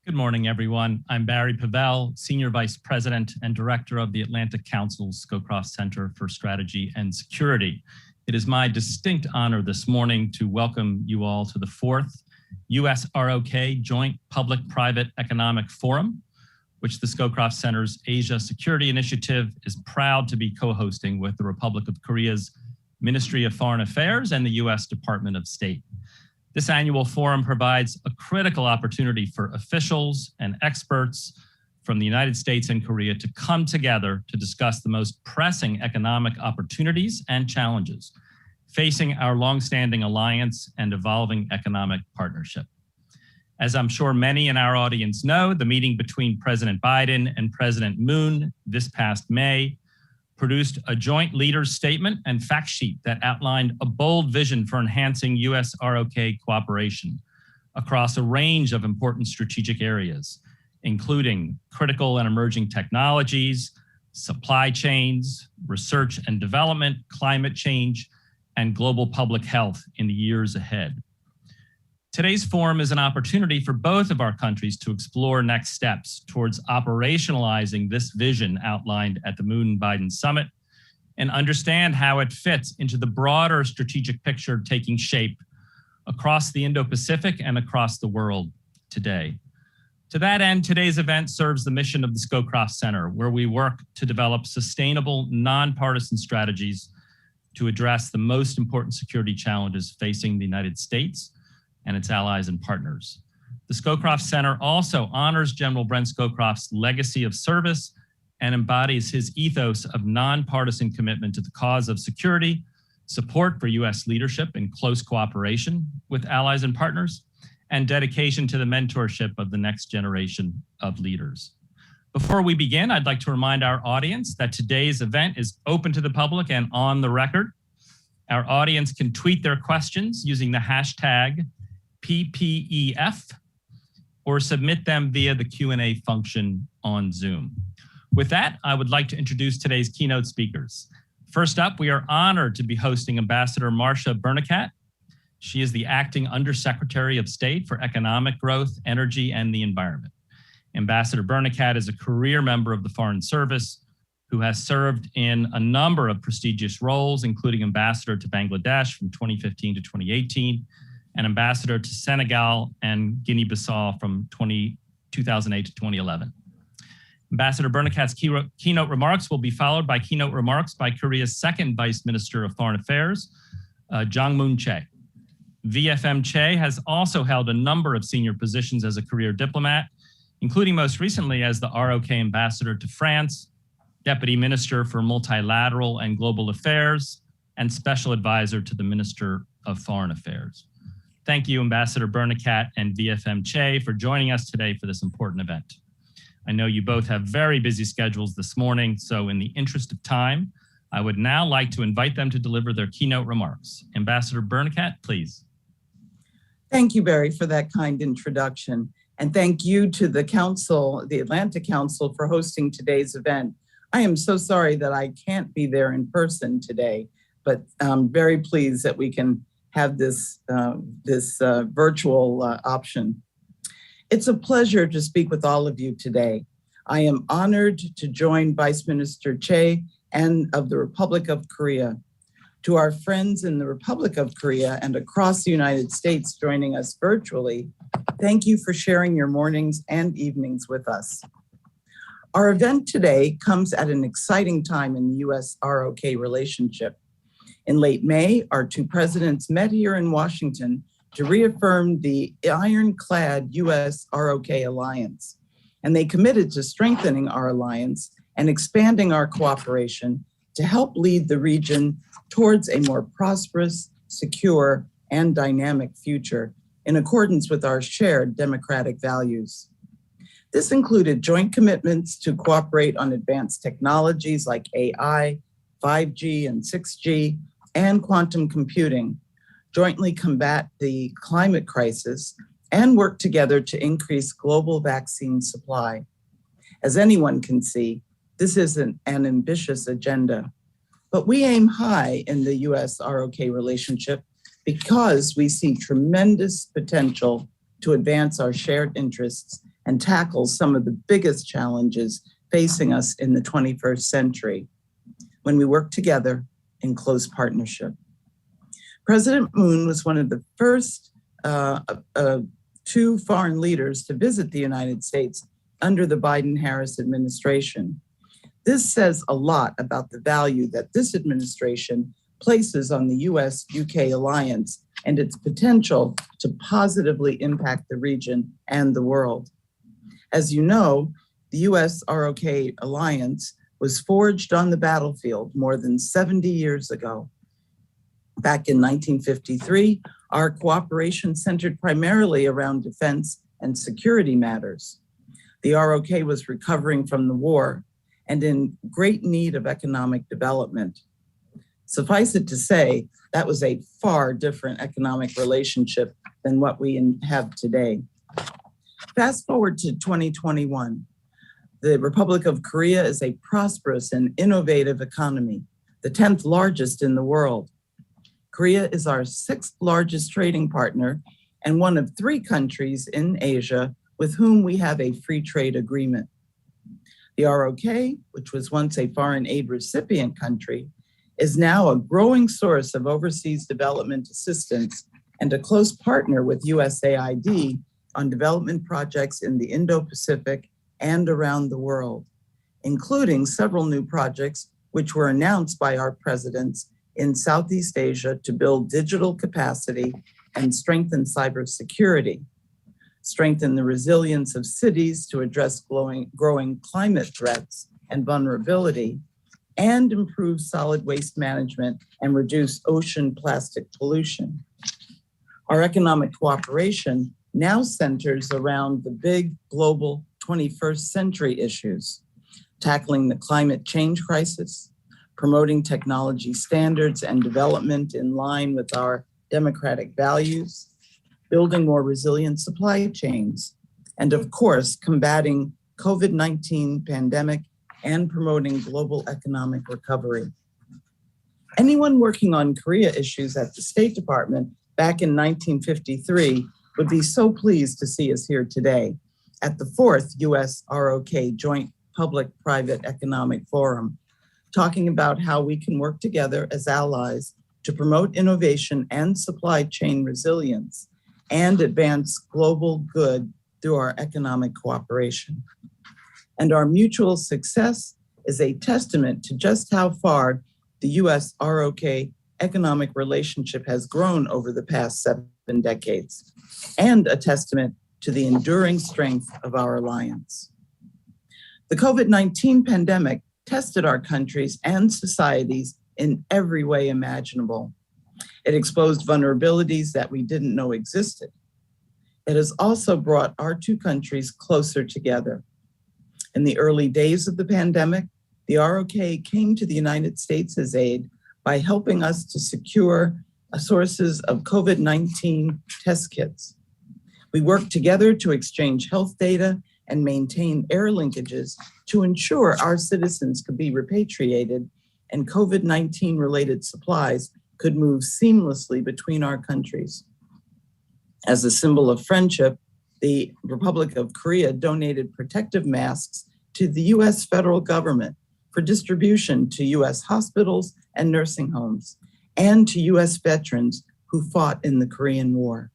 Good morning, everyone. I'm Barry Pavel, Senior Vice President and Director of the Atlantic Council's Scowcroft Center for Strategy and Security. It is my distinct honor this morning to welcome you all to the fourth US-ROK Joint Public-Private Economic Forum, which the Scowcroft Center's Asia Security Initiative is proud to be co-hosting with the Republic of Korea's Ministry of Foreign Affairs and the US Department of State. This annual forum provides a critical opportunity for officials and experts from the United States and Korea to come together to discuss the most pressing economic opportunities and challenges facing our longstanding alliance and evolving economic partnership. As I'm sure many in our audience know, the meeting between President Biden and President Moon this past May produced a joint leaders statement and fact sheet that outlined a bold vision for enhancing US-ROK cooperation across a range of important strategic areas, including critical and emerging technologies, supply chains, research and development, climate change, and global public health in the years ahead. Today's forum is an opportunity for both of our countries to explore next steps towards operationalizing this vision outlined at the Moon-Biden summit and understand how it fits into the broader strategic picture taking shape across the Indo-Pacific and across the world today. To that end, today's event serves the mission of the Scowcroft Center, where we work to develop sustainable, nonpartisan strategies to address the most important security challenges facing the United States and its allies and partners. The Scowcroft Center also honors General Brent Scowcroft's legacy of service and embodies his ethos of nonpartisan commitment to the cause of security, support for US leadership in close cooperation with allies and partners, and dedication to the mentorship of the next generation of leaders. Before we begin, I'd like to remind our audience that today's event is open to the public and on the record. Our audience can tweet their questions using the hashtag PPEF or submit them via the Q&A function on Zoom. With that, I would like to introduce today's keynote speakers. First up, we are honored to be hosting Ambassador Marsha Bernicat. She is the Acting Undersecretary of State for Economic Growth, Energy, and the Environment. Ambassador Bernicat is a career member of the Foreign Service who has served in a number of prestigious roles, including Ambassador to Bangladesh from 2015 to 2018, and Ambassador to Senegal and Guinea-Bissau from 2008 to 2011. Ambassador Bernicat's keynote remarks will be followed by keynote remarks by Korea's second Vice Minister of Foreign Affairs, Jong-moon Chae. VFM Chae has also held a number of senior positions as a career diplomat, including most recently as the ROK Ambassador to France, Deputy Minister for Multilateral and Global Affairs, and Special Advisor to the Minister of Foreign Affairs. Thank you, Ambassador Bernicat and VFM Chae, for joining us today for this important event. I know you both have very busy schedules this morning, so in the interest of time, I would now like to invite them to deliver their keynote remarks. Ambassador Bernicat, please. Thank you, Barry, for that kind introduction. And thank you to the Council, the Atlantic Council, for hosting today's event. I am so sorry that I can't be there in person today, but I'm very pleased that we can have this virtual option. It's a pleasure to speak with all of you today. I am honored to join Vice Minister Chae and of the Republic of Korea. To our friends in the Republic of Korea and across the United States joining us virtually, thank you for sharing your mornings and evenings with us. Our event today comes at an exciting time in the US-ROK relationship. In late May, our two presidents met here in Washington to reaffirm the ironclad US-ROK alliance, and they committed to strengthening our alliance and expanding our cooperation to help lead the region towards a more prosperous, secure, and dynamic future in accordance with our shared democratic values. This included joint commitments to cooperate on advanced technologies like AI, 5G and 6G, and quantum computing, jointly combat the climate crisis, and work together to increase global vaccine supply. As anyone can see, this isn't an ambitious agenda, but we aim high in the US-ROK relationship because we see tremendous potential to advance our shared interests and tackles some of the biggest challenges facing us in the 21st century when we work together in close partnership. President Moon was one of the first two foreign leaders to visit the United States under the Biden-Harris administration. This says a lot about the value that this administration places on the US-UK alliance and its potential to positively impact the region and the world. As you know, the US-ROK alliance was forged on the battlefield more than 70 years ago. Back in 1953, our cooperation centered primarily around defense and security matters. The ROK was recovering from the war and in great need of economic development. Suffice it to say, that was a far different economic relationship than what we have today. Fast forward to 2021. The Republic of Korea is a prosperous and innovative economy, the 10th largest in the world. Korea is our 6th largest trading partner and one of 3 countries in Asia with whom we have a free trade agreement. The ROK, which was once a foreign aid recipient country, is now a growing source of overseas development assistance and a close partner with USAID on development projects in the Indo-Pacific and around the world, including several new projects which were announced by our presidents in Southeast Asia to build digital capacity and strengthen cybersecurity, strengthen the resilience of cities to address growing climate threats and vulnerability, and improve solid waste management and reduce ocean plastic pollution. Our economic cooperation now centers around the big global 21st century issues, tackling the climate change crisis, promoting technology standards and development in line with our democratic values, building more resilient supply chains, and of course, combating COVID-19 pandemic and promoting global economic recovery. Anyone working on Korea issues at the State Department back in 1953 would be so pleased to see us here today at the 4th US-ROK Joint Public-Private Economic Forum, talking about how we can work together as allies to promote innovation and supply chain resilience and advance global good through our economic cooperation. And our mutual success is a testament to just how far the US-ROK economic relationship has grown over the past 7 decades, and a testament to the enduring strength of our alliance. The COVID-19 pandemic tested our countries and societies in every way imaginable. It exposed vulnerabilities that we didn't know existed. It has also brought our 2 countries closer together. In the early days of the pandemic, the ROK came to the United States' aid by helping us to secure sources of COVID-19 test kits. We worked together to exchange health data and maintain air linkages to ensure our citizens could be repatriated and COVID-19 related supplies could move seamlessly between our countries. As a symbol of friendship, the Republic of Korea donated protective masks to the US federal government for distribution to US hospitals and nursing homes, and to US veterans who fought in the Korean War.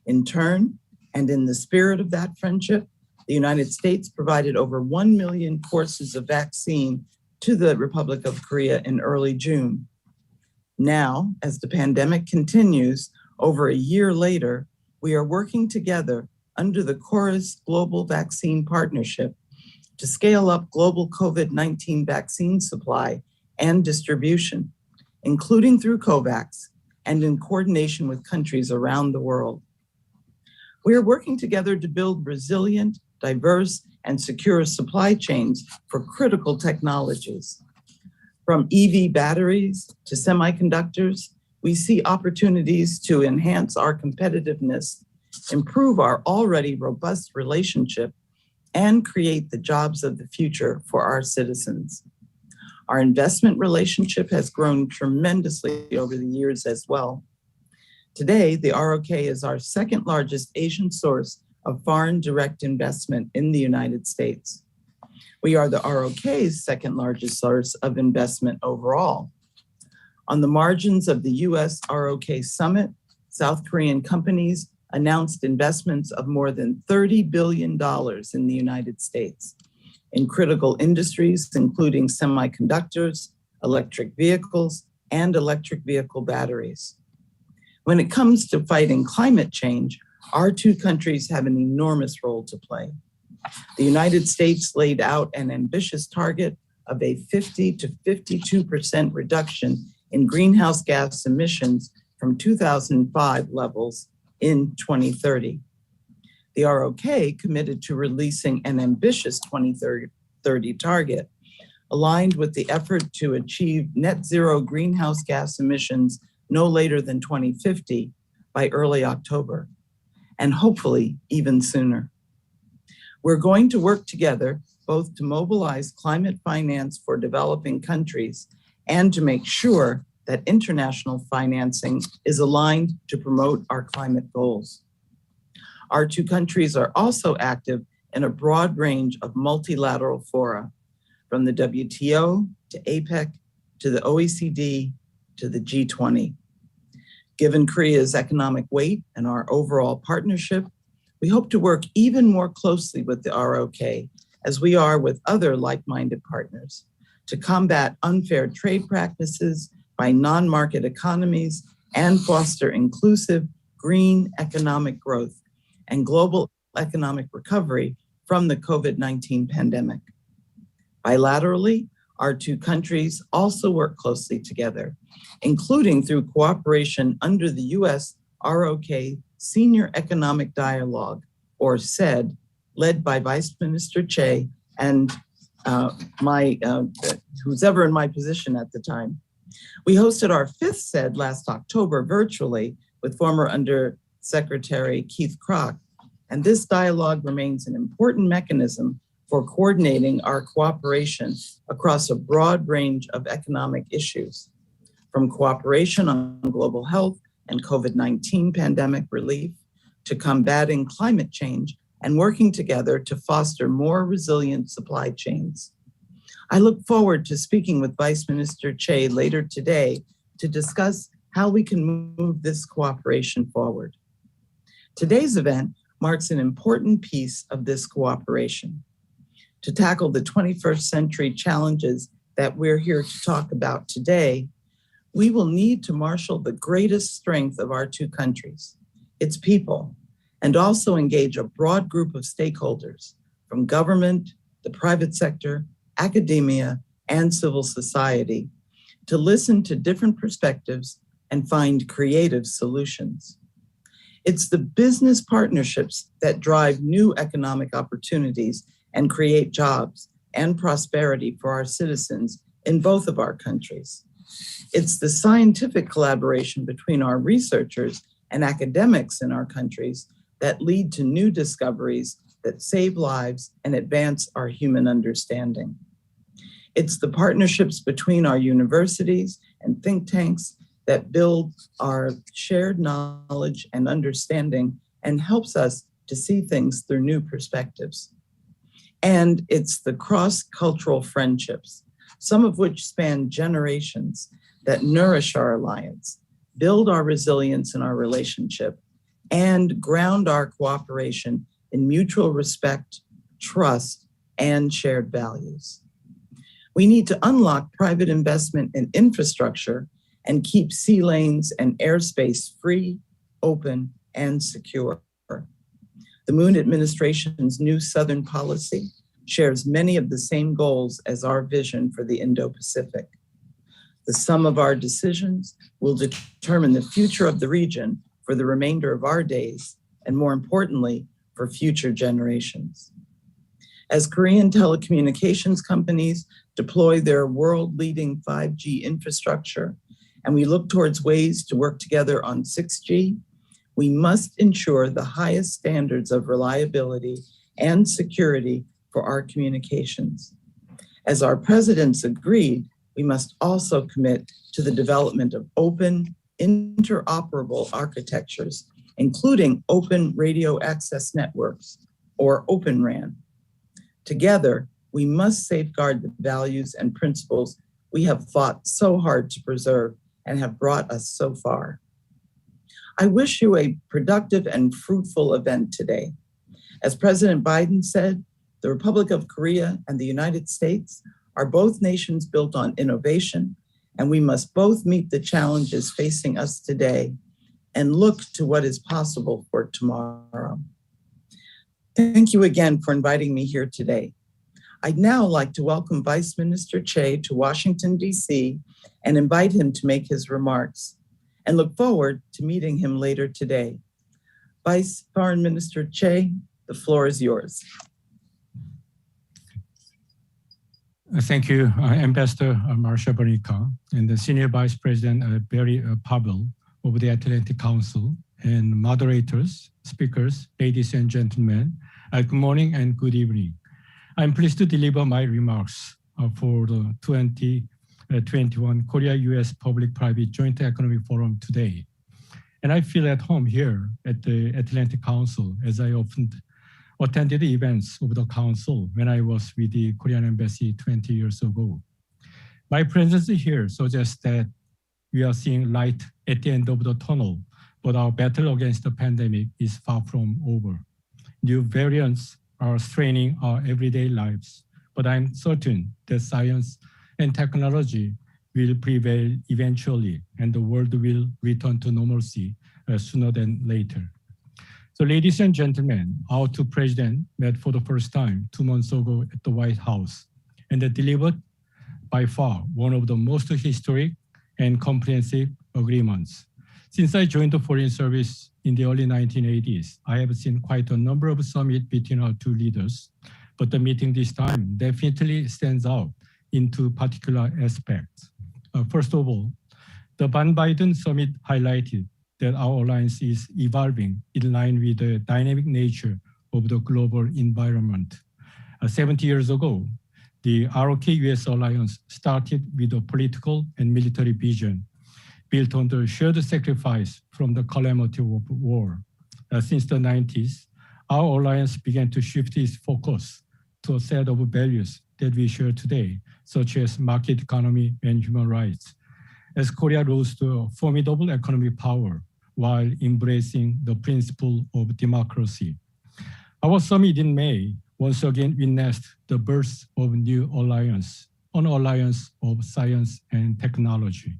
In turn, and in the spirit of that friendship, the United States provided over 1 million courses of vaccine to the Republic of Korea in early June. Now, as the pandemic continues, over a year later, we are working together under the Chorus Global Vaccine Partnership to scale up global COVID-19 vaccine supply and distribution, including through COVAX and in coordination with countries around the world. We are working together to build resilient, diverse, and secure supply chains for critical technologies. From EV batteries to semiconductors, we see opportunities to enhance our competitiveness, improve our already robust relationship, and create the jobs of the future for our citizens. Our investment relationship has grown tremendously over the years as well. Today, the ROK is our 2nd largest Asian source of foreign direct investment in the United States. We are the ROK's second largest source of investment overall. On the margins of the US-ROK summit, South Korean companies announced investments of more than $30 billion in the United States in critical industries, including semiconductors, electric vehicles, and electric vehicle batteries. When it comes to fighting climate change, our two countries have an enormous role to play. The United States laid out an ambitious target of a 50 to 52% reduction in greenhouse gas emissions from 2005 levels in 2030. The ROK committed to releasing an ambitious 2030 target, aligned with the effort to achieve net zero greenhouse gas emissions no later than 2050 by early October, and hopefully even sooner. We're going to work together both to mobilize climate finance for developing countries and to make sure that international financing is aligned to promote our climate goals. Our two countries are also active in a broad range of multilateral fora, from the WTO to APEC to the OECD to the G20. Given Korea's economic weight and our overall partnership, we hope to work even more closely with the ROK, as we are with other like-minded partners, to combat unfair trade practices by non-market economies and foster inclusive green economic growth and global economic recovery from the COVID-19 pandemic. Bilaterally, our two countries also work closely together, including through cooperation under the US-ROK Senior Economic Dialogue, or SED, led by Vice Minister Che and who's ever in my position at the time. We hosted our fifth SED last October virtually with former Undersecretary Keith Kroc, and this dialogue remains an important mechanism for coordinating our cooperation across a broad range of economic issues, from cooperation on global health and COVID-19 pandemic relief to combating climate change and working together to foster more resilient supply chains. I look forward to speaking with Vice Minister Che later today to discuss how we can move this cooperation forward. Today's event marks an important piece of this cooperation. To tackle the 21st century challenges that we're here to talk about today, we will need to marshal the greatest strength of our two countries, its people, and also engage a broad group of stakeholders from government, the private sector, academia, and civil society to listen to different perspectives and find creative solutions. It's the business partnerships that drive new economic opportunities and create jobs and prosperity for our citizens in both of our countries. It's the scientific collaboration between our researchers and academics in our countries that lead to new discoveries that save lives and advance our human understanding. It's the partnerships between our universities and think tanks that build our shared knowledge and understanding and helps us to see things through new perspectives. And it's the cross-cultural friendships, some of which span generations, that nourish our alliance, build our resilience in our relationship, and ground our cooperation in mutual respect, trust, and shared values. We need to unlock private investment in infrastructure and keep sea lanes and airspace free, open, and secure. The Moon administration's new Southern policy shares many of the same goals as our vision for the Indo-Pacific. The sum of our decisions will determine the future of the region for the remainder of our days, and more importantly, for future generations. As Korean telecommunications companies deploy their world-leading 5G infrastructure, and we look towards ways to work together on 6G, we must ensure the highest standards of reliability and security for our communications. As our presidents agreed, we must also commit to the development of open, interoperable architectures, including open radio access networks, or Open RAN. Together, we must safeguard the values and principles we have fought so hard to preserve and have brought us so far. I wish you a productive and fruitful event today. As President Biden said, the Republic of Korea and the United States are both nations built on innovation, and we must both meet the challenges facing us today and look to what is possible for tomorrow. Thank you again for inviting me here today. I'd now like to welcome Vice Minister Che to Washington, D.C., and invite him to make his remarks, and look forward to meeting him later today. Vice Foreign Minister Che, the floor is yours. Thank you, Ambassador Marsha Bonica and the Senior Vice President Barry Pavel of the Atlantic Council, and moderators, speakers, ladies and gentlemen, good morning and good evening. I'm pleased to deliver my remarks for the 2021 Korea-US Public-Private Joint Economic Forum today. And I feel at home here at the Atlantic Council, as I often attended the events of the Council when I was with the Korean Embassy 20 years ago. My presence here suggests that we are seeing light at the end of the tunnel, but our battle against the pandemic is far from over. New variants are straining our everyday lives, but I'm certain that science and technology will prevail eventually, and the world will return to normalcy sooner than later. So ladies and gentlemen, our two presidents met for the first time 2 months ago at the White House, and they delivered by far one of the most historic and comprehensive agreements. Since I joined the Foreign Service in the early 1980s, I have seen quite a number of summits between our two leaders, but the meeting this time definitely stands out in two particular aspects. First of all, the Biden Summit highlighted that our alliance is evolving in line with the dynamic nature of the global environment. 70 years ago, the ROK-US alliance started with a political and military vision built on the shared sacrifice from the calamity of war. Since the 90s, our alliance began to shift its focus to a set of values that we share today, such as market economy and human rights, as Korea rose to a formidable economic power while embracing the principle of democracy. Our summit in May once again witnessed the birth of a new alliance, an alliance of science and technology.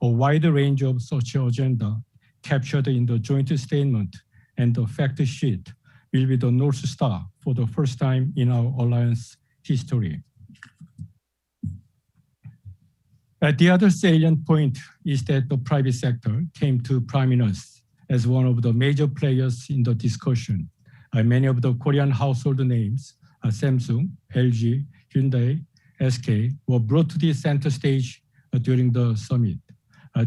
A wide range of such agenda captured in the joint statement and the fact sheet will be the North Star for the first time in our alliance history. The other salient point is that the private sector came to prominence as one of the major players in the discussion. Many of the Korean household names, Samsung, LG, Hyundai, SK, were brought to the center stage during the summit.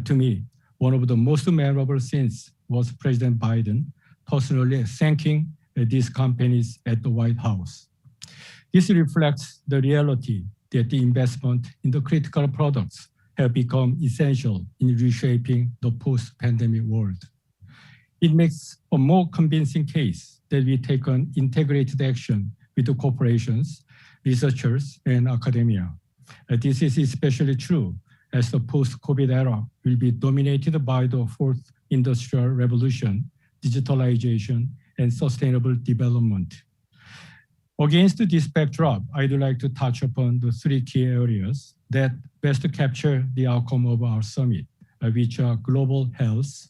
To me, one of the most memorable scenes was President Biden personally thanking these companies at the White House. This reflects the reality that the investment in the critical products have become essential in reshaping the post-pandemic world. It makes a more convincing case that we take an integrated action with the corporations, researchers, and academia. This is especially true as the post-COVID era will be dominated by the fourth industrial revolution, digitalization, and sustainable development. Against this backdrop, I'd like to touch upon the three key areas that best capture the outcome of our summit, which are global health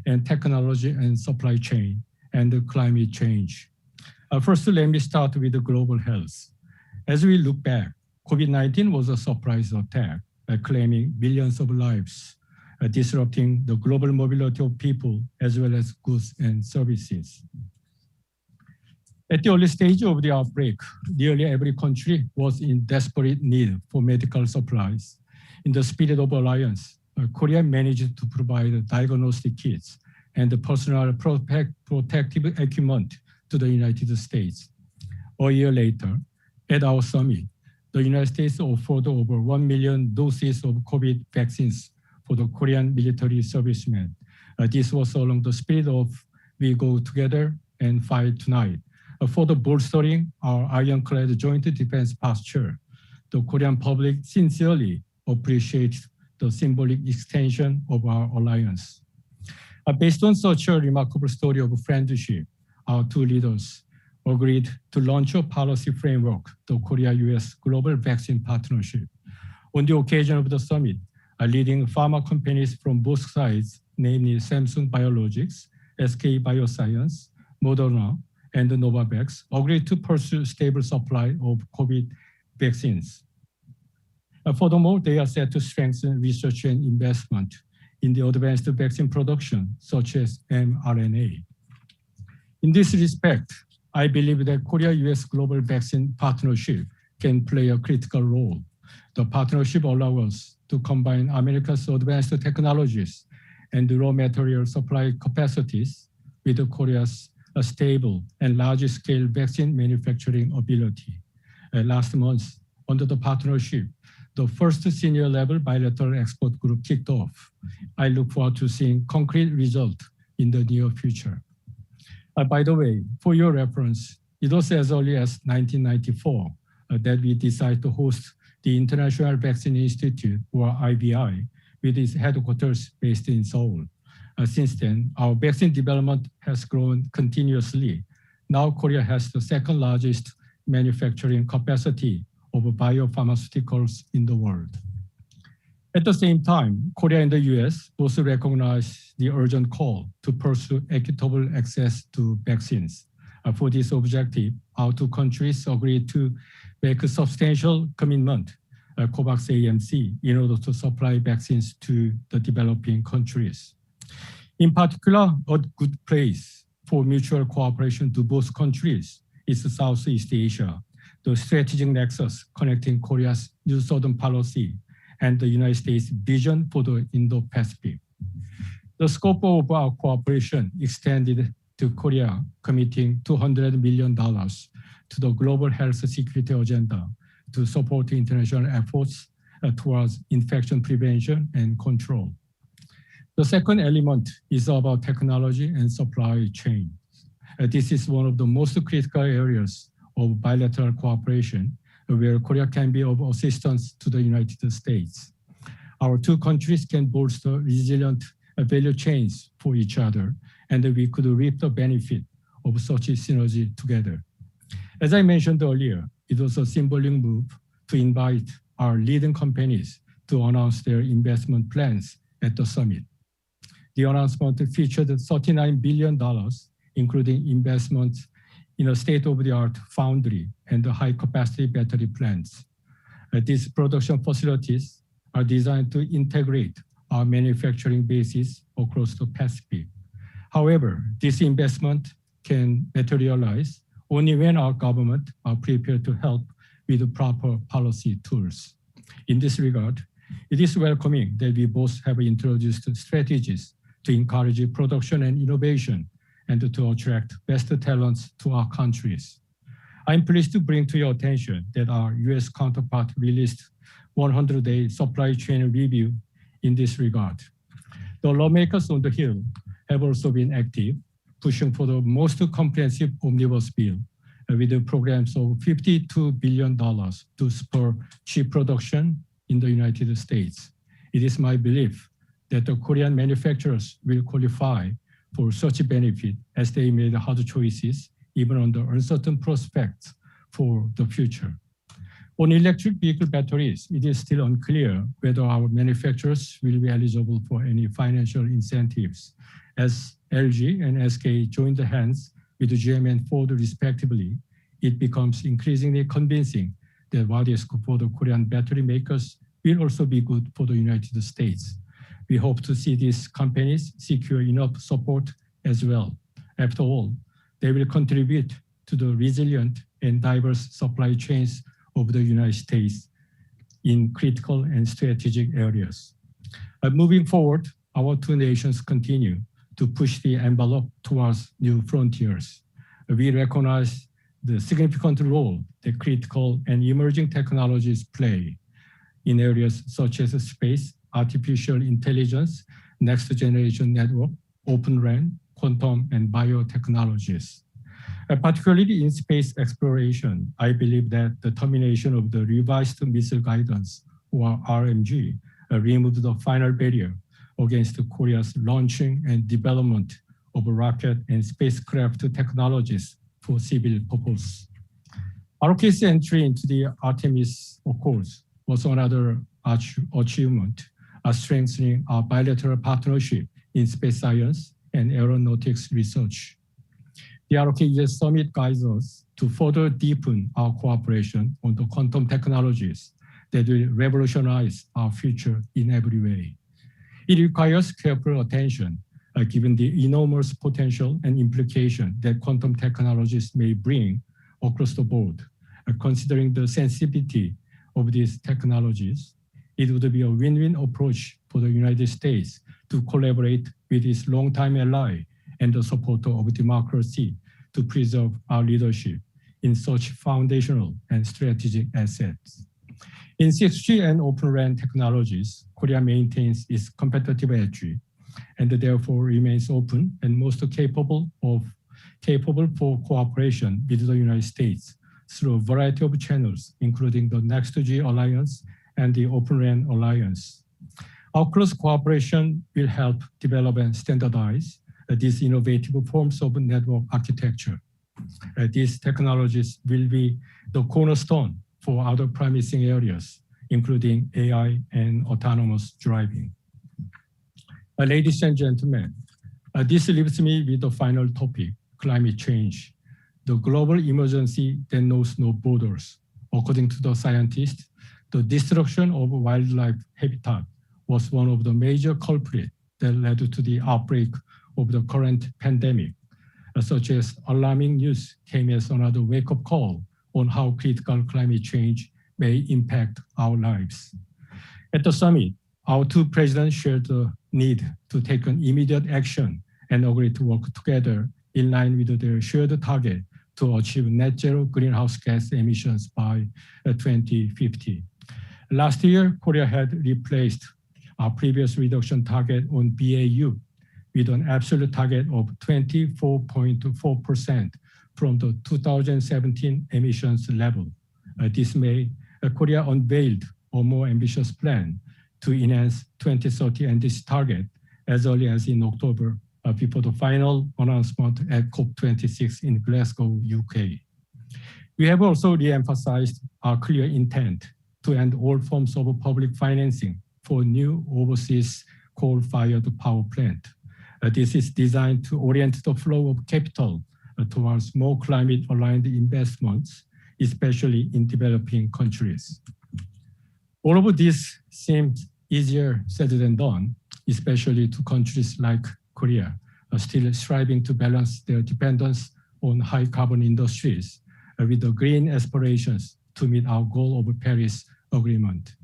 and technology and supply chain and climate change. First, let me start with the global health. As we look back, COVID-19 was a surprise attack, claiming millions of lives, disrupting the global mobility of people as well as goods and services. At the early stage of the outbreak, nearly every country was in desperate need for medical supplies. In the spirit of alliance, Korea managed to provide diagnostic kits and personal protective equipment to the United States. A year later, at our summit, the United States offered over 1 million doses of COVID vaccines for the Korean military servicemen. This was along the spirit of we go together and fight tonight. Further bolstering our ironclad joint defense posture, the Korean public sincerely appreciates the symbolic extension of our alliance. Based on such a remarkable story of friendship, our two leaders agreed to launch a policy framework, the Korea-US Global Vaccine Partnership. On the occasion of the summit, leading pharma companies from both sides, namely Samsung Biologics, SK Bioscience, Moderna, and Novavax, agreed to pursue stable supply of COVID vaccines. Furthermore, they are set to strengthen research and investment in the advanced vaccine production, such as mRNA. In this respect, I believe that Korea-US Global Vaccine Partnership can play a critical role. The partnership allows us to combine America's advanced technologies and the raw material supply capacities with Korea's stable and large-scale vaccine manufacturing ability. Last month, under the partnership, the first senior-level bilateral export group kicked off. I look forward to seeing concrete results in the near future. By the way, for your reference, it was as early as 1994 that we decided to host the International Vaccine Institute, or IVI, with its headquarters based in Seoul. Since then, our vaccine development has grown continuously. Now Korea has the second largest manufacturing capacity of biopharmaceuticals in the world. At the same time, Korea and the US both recognize the urgent call to pursue equitable access to vaccines. For this objective, our two countries agreed to make a substantial commitment, COVAX AMC, in order to supply vaccines to the developing countries. In particular, a good place for mutual cooperation to both countries is Southeast Asia, the strategic nexus connecting Korea's New Southern policy and the United States' vision for the Indo-Pacific. The scope of our cooperation extended to Korea, committing $200 million to the global health security agenda to support international efforts towards infection prevention and control. The second element is about technology and supply chain. This is one of the most critical areas of bilateral cooperation where Korea can be of assistance to the United States. Our two countries can bolster resilient value chains for each other, and we could reap the benefit of such a synergy together. As I mentioned earlier, it was a symbolic move to invite our leading companies to announce their investment plans at the summit. The announcement featured $39 billion, including investments in a state-of-the-art foundry and high-capacity battery plants. These production facilities are designed to integrate our manufacturing bases across the Pacific. However, this investment can materialize only when our government are prepared to help with the proper policy tools. In this regard, it is welcoming that we both have introduced strategies to encourage production and innovation and to attract best talents to our countries. I'm pleased to bring to your attention that our US counterpart released 100-day supply chain review in this regard. The lawmakers on the Hill have also been active, pushing for the most comprehensive omnibus bill with the programs of $52 billion to spur chip production in the United States. It is my belief that the Korean manufacturers will qualify for such a benefit as they made hard choices, even under uncertain prospects for the future. On electric vehicle batteries, it is still unclear whether our manufacturers will be eligible for any financial incentives. As LG and SK joined hands with GM and Ford respectively, it becomes increasingly convincing that what is good for the Korean battery makers will also be good for the United States. We hope to see these companies secure enough support as well. After all, they will contribute to the resilient and diverse supply chains of the United States in critical and strategic areas. Moving forward, our two nations continue to push the envelope towards new frontiers. We recognize the significant role that critical and emerging technologies play in areas such as space, artificial intelligence, next generation network, open RAN, quantum, and biotechnologies. Particularly in space exploration, I believe that the termination of the revised missile guidance, or RMG, removed the final barrier against Korea's launching and development of rocket and spacecraft technologies for civil purpose. ROK's entry into the Artemis Accords was another achievement, strengthening our bilateral partnership in space science and aeronautics research. The ROK-US Summit guides us to further deepen our cooperation on the quantum technologies that will revolutionize our future in every way. It requires careful attention, given the enormous potential and implication that quantum technologies may bring across the board. Considering the sensitivity of these technologies, it would be a win-win approach for the United States to collaborate with its longtime ally and the supporter of democracy to preserve our leadership in such foundational and strategic assets. In 6G and Open RAN technologies, Korea maintains its competitive edge and therefore remains open and most capable for cooperation with the United States through a variety of channels, including the Next-G Alliance and the Open RAN Alliance. Our close cooperation will help develop and standardize these innovative forms of network architecture. These technologies will be the cornerstone for other promising areas, including AI and autonomous driving. Ladies and gentlemen, this leaves me with the final topic, climate change, the global emergency that knows no borders. According to the scientists, the destruction of wildlife habitat was one of the major culprits that led to the outbreak of the current pandemic, such as alarming news came as another wake-up call on how critical climate change may impact our lives. At the summit, our two presidents shared the need to take an immediate action and agreed to work together in line with their shared target to achieve net zero greenhouse gas emissions by 2050. Last year, Korea had replaced our previous reduction target on BAU with an absolute target of 24.4% from the 2017 emissions level. This May, Korea unveiled a more ambitious plan to enhance 2030 and this target as early as in October before the final announcement at COP26 in Glasgow, UK. We have also re-emphasized our clear intent to end all forms of public financing for new overseas coal-fired power plant. This is designed to orient the flow of capital towards more climate-aligned investments, especially in developing countries. All of this seems easier said than done, especially to countries like Korea, still striving to balance their dependence on high carbon industries with the green aspirations to meet our goal of the Paris Agreement.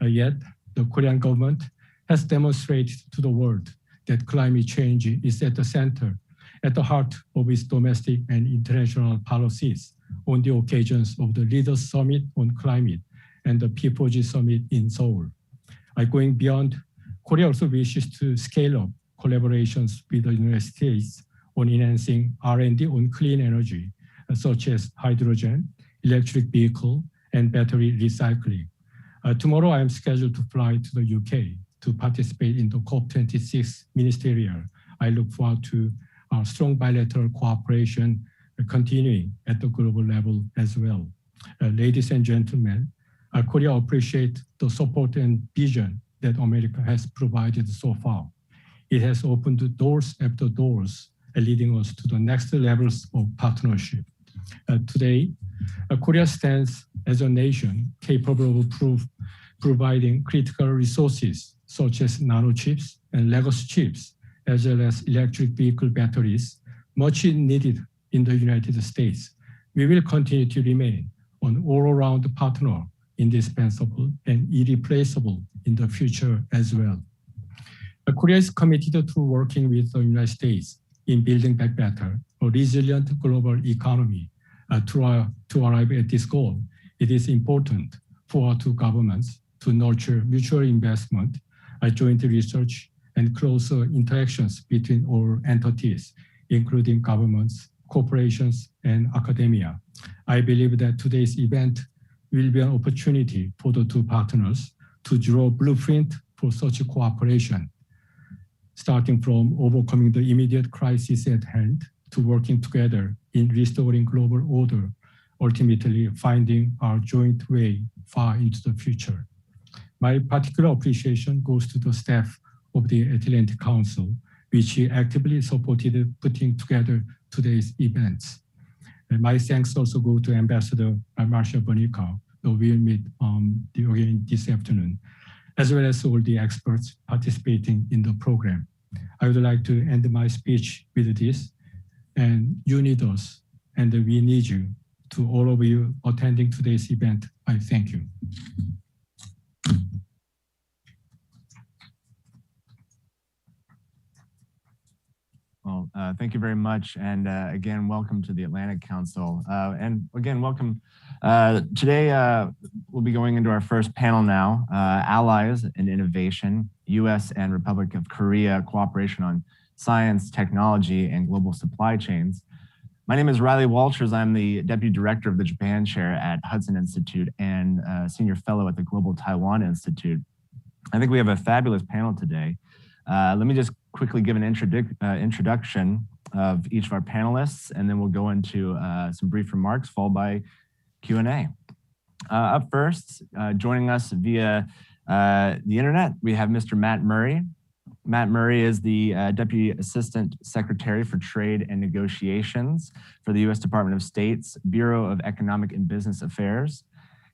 Yet, the Korean government has demonstrated to the world that climate change is at the center, at the heart of its domestic and international policies on the occasions of the Leaders Summit on Climate and the P4G Summit in Seoul. Going beyond, Korea also wishes to scale up collaborations with the United States on enhancing R&D on clean energy, such as hydrogen, electric vehicle, and battery recycling. Tomorrow, I am scheduled to fly to the UK to participate in the COP26 ministerial. I look forward to our strong bilateral cooperation continuing at the global level as well. Ladies and gentlemen, Korea appreciates the support and vision that America has provided so far. It has opened doors after doors, leading us to the next levels of partnership. Today, Korea stands as a nation capable of providing critical resources such as nanochips and legacy chips, as well as electric vehicle batteries, much needed in the United States. We will continue to remain an all-around partner, indispensable and irreplaceable in the future as well. Korea is committed to working with the United States in building back better, a resilient global economy. To arrive at this goal, it is important for our two governments to nurture mutual investment, joint research, and closer interactions between all entities, including governments, corporations, and academia. I believe that today's event will be an opportunity for the two partners to draw a blueprint for such cooperation, starting from overcoming the immediate crisis at hand to working together in restoring global order, ultimately finding our joint way far into the future. My particular appreciation goes to the staff of the Atlantic Council, which actively supported putting together today's events. And my thanks also go to Ambassador Marcia Bonica, who we'll meet again this afternoon, as well as all the experts participating in the program. I would like to end my speech with this, and you need us, and we need you. To all of you attending today's event, I thank you. Well, thank you very much. And again, welcome to the Atlantic Council. And again, welcome. Today, we'll be going into our first panel now, Allies and Innovation, US and Republic of Korea Cooperation on Science, Technology, and Global Supply Chains. My name is Riley Walters. I'm the Deputy Director of the Japan Chair at Hudson Institute and Senior Fellow at the Global Taiwan Institute. I think we have a fabulous panel today. Let me just quickly give an introduction of each of our panelists, and then we'll go into some brief remarks followed by Q&A. Up first, joining us via the internet, we have Mr. Matt Murray. Matt Murray is the Deputy Assistant Secretary for Trade and Negotiations for the U.S. Department of State's Bureau of Economic and Business Affairs.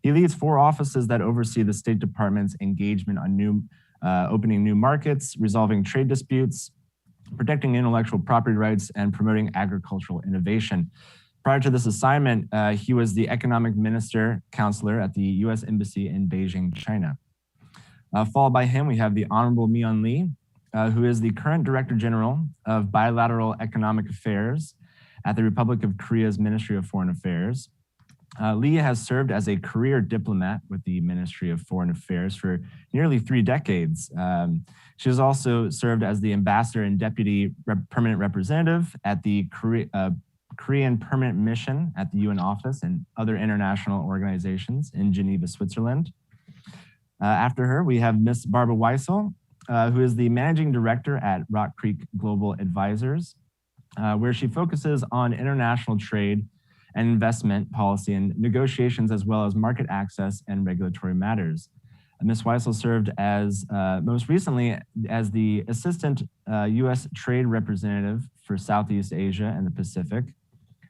He leads 4 offices that oversee the State Department's engagement on opening new markets, resolving trade disputes, protecting intellectual property rights, and promoting agricultural innovation. Prior to this assignment, he was the Economic Minister Counselor at the U.S. Embassy in Beijing, China. Followed by him, we have the Honorable Mi-yeon Lee, who is the current Director General of Bilateral Economic Affairs at the Republic of Korea's Ministry of Foreign Affairs. Lee has served as a career diplomat with the Ministry of Foreign Affairs for nearly 3 decades. She has also served as the ambassador and deputy permanent representative at the Korean Permanent Mission at the UN office and other international organizations in Geneva, Switzerland. After her, we have Ms. Barbara Weissel, who is the managing director at Rock Creek Global Advisors, where she focuses on international trade and investment policy and negotiations, as well as market access and regulatory matters. Ms. Weissel served as, most recently, as the Assistant U.S. Trade Representative for Southeast Asia and the Pacific.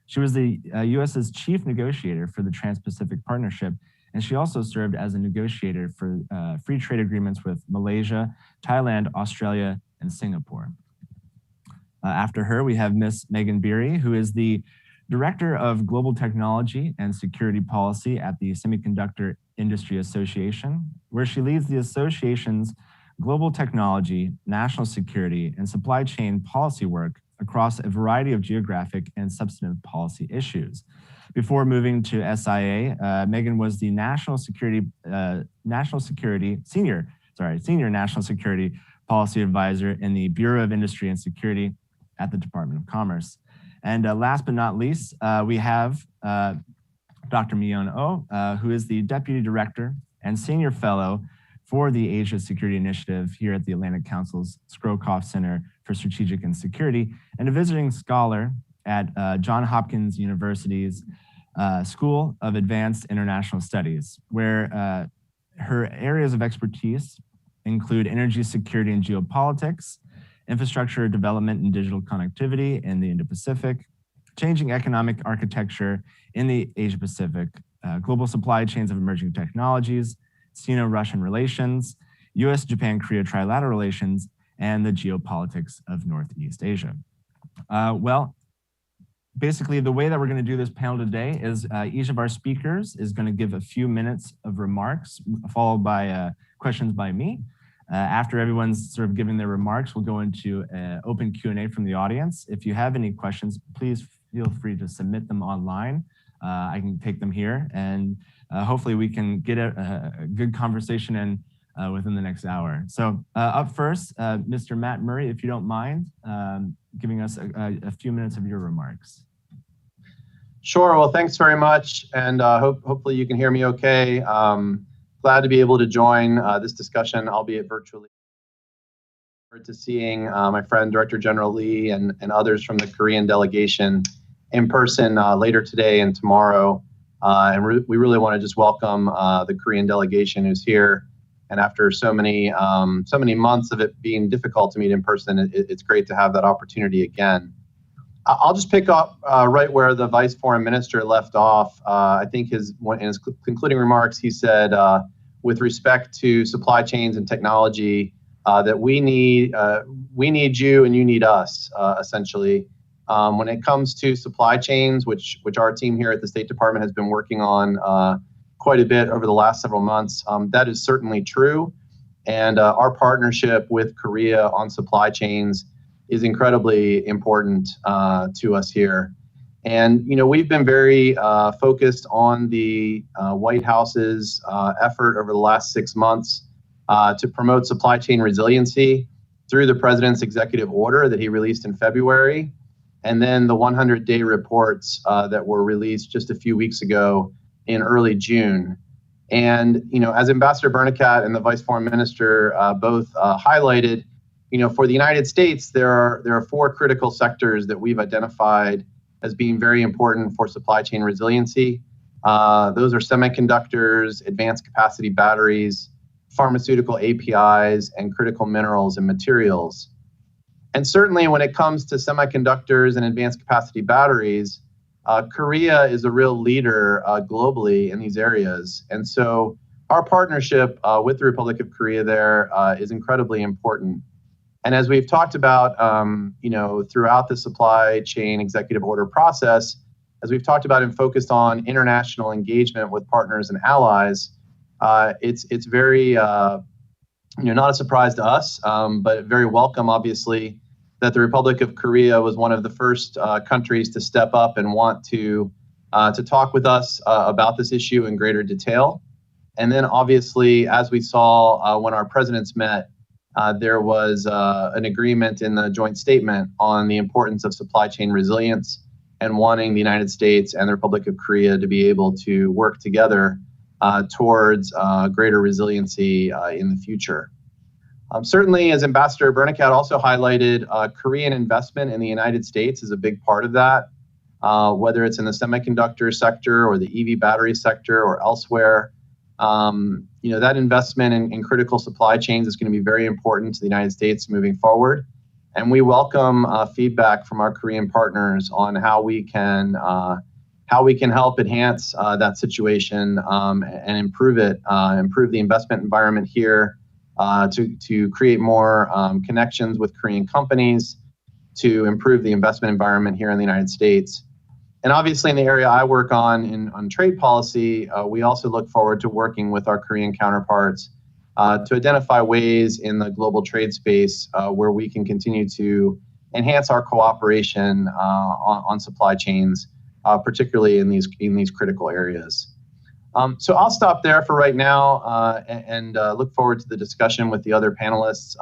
She was the U.S.'s chief negotiator for the Trans-Pacific Partnership, and she also served as a negotiator for free trade agreements with Malaysia, Thailand, Australia, and Singapore. After her, we have Ms. Megan Beery, who is the Director of Global Technology and Security Policy at the Semiconductor Industry Association, where she leads the association's global technology, national security, and supply chain policy work across a variety of geographic and substantive policy issues. Before moving to SIA, Megan was the Senior National Security Policy Advisor in the Bureau of Industry and Security at the Department of Commerce. And last but not least, we have Dr. Mi-yeon Oh, who is the Deputy Director and Senior Fellow for the Asia Security Initiative here at the Atlantic Council's Skrokoff Center for Strategic and Security, and a visiting scholar at Johns Hopkins University's School of Advanced International Studies, where her areas of expertise include energy security and geopolitics, infrastructure development and digital connectivity in the Indo-Pacific, changing economic architecture in the Asia-Pacific, global supply chains of emerging technologies, Sino-Russian relations, US-Japan-Korea trilateral relations, and the geopolitics of Northeast Asia. Well, basically the way that we're going to do this panel today is each of our speakers is going to give a few minutes of remarks, followed by questions by me. After everyone's sort of giving their remarks, we'll go into open Q&A from the audience. If you have any questions, please feel free to submit them online. I can take them here, and hopefully we can get a good conversation and within the next hour. So up first, Mr. Matt Murray, if you don't mind, giving us a few minutes of your remarks. Sure. Well, thanks very much. And hopefully you can hear me okay. Glad to be able to join this discussion, albeit virtually. Forward to seeing my friend Director General Lee and others from the Korean delegation in person later today and tomorrow. And we really want to just welcome the Korean delegation who's here. And after so many months of it being difficult to meet in person, it's great to have that opportunity again. I'll just pick up right where the Vice Foreign Minister left off. I think in his concluding remarks, he said, with respect to supply chains and technology, that we need you and you need us, essentially. When it comes to supply chains, which our team here at the State Department has been working on quite a bit over the last several months, that is certainly true. And our partnership with Korea on supply chains is incredibly important to us here. And, we've been very focused on the White House's effort over the last 6 months to promote supply chain resiliency through the president's executive order that he released in February, and then the 100-day reports that were released just a few weeks ago in early June. And, as Ambassador Bernacat and the Vice Foreign Minister both highlighted, for the United States, there are 4 critical sectors that we've identified as being very important for supply chain resiliency. Those are semiconductors, advanced capacity batteries, pharmaceutical APIs, and critical minerals and materials. And certainly when it comes to semiconductors and advanced capacity batteries, Korea is a real leader globally in these areas. And so our partnership with the Republic of Korea there is incredibly important. And as we've talked about, throughout the supply chain executive order process, as we've talked about and focused on international engagement with partners and allies, it's very, not a surprise to us, but very welcome, obviously, that the Republic of Korea was one of the first countries to step up and want to talk with us about this issue in greater detail. And then, obviously, as we saw when our presidents met, there was an agreement in the joint statement on the importance of supply chain resilience and wanting the United States and the Republic of Korea to be able to work together towards greater resiliency in the future. Certainly, as Ambassador Bernacat also highlighted, Korean investment in the United States is a big part of that, whether it's in the semiconductor sector or the EV battery sector or elsewhere. That investment in critical supply chains is going to be very important to the United States moving forward. And we welcome feedback from our Korean partners on how we can help enhance that situation and improve it, improve the investment environment here, to create more connections with Korean companies, to improve the investment environment here in the United States. And obviously in the area I work on trade policy, we also look forward to working with our Korean counterparts to identify ways in the global trade space where we can continue to enhance our cooperation on supply chains, particularly in these critical areas. So I'll stop there for right now and look forward to the discussion with the other panelists.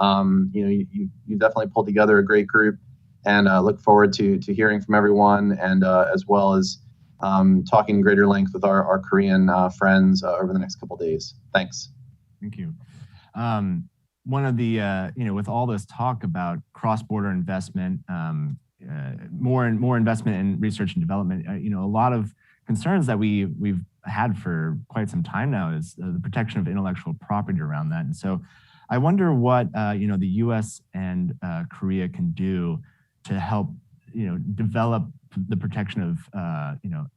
You definitely pulled together a great group, and look forward to hearing from everyone, and as well as talking in greater length with our Korean friends over the next couple of days. Thanks. Thank you. One of the, with all this talk about cross-border investment, more investment in research and development, a lot of concerns that we've had for quite some time now is the protection of intellectual property around that. And so I wonder what, the US and Korea can do to help, develop the protection of,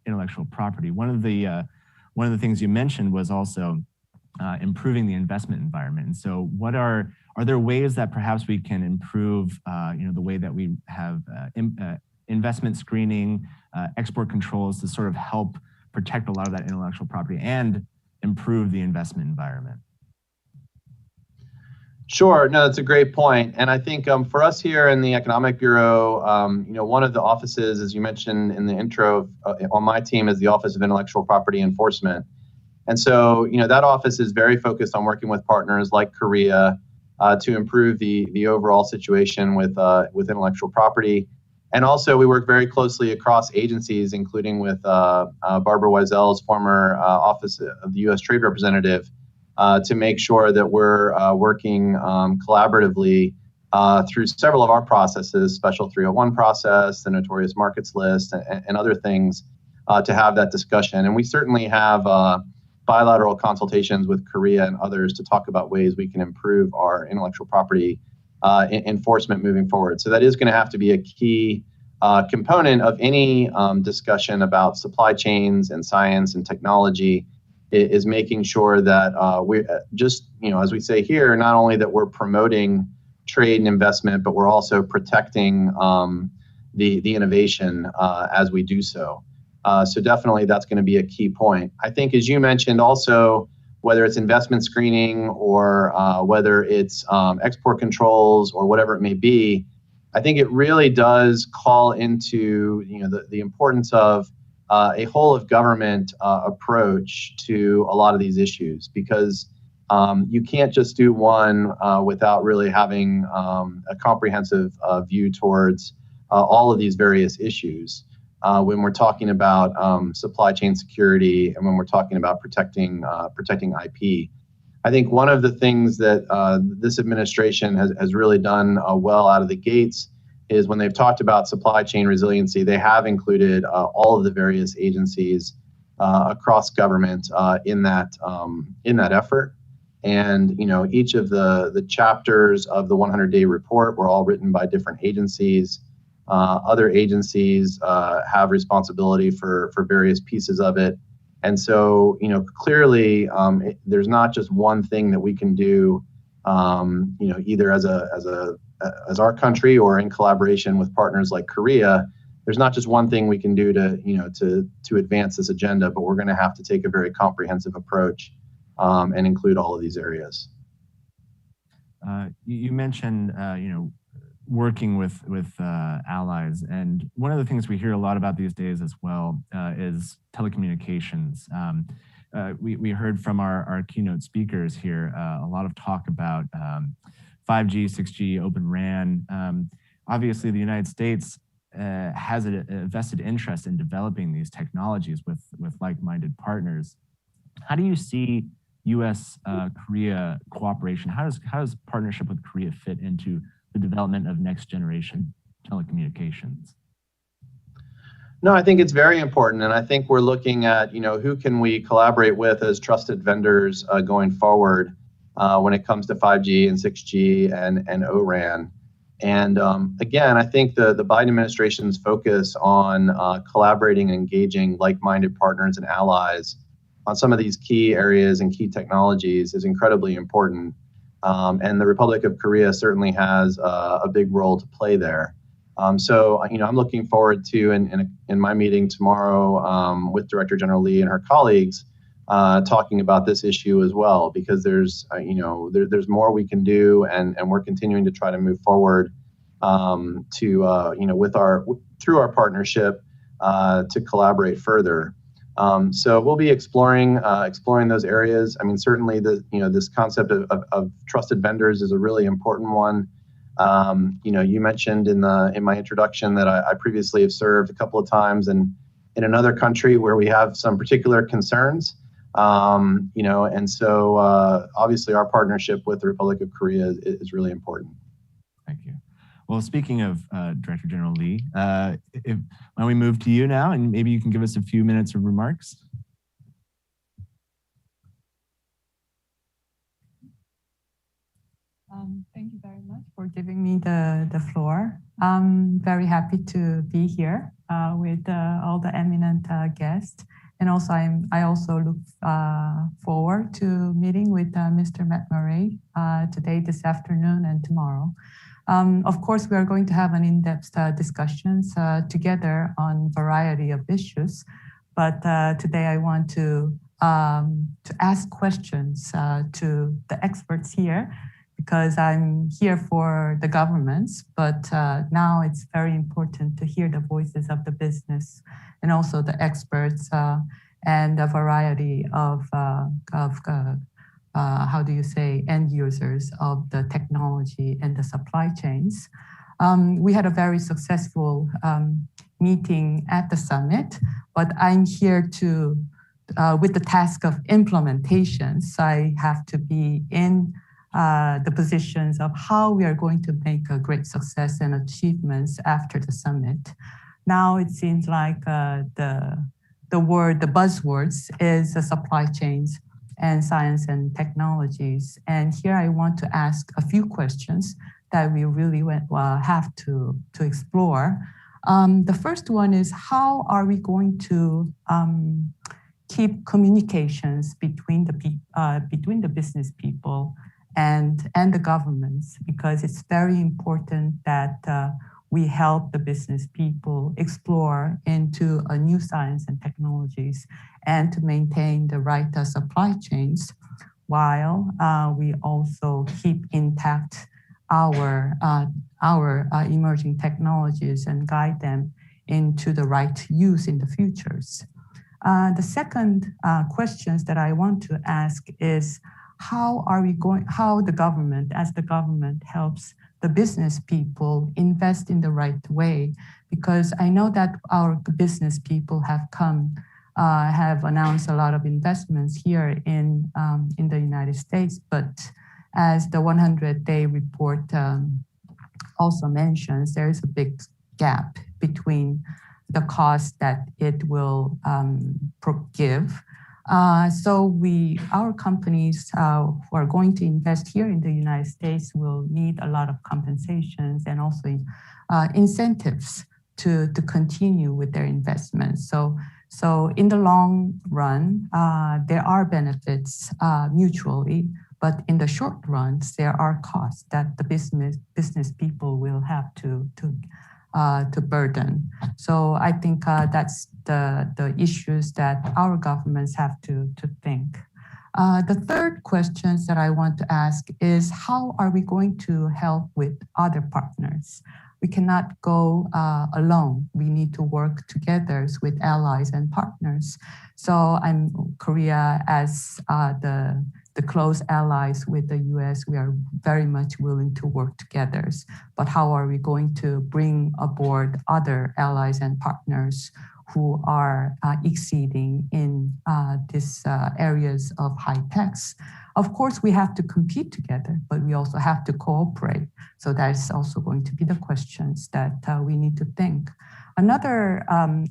intellectual property. One of the things you mentioned was also improving the investment environment. And so what are there ways that perhaps we can improve, the way that we have investment screening, export controls to sort of help protect a lot of that intellectual property and improve the investment environment? Sure. No, that's a great point. And I think for us here in the Economic Bureau, one of the offices, as you mentioned in the intro, on my team is the Office of Intellectual Property Enforcement. And so, that office is very focused on working with partners like Korea to improve the overall situation with intellectual property. And also, we work very closely across agencies, including with Barbara Wiesel's former Office of the U.S. Trade Representative, to make sure that we're working collaboratively through several of our processes, Special 301 process, the Notorious Markets List, and other things to have that discussion. And we certainly have bilateral consultations with Korea and others to talk about ways we can improve our intellectual property enforcement moving forward. So that is going to have to be a key component of any discussion about supply chains and science and technology, is making sure that we just, as we say here, not only that we're promoting trade and investment, but we're also protecting the innovation as we do so. So definitely that's going to be a key point. I think, as you mentioned also, whether it's investment screening or whether it's export controls or whatever it may be, I think it really does call into the importance of a whole of government approach to a lot of these issues, because you can't just do one without really having a comprehensive view towards all of these various issues. When we're talking about supply chain security and when we're talking about protecting IP. I think one of the things that this administration has really done well out of the gates is when they've talked about supply chain resiliency, they have included all of the various agencies across government in that effort. And each of the chapters of the 100-day report were all written by different agencies. Other agencies have responsibility for various pieces of it. And so, clearly, there's not just one thing that we can do, either as our country or in collaboration with partners like Korea. There's not just one thing we can do to advance this agenda, but we're going to have to take a very comprehensive approach and include all of these areas. You mentioned, working with allies, and one of the things we hear a lot about these days as well is telecommunications. We heard from our keynote speakers here a lot of talk about 5G, 6G, Open RAN. Obviously, the United States has a vested interest in developing these technologies with like-minded partners. How do you see U.S.-Korea cooperation? How does partnership with Korea fit into the development of next generation telecommunications? No, I think it's very important, and I think we're looking at who can we collaborate with as trusted vendors going forward when it comes to 5G and 6G and O-RAN. And again, I think the Biden administration's focus on collaborating and engaging like-minded partners and allies on some of these key areas and key technologies is incredibly important. And the Republic of Korea certainly has a big role to play there. So, I'm looking forward to, in my meeting tomorrow with Director General Lee and her colleagues, talking about this issue as well, because there's more we can do, and we're continuing to try to move forward through our partnership to collaborate further. So we'll be exploring those areas. I mean, certainly this concept of trusted vendors is a really important one. You mentioned in my introduction that I previously have served a couple of times in another country where we have some particular concerns. And so obviously our partnership with the Republic of Korea is really important. Thank you. Well, speaking of Director General Lee, why don't we move to you now, and maybe you can give us a few minutes of remarks. Thank you very much for giving me the floor. I'm very happy to be here with all the eminent guests. And also, I also look forward to meeting with Mr. Matt Murray today, this afternoon, and tomorrow. Of course, we are going to have an in-depth discussions together on variety of issues. But today I want to ask questions to the experts here, because I'm here for the governments, but now it's very important to hear the voices of the business and also the experts and a variety of how do you say, end users of the technology and the supply chains. We had a very successful meeting at the summit, but I'm here to, with the task of implementation, so I have to be in the positions of how we are going to make a great success and achievements after the summit. Now it seems like the buzzwords is the supply chains and science and technologies. And here I want to ask a few questions that we really have to explore. The first one is, how are we going to keep communications between the business people and the governments? Because it's very important that we help the business people explore into new science and technologies and to maintain the right supply chains, while we also keep intact our emerging technologies and guide them into the right use in the futures. The second questions that I want to ask is, how the government, as the government helps the business people invest in the right way? Because I know that our business people have announced a lot of investments here in the United States, but as the 100-day report also mentions, there is a big gap between the cost that it will give. So our companies who are going to invest here in the United States will need a lot of compensations and also incentives to continue with their investments. So in the long run, there are benefits mutually, but in the short runs, there are costs that the business people will have to burden. So I think that's the issues that our governments have to think. The third questions that I want to ask is, how are we going to help with other partners? We cannot go alone. We need to work together with allies and partners. So Korea, as the close allies with the US, we are very much willing to work together. But how are we going to bring aboard other allies and partners who are exceeding in these areas of high techs? Of course, we have to compete together, but we also have to cooperate. So that's also going to be the questions that we need to think. Another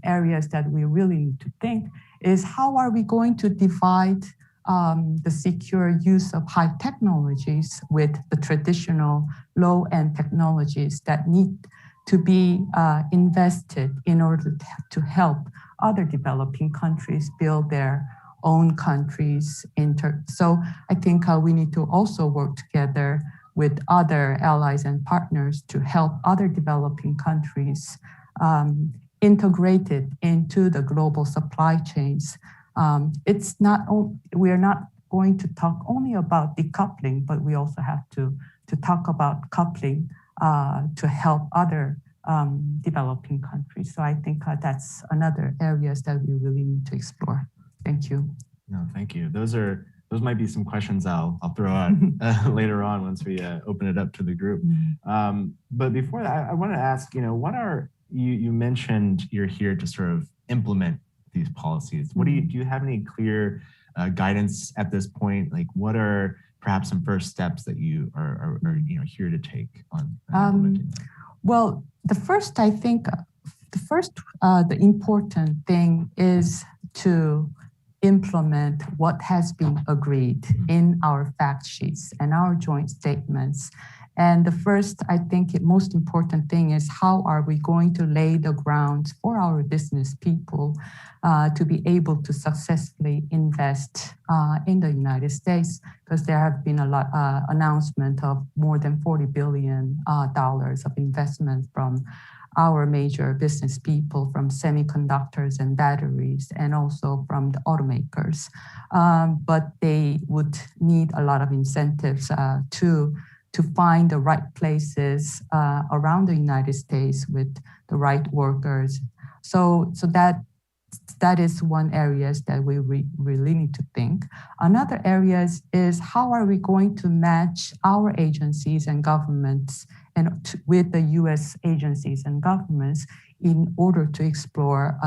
areas that we really need to think is, how are we going to divide the secure use of high technologies with the traditional low-end technologies that need to be invested in order to help other developing countries build their own countries. So I think we need to also work together with other allies and partners to help other developing countries integrated into the global supply chains. We are not going to talk only about decoupling, but we also have to talk about coupling to help other developing countries. So I think that's another areas that we really need to explore. Thank you. No, thank you. Those might be some questions I'll throw out later on once we open it up to the group. But before that, I want to ask, what are you mentioned you're here to sort of implement these policies. What do you have any clear guidance at this point? Like, what are perhaps some first steps that you are here to take on implementing? Well, the important thing is to implement what has been agreed in our fact sheets and our joint statements. And the first, I think, most important thing is, how are we going to lay the grounds for our business people to be able to successfully invest in the United States? Because there have been a lot announcement of more than $40 billion of investment from our major business people, from semiconductors and batteries, and also from the automakers. But they would need a lot of incentives to find the right places around the United States with the right workers. So that that is one area that we really need to think. Another area is how are we going to match our agencies and governments with the US agencies and governments in order to explore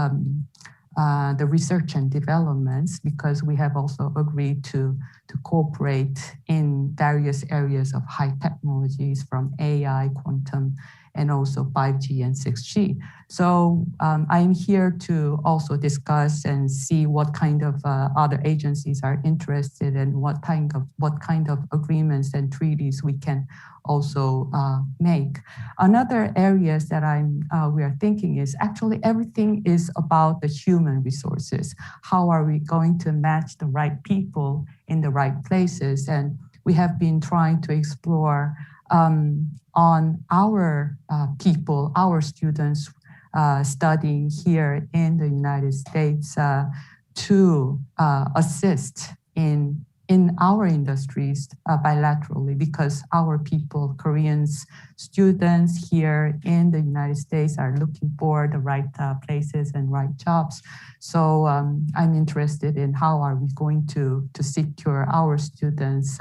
the research and developments, because we have also agreed to cooperate in various areas of high technologies from AI, quantum, and also 5G and 6G. So I'm here to also discuss and see what kind of other agencies are interested and what kind of agreements and treaties we can also make. Another areas that we are thinking is actually everything is about the human resources. How are we going to match the right people in the right places? And we have been trying to explore on our people, our students studying here in the United States to assist in our industries bilaterally, because our people, Koreans, students here in the United States are looking for the right places and right jobs. So I'm interested in how are we going to secure our students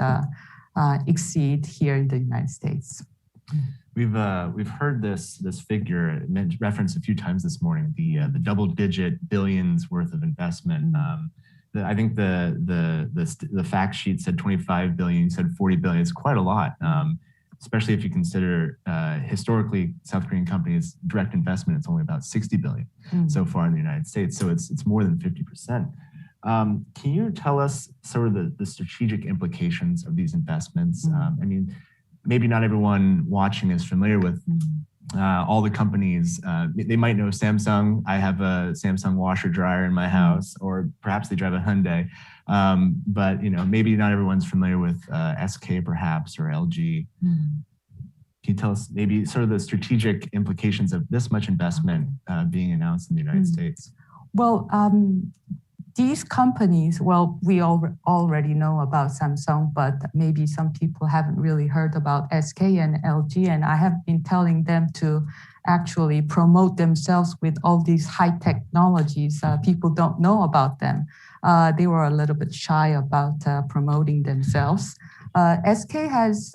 exceed here in the United States. We've heard this figure referenced a few times this morning, the double-digit billions worth of investment. I think the fact sheet said 25 billion, you said 40 billion. It's quite a lot, especially if you consider historically South Korean companies' direct investment. It's only about 60 billion so far in the United States. So it's more than 50%. Can you tell us sort of the strategic implications of these investments? I mean, maybe not everyone watching is familiar with all the companies. They might know Samsung. I have a Samsung washer dryer in my house, or perhaps they drive a Hyundai. But maybe not everyone's familiar with SK perhaps, or LG. Can you tell us maybe sort of the strategic implications of this much investment being announced in the United States? Well, these companies, well, we already know about Samsung, but maybe some people haven't really heard about SK and LG, and I have been telling them to actually promote themselves with all these high technologies. People don't know about them. They were a little bit shy about promoting themselves. SK is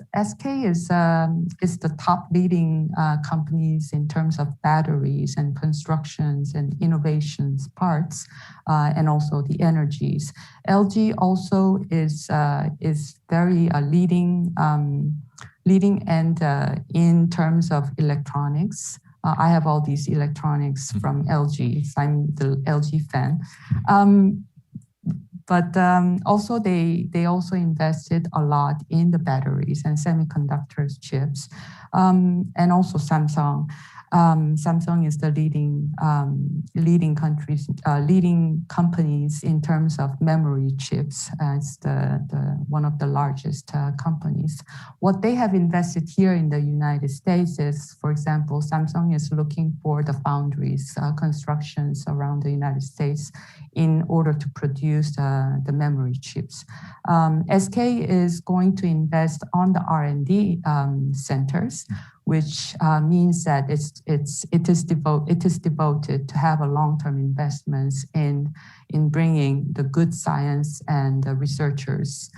the top leading companies in terms of batteries and constructions and innovations parts, and also the energies. LG also is very leading and in terms of electronics. I have all these electronics from LG. So I'm the LG fan. But also they also invested a lot in the batteries and semiconductors chips, and also Samsung. Samsung is the leading companies in terms of memory chips. It's one of the largest companies. What they have invested here in the United States is, for example, Samsung is looking for the foundries, constructions around the United States in order to produce the memory chips. SK is going to invest on the R&D centers, which means that it is devoted to have a long-term investments in bringing the good science and the researchers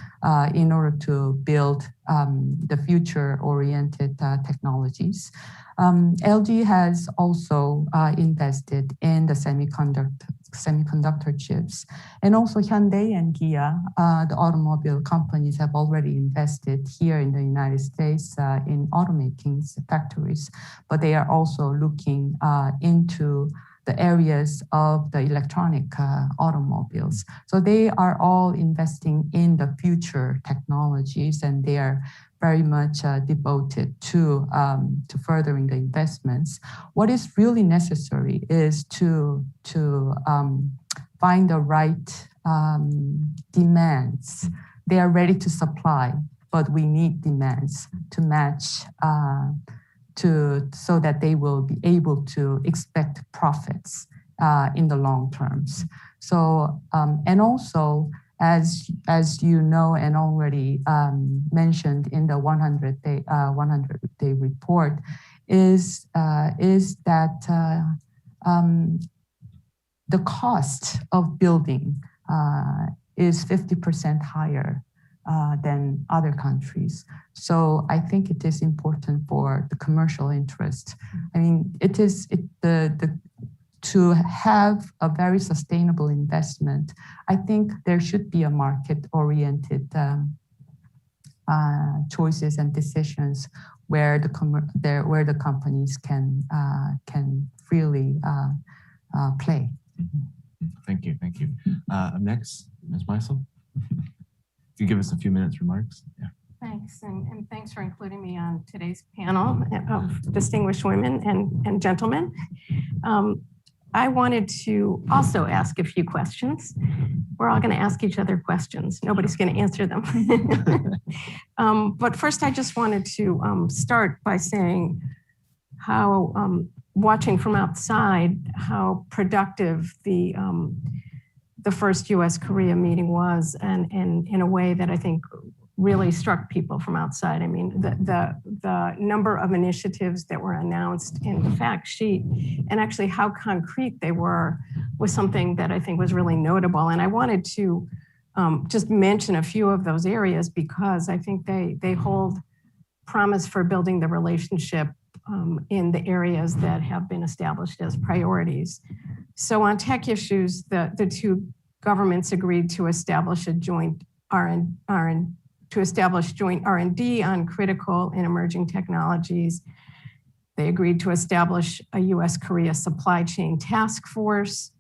in order to build the future-oriented technologies. LG has also invested in the semiconductor chips, and also Hyundai and Kia, the automobile companies, have already invested here in the United States in automaking factories, but they are also looking into the areas of the electronic automobiles. So they are all investing in the future technologies, and they are very much devoted to furthering the investments. What is really necessary is to find the right demands. They are ready to supply, but we need demands to match so that they will be able to expect profits in the long terms. So and also, as you know and already mentioned in the 100-day report, is that the cost of building is 50% higher than other countries. So I think it is important for the commercial interest. I mean, to have a very sustainable investment, I think there should be a market-oriented choices and decisions where the companies can freely play. Thank you. Up next, Ms. Meisel. If you give us a few minutes remarks. Yeah. Thanks, and thanks for including me on today's panel of distinguished women and gentlemen. I wanted to also ask a few questions. We're all going to ask each other questions. Nobody's going to answer them. But first, I just wanted to start by saying how, watching from outside, how productive the first US-Korea meeting was, and in a way that I think really struck people from outside. I mean, the number of initiatives that were announced in the fact sheet and actually how concrete they were was something that I think was really notable. And I wanted to just mention a few of those areas because I think they hold promise for building the relationship in the areas that have been established as priorities. So on tech issues, the two governments agreed to establish a joint R&D on critical and emerging technologies. They agreed to establish a US-Korea supply chain task force,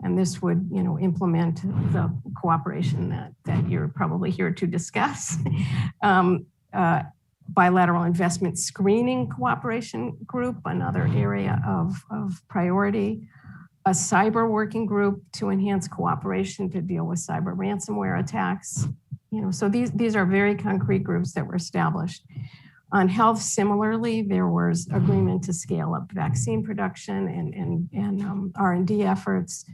and this would, implement the cooperation that you're probably here to discuss. Bilateral investment screening cooperation group, another area of priority. A cyber working group to enhance cooperation to deal with cyber ransomware attacks. So these are very concrete groups that were established. On health, similarly, there was agreement to scale up vaccine production and R&D efforts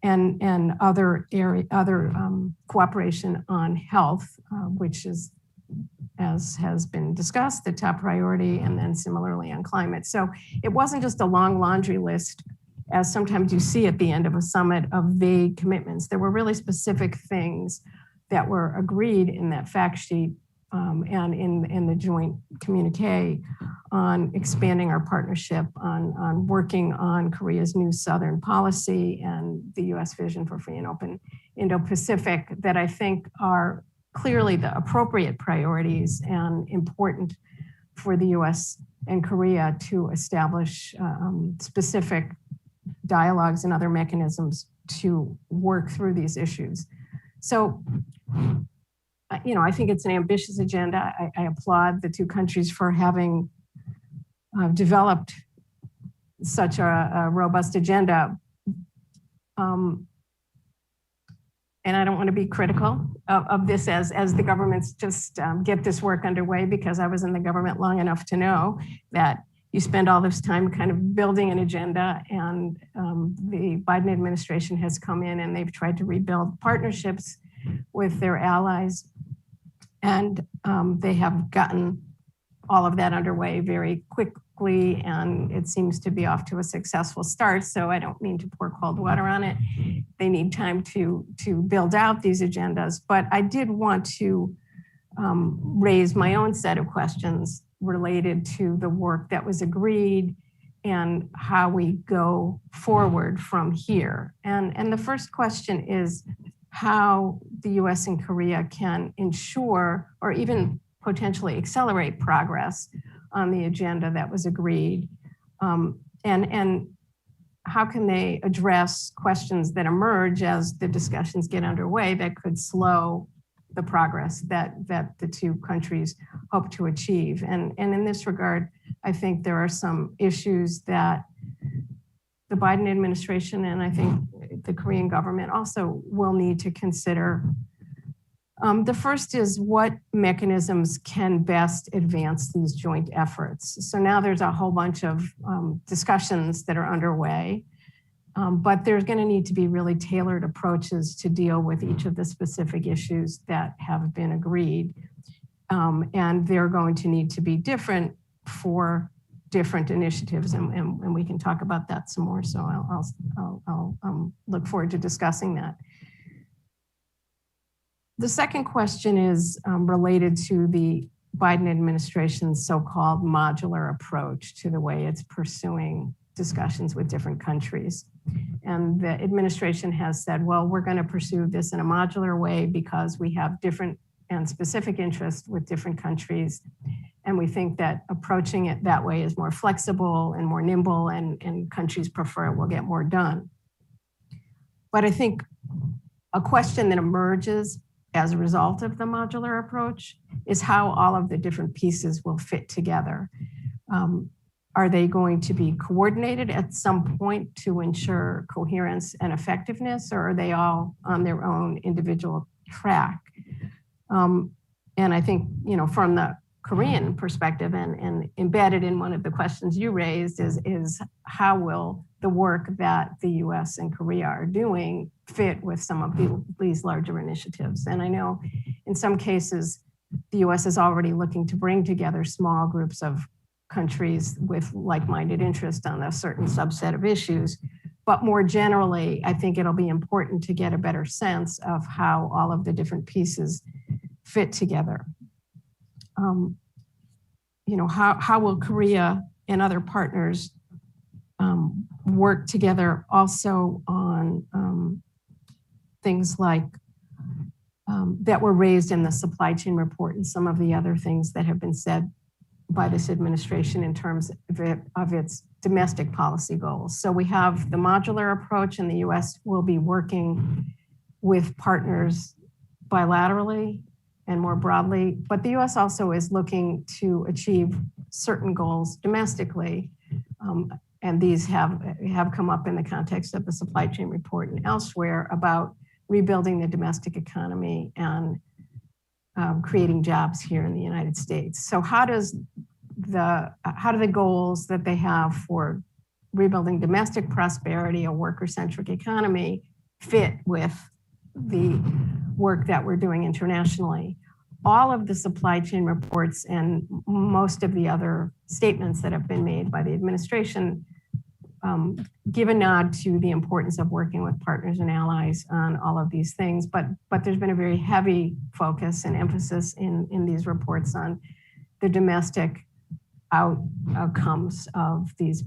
and other cooperation on health, which is, as has been discussed, the top priority, and then similarly on climate. So it wasn't just a long laundry list, as sometimes you see at the end of a summit, of vague commitments. There were really specific things that were agreed in that fact sheet and in the joint communique on expanding our partnership, on working on Korea's new Southern policy and the US vision for free and open Indo-Pacific that I think are clearly the appropriate priorities and important for the US and Korea to establish specific dialogues and other mechanisms to work through these issues. So, I think it's an ambitious agenda. I applaud the two countries for having developed such a robust agenda. And I don't want to be critical of this as the governments just get this work underway, because I was in the government long enough to know that you spend all this time kind of building an agenda, and the Biden administration has come in and they've tried to rebuild partnerships with their allies. And they have gotten all of that underway very quickly, and it seems to be off to a successful start. So I don't mean to pour cold water on it. They need time to build out these agendas. But I did want to raise my own set of questions related to the work that was agreed and how we go forward from here. And the first question is how the US and Korea can ensure or even potentially accelerate progress on the agenda that was agreed. And how can they address questions that emerge as the discussions get underway that could slow the progress that the two countries hope to achieve. And in this regard, I think there are some issues that the Biden administration and I think the Korean government also will need to consider. The first is what mechanisms can best advance these joint efforts. So now there's a whole bunch of discussions that are underway. But there's going to need to be really tailored approaches to deal with each of the specific issues that have been agreed. And they're going to need to be different for different initiatives, and we can talk about that some more. So I'll look forward to discussing that. The second question is related to the Biden administration's so-called modular approach to the way it's pursuing discussions with different countries. And the administration has said, well, we're going to pursue this in a modular way because we have different and specific interests with different countries. And we think that approaching it that way is more flexible and more nimble, and countries prefer it will get more done. But I think a question that emerges as a result of the modular approach is how all of the different pieces will fit together. Are they going to be coordinated at some point to ensure coherence and effectiveness, or are they all on their own individual track? And I think, from the Korean perspective and embedded in one of the questions you raised is how will the work that the US and Korea are doing fit with some of these larger initiatives? And I know in some cases, the US is already looking to bring together small groups of countries with like-minded interest on a certain subset of issues. But more generally, I think it'll be important to get a better sense of how all of the different pieces fit together. How will Korea and other partners work together also on things like that were raised in the supply chain report and some of the other things that have been said by this administration in terms of its domestic policy goals. So we have the modular approach, and the US will be working with partners bilaterally and more broadly, but the US also is looking to achieve certain goals domestically. And these have come up in the context of the supply chain report and elsewhere about rebuilding the domestic economy and creating jobs here in the United States. So how do the goals that they have for rebuilding domestic prosperity, a worker-centric economy, fit with the work that we're doing internationally? All of the supply chain reports and most of the other statements that have been made by the administration give a nod to the importance of working with partners and allies on all of these things, but there's been a very heavy focus and emphasis in these reports on the domestic outcomes of these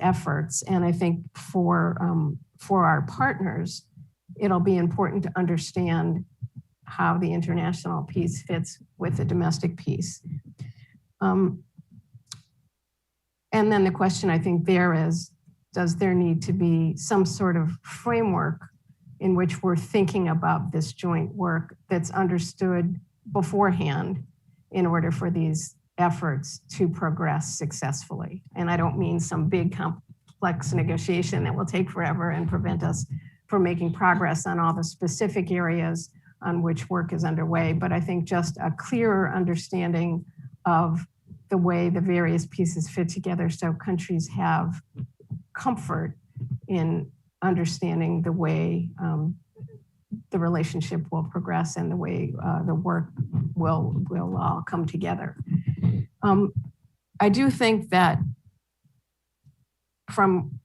efforts. And I think for our partners, it'll be important to understand how the international piece fits with the domestic piece. And then the question I think there is, does there need to be some sort of framework in which we're thinking about this joint work that's understood beforehand in order for these efforts to progress successfully? And I don't mean some big complex negotiation that will take forever and prevent us from making progress on all the specific areas on which work is underway, but I think just a clearer understanding of the way the various pieces fit together so countries have comfort in understanding the way the relationship will progress and the way the work will all come together. I do think that from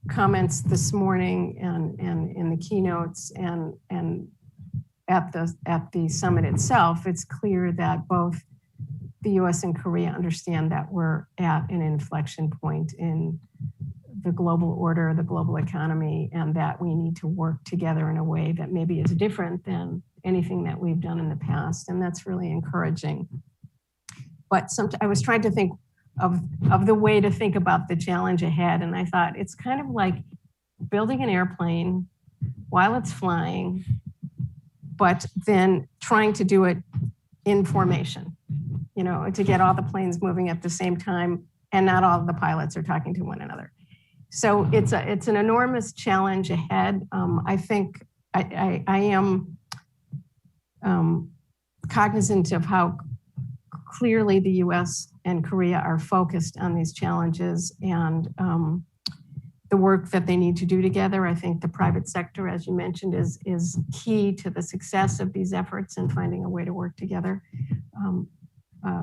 comments this morning and in the keynotes and at the summit itself, it's clear that both the US and Korea understand that we're at an inflection point in the global order, the global economy, and that we need to work together in a way that maybe is different than anything that we've done in the past. And that's really encouraging. But I was trying to think of the way to think about the challenge ahead. And I thought it's kind of like building an airplane while it's flying, but then trying to do it in formation, to get all the planes moving at the same time and not all of the pilots are talking to one another. So it's an enormous challenge ahead. I think I am cognizant of how clearly the US and Korea are focused on these challenges and the work that they need to do together. I think the private sector, as you mentioned, is key to the success of these efforts and finding a way to work together.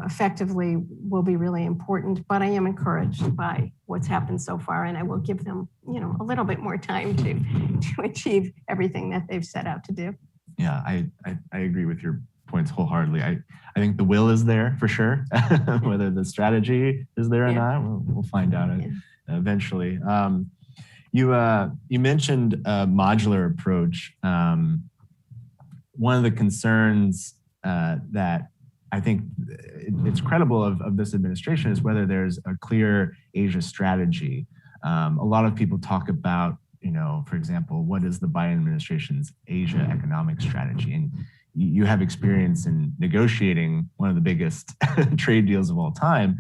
effectively will be really important, but I am encouraged by what's happened so far, and I will give them, a little bit more time to achieve everything that they've set out to do. Yeah, I agree with your points wholeheartedly. I think the will is there for sure. Whether the strategy is there or not, we'll find out eventually. You mentioned a modular approach. One of the concerns that I think it's credible of this administration is whether there's a clear Asia strategy. A lot of people talk about, for example, what is the Biden administration's Asia economic strategy? And you have experience in negotiating one of the biggest trade deals of all time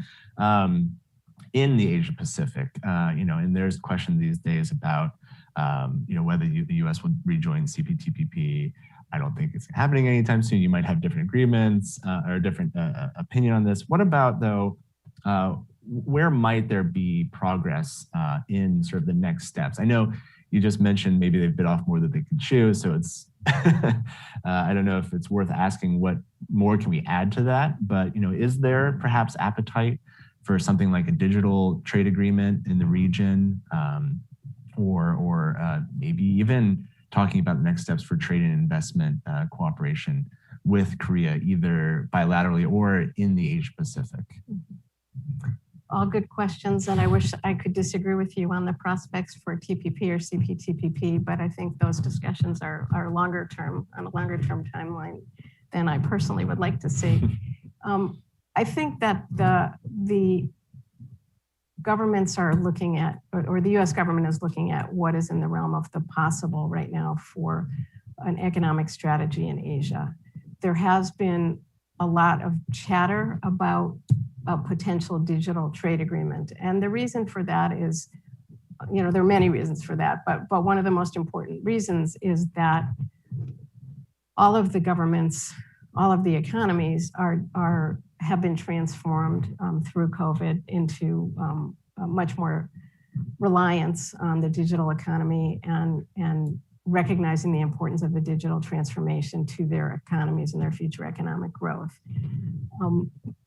in the Asia Pacific. And there's questions these days about, whether the U.S. will rejoin CPTPP. I don't think it's happening anytime soon. You might have different agreements or different opinion on this. What about, though, where might there be progress in sort of the next steps? I know you just mentioned maybe they've bit off more than they could chew, so it's, I don't know if it's worth asking what more can we add to that, but, is there perhaps appetite for something like a digital trade agreement in the region, or maybe even talking about the next steps for trade and investment cooperation with Korea, either bilaterally or in the Asia Pacific? All good questions, and I wish I could disagree with you on the prospects for TPP or CPTPP, but I think those discussions are longer term, on a longer term timeline than I personally would like to see. I think that the governments are looking at, or the US government is looking at what is in the realm of the possible right now for an economic strategy in Asia. There has been a lot of chatter about a potential digital trade agreement. And the reason for that is, there are many reasons for that, but one of the most important reasons is that all of the governments, all of the economies have been transformed through COVID into much more reliance on the digital economy and recognizing the importance of the digital transformation to their economies and their future economic growth.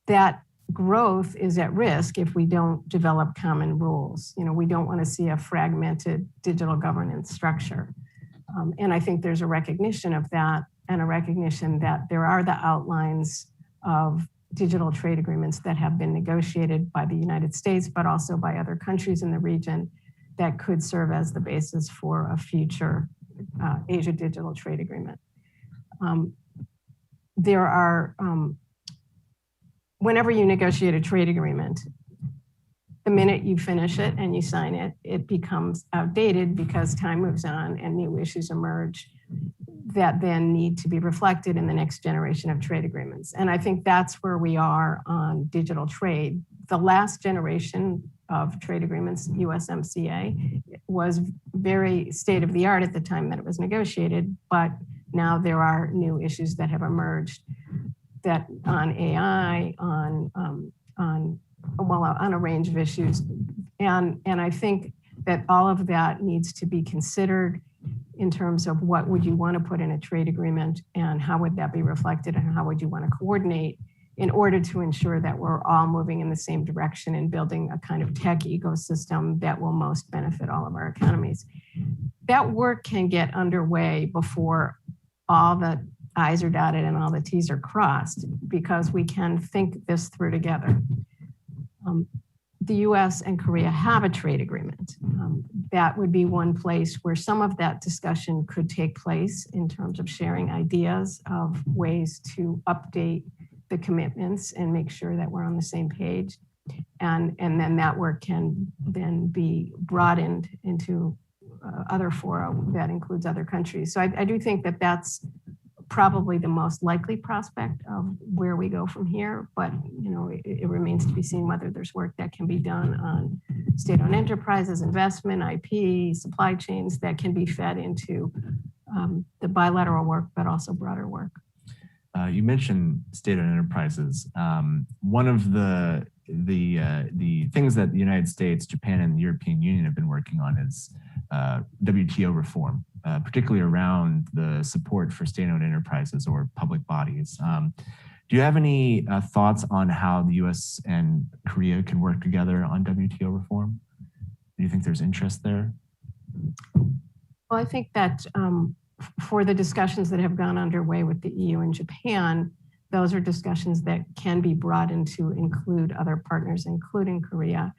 That growth is at risk if we don't develop common rules. We don't want to see a fragmented digital governance structure. And I think there's a recognition of that, and a recognition that there are the outlines of digital trade agreements that have been negotiated by the United States, but also by other countries in the region that could serve as the basis for a future Asia digital trade agreement. There are, whenever you negotiate a trade agreement, the minute you finish it and you sign it, it becomes outdated because time moves on and new issues emerge that then need to be reflected in the next generation of trade agreements. And I think that's where we are on digital trade. The last generation of trade agreements, USMCA, was very state of the art at the time that it was negotiated, but now there are new issues that have emerged that on AI, on a range of issues. And I think that all of that needs to be considered in terms of what would you want to put in a trade agreement and how would that be reflected and how would you want to coordinate in order to ensure that we're all moving in the same direction and building a kind of tech ecosystem that will most benefit all of our economies. That work can get underway before all the I's are dotted and all the T's are crossed, because we can think this through together. The US and Korea have a trade agreement. That would be one place where some of that discussion could take place in terms of sharing ideas of ways to update the commitments and make sure that we're on the same page. And then that work can then be broadened into other fora that includes other countries. So I do think that that's probably the most likely prospect of where we go from here, but it remains to be seen whether there's work that can be done on state-owned enterprises, investment, IP, supply chains that can be fed into the bilateral work, but also broader work. You mentioned state-owned enterprises. One of the things that the United States, Japan, and the European Union have been working on is WTO reform, particularly around the support for state-owned enterprises or public bodies. Do you have any thoughts on how the US and Korea can work together on WTO reform? Do you think there's interest there? Well, I think that for the discussions that have gone underway with the EU and Japan, those are discussions that can be broadened to include other partners, including Korea,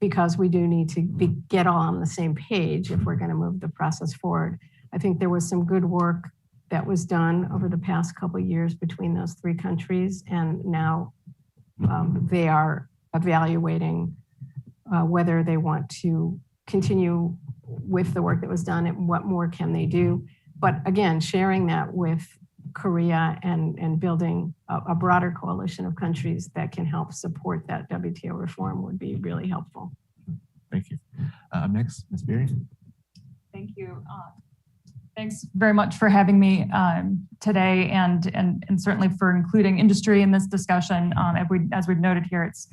because we do need to get all on the same page if we're going to move the process forward. I think there was some good work that was done over the past couple of years between those three countries, and now they are evaluating whether they want to continue with the work that was done and what more can they do. But again, sharing that with Korea and building a broader coalition of countries that can help support that WTO reform would be really helpful. Thank you. Up next, Ms. Beery. Thank you. Thanks very much for having me today and certainly for including industry in this discussion. As we've noted here, it's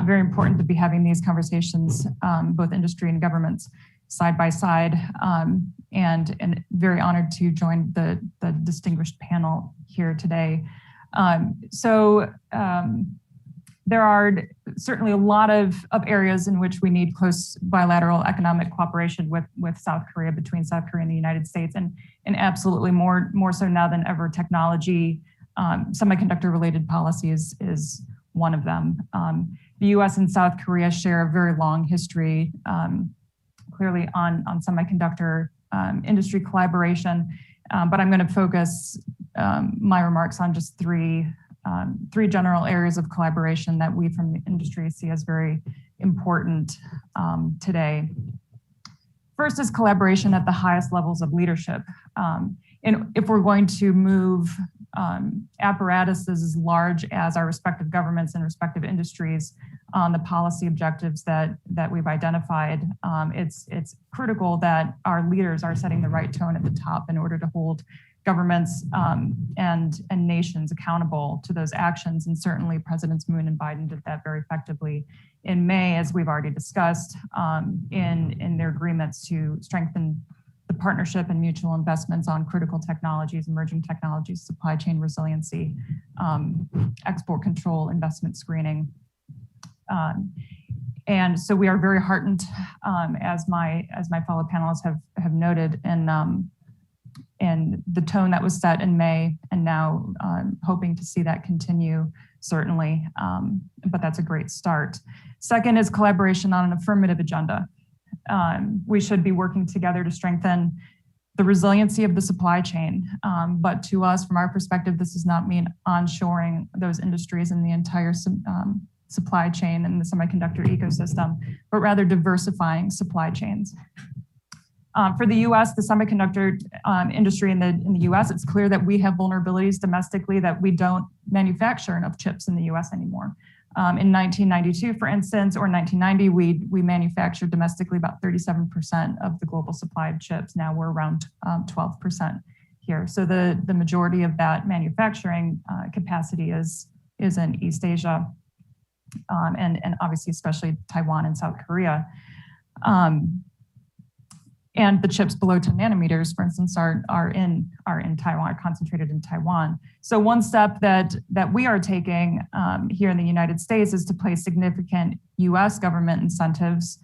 very important to be having these conversations, both industry and governments side by side, and very honored to join the distinguished panel here today. There are certainly a lot of areas in which we need close bilateral economic cooperation with South Korea, between South Korea and the United States, and absolutely more so now than ever, technology, semiconductor related policies is one of them. The US and South Korea share a very long history, clearly on semiconductor industry collaboration, but I'm going to focus my remarks on just three general areas of collaboration that we from the industry see as very important today. First is collaboration at the highest levels of leadership. And if we're going to move apparatuses as large as our respective governments and respective industries on the policy objectives that we've identified, it's critical that our leaders are setting the right tone at the top in order to hold governments and nations accountable to those actions. And certainly Presidents Moon and Biden did that very effectively in May, as we've already discussed, in their agreements to strengthen the partnership and mutual investments on critical technologies, emerging technologies, supply chain resiliency, export control, investment screening. And so we are very heartened, as my fellow panelists have noted, and the tone that was set in May, and now hoping to see that continue, certainly, but that's a great start. Second is collaboration on an affirmative agenda. We should be working together to strengthen the resiliency of the supply chain, but to us, from our perspective, this does not mean onshoring those industries and the entire supply chain and the semiconductor ecosystem, but rather diversifying supply chains. For the U.S., the semiconductor industry in the U.S., it's clear that we have vulnerabilities domestically, that we don't manufacture enough chips in the U.S. anymore. In 1992, for instance, or 1990, we manufactured domestically about 37% of the global supply of chips. Now we're around 12% here. So the majority of that manufacturing capacity is in East Asia, and obviously especially Taiwan and South Korea. And the chips below 10 nanometers, for instance, are in Taiwan, are concentrated in Taiwan. So one step that we are taking here in the United States is to place significant US government incentives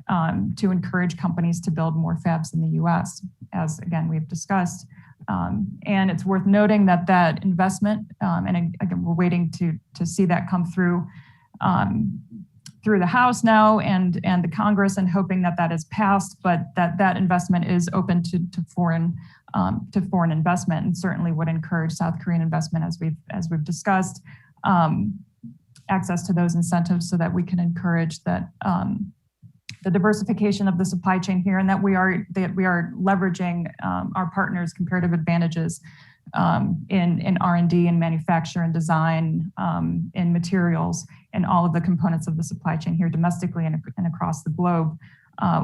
to encourage companies to build more fabs in the US, as again, we've discussed. And it's worth noting that investment, and again, we're waiting to see that come through the House now and the Congress, and hoping that is passed, but that investment is open to foreign investment, and certainly would encourage South Korean investment, as we've discussed, access to those incentives so that we can encourage that the diversification of the supply chain here, and that we are leveraging our partners' comparative advantages in R&D and manufacture and design, in materials, and all of the components of the supply chain here domestically and across the globe.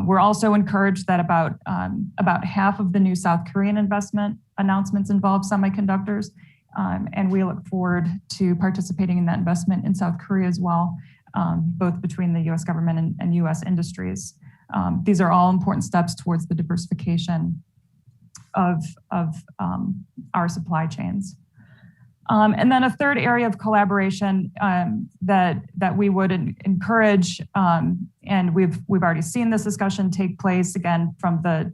We're also encouraged that about half of the new South Korean investment announcements involve semiconductors, and we look forward to participating in that investment in South Korea as well, both between the US government and US industries. These are all important steps towards the diversification of our supply chains. And then a third area of collaboration that we would encourage, and we've already seen this discussion take place again from the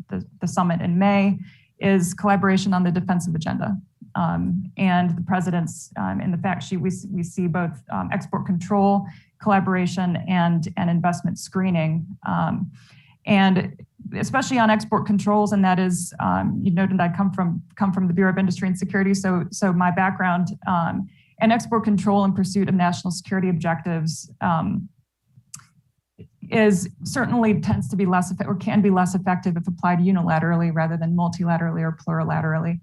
summit in May, is collaboration on the defensive agenda. And the president's in the fact sheet, we see both export control collaboration and investment screening. And especially on export controls, and that is, you noted I come from the Bureau of Industry and Security, so my background and export control in pursuit of national security objectives is certainly tends to be less or can be less effective if applied unilaterally rather than multilaterally or plurilaterally.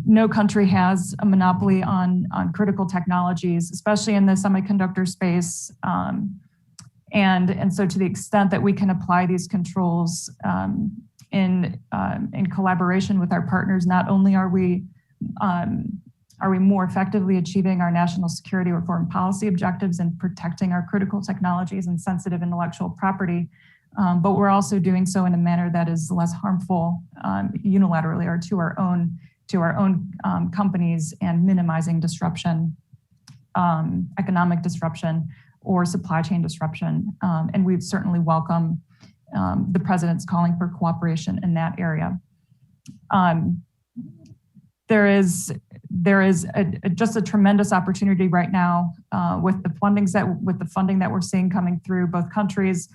No country has a monopoly on critical technologies, especially in the semiconductor space. And so to the extent that we can apply these controls in collaboration with our partners, not only are we more effectively achieving our national security or foreign policy objectives and protecting our critical technologies and sensitive intellectual property, but we're also doing so in a manner that is less harmful unilaterally or to our own companies and minimizing disruption, economic disruption, or supply chain disruption. And we've certainly welcomed the president's calling for cooperation in that area. There is just a tremendous opportunity right now with the funding that we're seeing coming through both countries,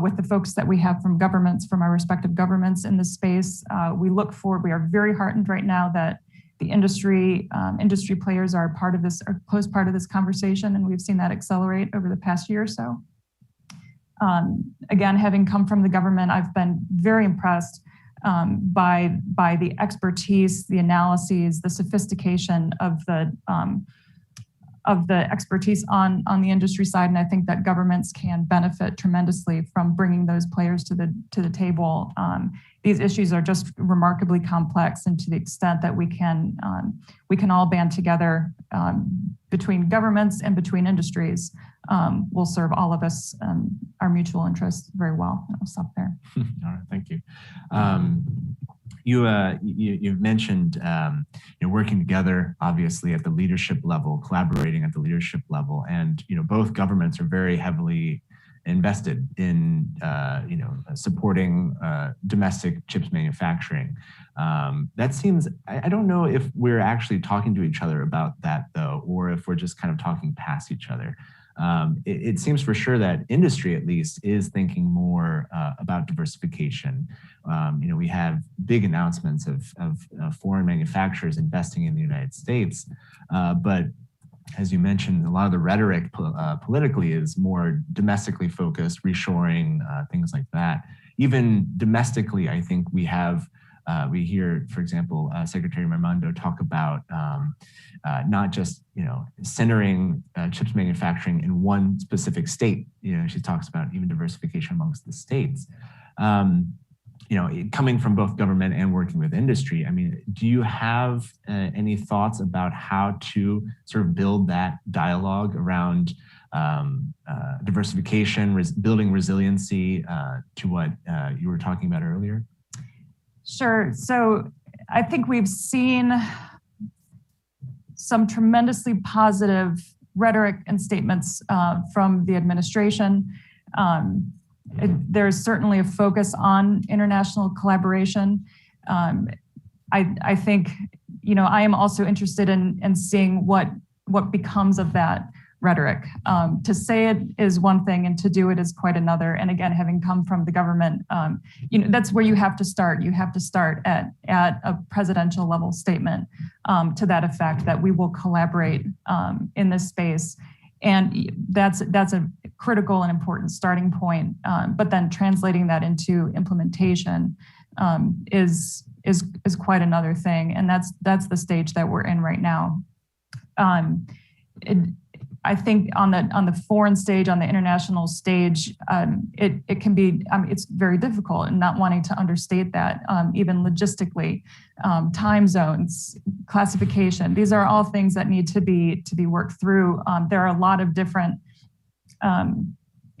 with the folks that we have from governments, from our respective governments in this space. We are very heartened right now that the industry players are part of this, are close part of this conversation, and we've seen that accelerate over the past year or so. Again, having come from the government, I've been very impressed by the expertise, the analyses, the sophistication of the expertise on the industry side, and I think that governments can benefit tremendously from bringing those players to the table. These issues are just remarkably complex, and to the extent that we can all band together between governments and between industries, will serve all of us, our mutual interests very well. I'll stop there. All right, thank you. You've mentioned working together, obviously at the leadership level, collaborating at the leadership level, and both governments are very heavily invested in supporting domestic chips manufacturing. That seems, I don't know if we're actually talking to each other about that though, or if we're just kind of talking past each other. It seems for sure that industry at least is thinking more about diversification. We have big announcements of foreign manufacturers investing in the United States, but as you mentioned, a lot of the rhetoric politically is more domestically focused, reshoring, things like that. Even domestically, I think we hear, for example, Secretary Raimondo talk about not just centering chips manufacturing in one specific state. She talks about even diversification amongst the states. Coming from both government and working with industry, I mean, do you have any thoughts about how to sort of build that dialogue around diversification, building resiliency to what you were talking about earlier? Sure. So I think we've seen some tremendously positive rhetoric and statements from the administration. There's certainly a focus on international collaboration. I think, I am also interested in seeing what becomes of that rhetoric. To say it is one thing and to do it is quite another. And again, having come from the government, that's where you have to start. You have to start at a presidential level statement to that effect that we will collaborate in this space. And that's a critical and important starting point. But then translating that into implementation is quite another thing. And that's the stage that we're in right now. I think on the foreign stage, on the international stage, it can be, it's very difficult, and not wanting to understate that, even logistically, time zones, classification, these are all things that need to be worked through. There are a lot of different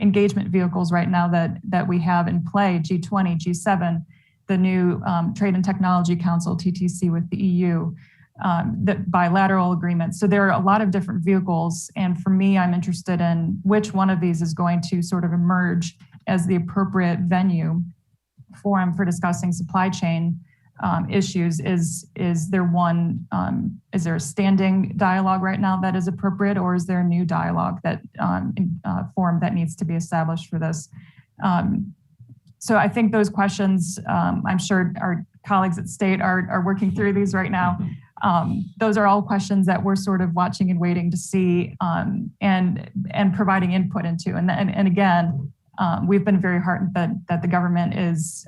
engagement vehicles right now that we have in play, G20, G7, the new Trade and Technology Council, TTC with the EU. the bilateral agreements. So there are a lot of different vehicles. And for me, I'm interested in which one of these is going to sort of emerge as the appropriate venue forum for discussing supply chain issues. Is there one, is there a standing dialogue right now that is appropriate, or is there a new dialogue that forum that needs to be established for this? So I think those questions, I'm sure our colleagues at State are working through these right now. Those are all questions that we're sort of watching and waiting to see and providing input into. And again, we've been very heartened that the government is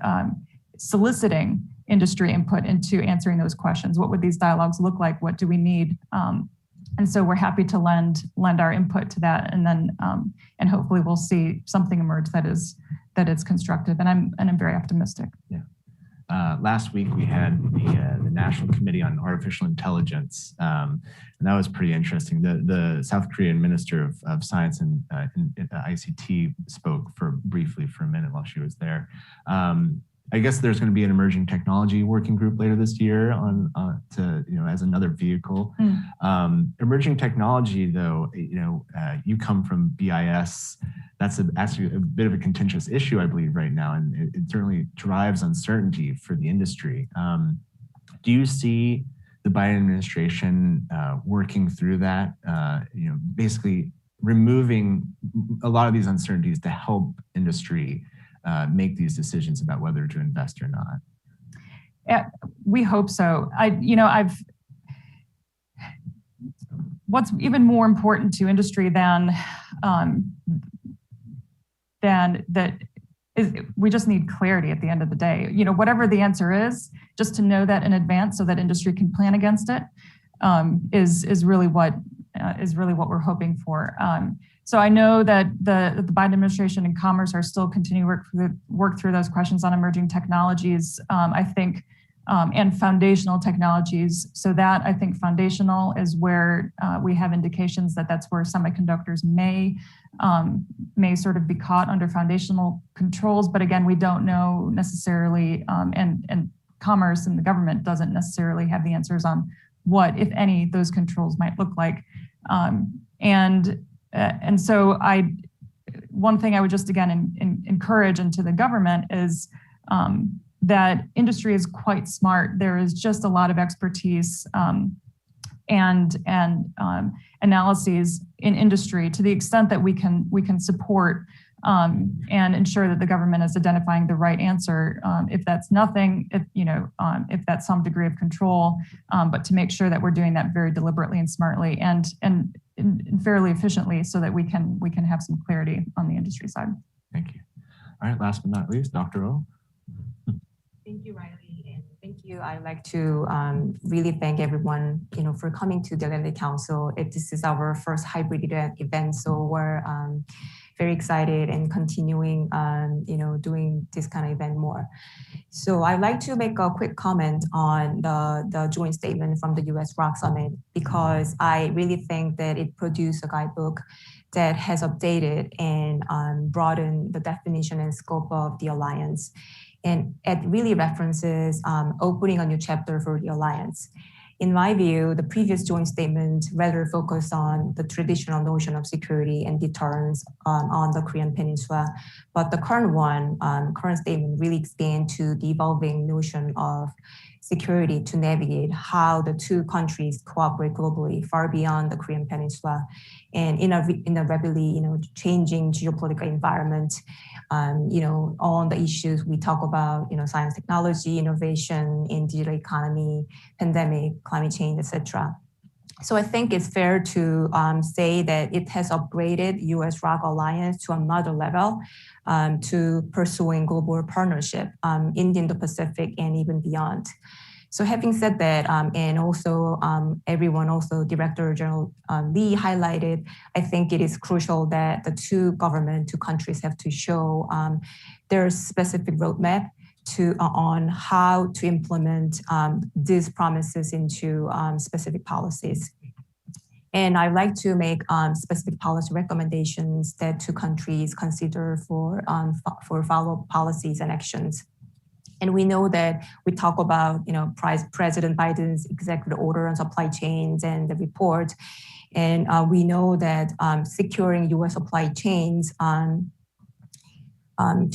soliciting industry input into answering those questions. What would these dialogues look like? What do we need? And so we're happy to lend our input to that, and then and hopefully we'll see something emerge that is constructive. And I'm very optimistic. Yeah. Last week we had the National Committee on Artificial Intelligence, and that was pretty interesting. The South Korean Minister of Science and ICT spoke briefly for a minute while she was there. I guess there's going to be an emerging technology working group later this year as another vehicle. Emerging technology, though, you come from BIS. That's actually a bit of a contentious issue, I believe, right now, and it certainly drives uncertainty for the industry. Do you see the Biden administration working through that? Basically removing a lot of these uncertainties to help industry make these decisions about whether to invest or not? Yeah, we hope so. What's even more important to industry than that is we just need clarity at the end of the day. Whatever the answer is, just to know that in advance so that industry can plan against it is really what we're hoping for. So I know that the Biden administration and Commerce are still continuing to work through those questions on emerging technologies, I think, and foundational technologies. So that I think foundational is where we have indications that that's where semiconductors may sort of be caught under foundational controls. But again, we don't know necessarily, and Commerce and the government doesn't necessarily have the answers on what, if any, those controls might look like. And so one thing I would just again encourage into the government is that industry is quite smart. There is just a lot of expertise and analyses in industry to the extent that we can support and ensure that the government is identifying the right answer. If that's nothing, if that's some degree of control, but to make sure that we're doing that very deliberately and smartly and fairly efficiently so that we can have some clarity on the industry side. Thank you. All right, last but not least, Dr. O. Thank you, Riley, and thank you. I'd like to really thank everyone, for coming to the Atlantic Council. This is our first hybrid event, so we're very excited and continuing, doing this kind of event more. So I'd like to make a quick comment on the joint statement from the US-ROK Summit, because I really think that it produced a guidebook that has updated and broadened the definition and scope of the alliance. And it really references opening a new chapter for the alliance. In my view, the previous joint statement rather focused on the traditional notion of security and deterrence on the Korean Peninsula, but the current statement really expands to the evolving notion of security to navigate how the two countries cooperate globally far beyond the Korean Peninsula, and in a rapidly changing geopolitical environment. On the issues we talk about, science, technology, innovation in digital economy, pandemic, climate change, etc. So I think it's fair to say that it has upgraded US-ROK alliance to another level to pursuing global partnership in the Indo-Pacific and even beyond. So having said that, and also everyone, also Director General Lee highlighted, I think it is crucial that the two countries have to show their specific roadmap on how to implement these promises into specific policies. And I'd like to make specific policy recommendations that two countries consider for follow-up policies and actions. And we know that we talk about, President Biden's executive order on supply chains and the report. And we know that securing US supply chains to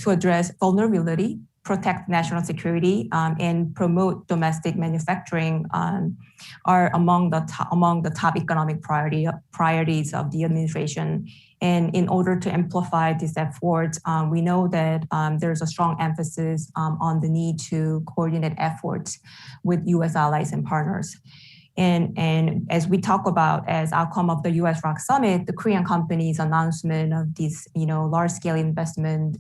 address vulnerability, protect national security, and promote domestic manufacturing are among the top economic priorities of the administration. And in order to amplify these efforts, we know that there's a strong emphasis on the need to coordinate efforts with US allies and partners. And as we talk about as outcome of the US-ROK summit, the Korean company's announcement of this, large-scale investment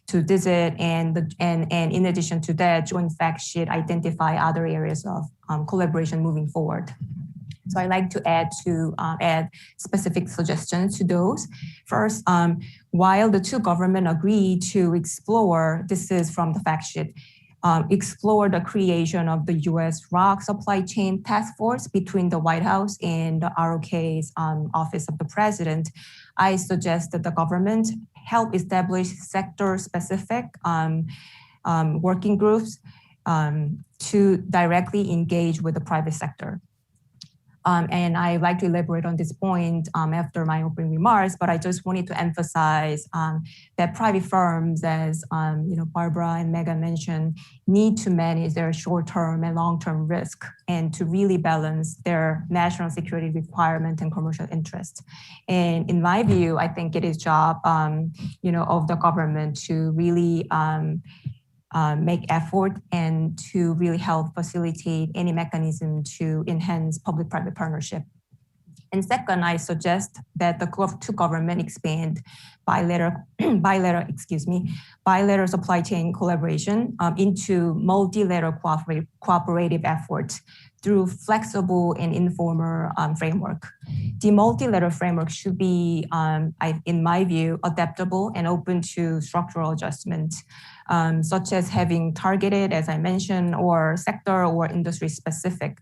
to visit, and in addition to that, joint fact sheet identify other areas of collaboration moving forward. So I like to add specific suggestions to those. First, while the two governments agree to explore, this is from the fact sheet, explore the creation of the US-ROK supply chain task force between the White House and the ROK's Office of the President. I suggest that the government help establish sector-specific working groups to directly engage with the private sector. And I like to elaborate on this point after my opening remarks, but I just wanted to emphasize that private firms, as Barbara and Megan mentioned, need to manage their short-term and long-term risk and to really balance their national security requirement and commercial interests. And in my view, I think it is job of the government to really make effort and to really help facilitate any mechanism to enhance public-private partnership. And second, I suggest that the two governments expand bilateral supply chain collaboration into multilateral cooperative efforts through flexible and informal framework. The multilateral framework should be, in my view, adaptable and open to structural adjustments, such as having targeted, as I mentioned, or sector or industry-specific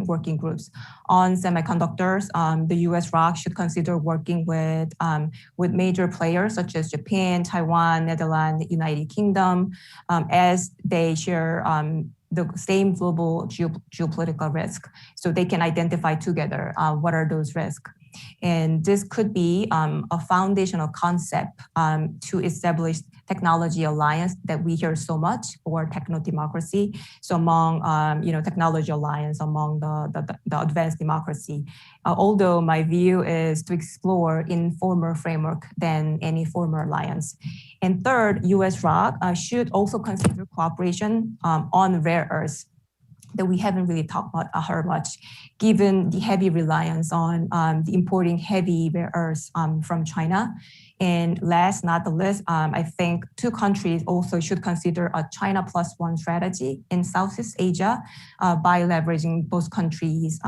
working groups. On semiconductors, the US-ROK should consider working with major players such as Japan, Taiwan, Netherlands, United Kingdom, as they share the same global geopolitical risk. So they can identify together what are those risks. And this could be a foundational concept to establish technology alliance that we hear so much, or techno-democracy. So among, technology alliance among the advanced democracy. Although my view is to explore informal framework than any formal alliance. And third, US-ROK should also consider cooperation on rare earths that we haven't really talked about heard much, given the heavy reliance on the importing heavy rare earths from China. And last not the least, I think two countries also should consider a China +1 strategy in Southeast Asia by leveraging both countries'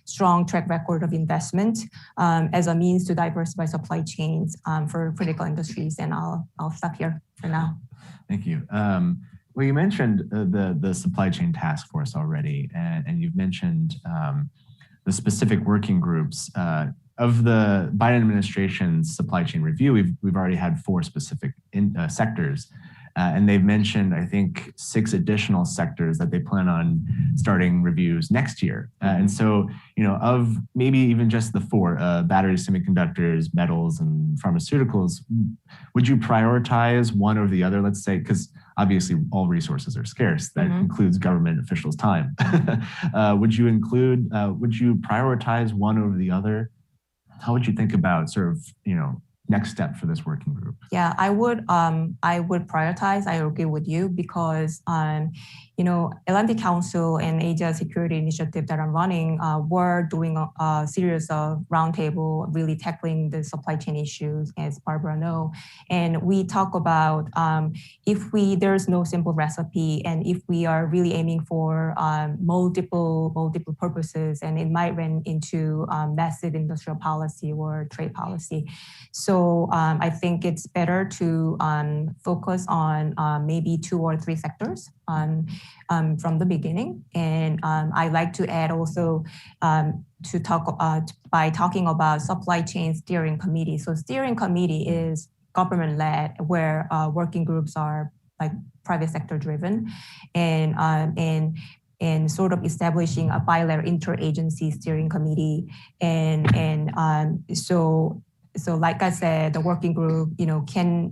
strong track record of investment as a means to diversify supply chains for critical industries. And I'll stop here for now. Thank you. Well, you mentioned the supply chain task force already, and you've mentioned the specific working groups. Of the Biden administration's supply chain review, we've already had 4 specific sectors, and they've mentioned, I think, 6 additional sectors that they plan on starting reviews next year. And so, of maybe even just the 4, batteries, semiconductors, metals, and pharmaceuticals, would you prioritize one over the other? Let's say, because obviously all resources are scarce. That includes government officials' time. Would you prioritize one over the other? How would you think about sort of, next step for this working group? Yeah, I would prioritize. I agree with you because, Atlantic Council and Asia Security Initiative that I'm running, we're doing a series of roundtable, really tackling the supply chain issues, as Barbara knows. And we talk about there's no simple recipe, and if we are really aiming for multiple purposes, and it might run into massive industrial policy or trade policy. So I think it's better to focus on maybe 2 or 3 sectors from the beginning. And I like to add also to talk by talking about supply chain steering committee. So steering committee is government-led, where working groups are like private sector driven, and sort of establishing a bilateral interagency steering committee, so like I said, the working group, can,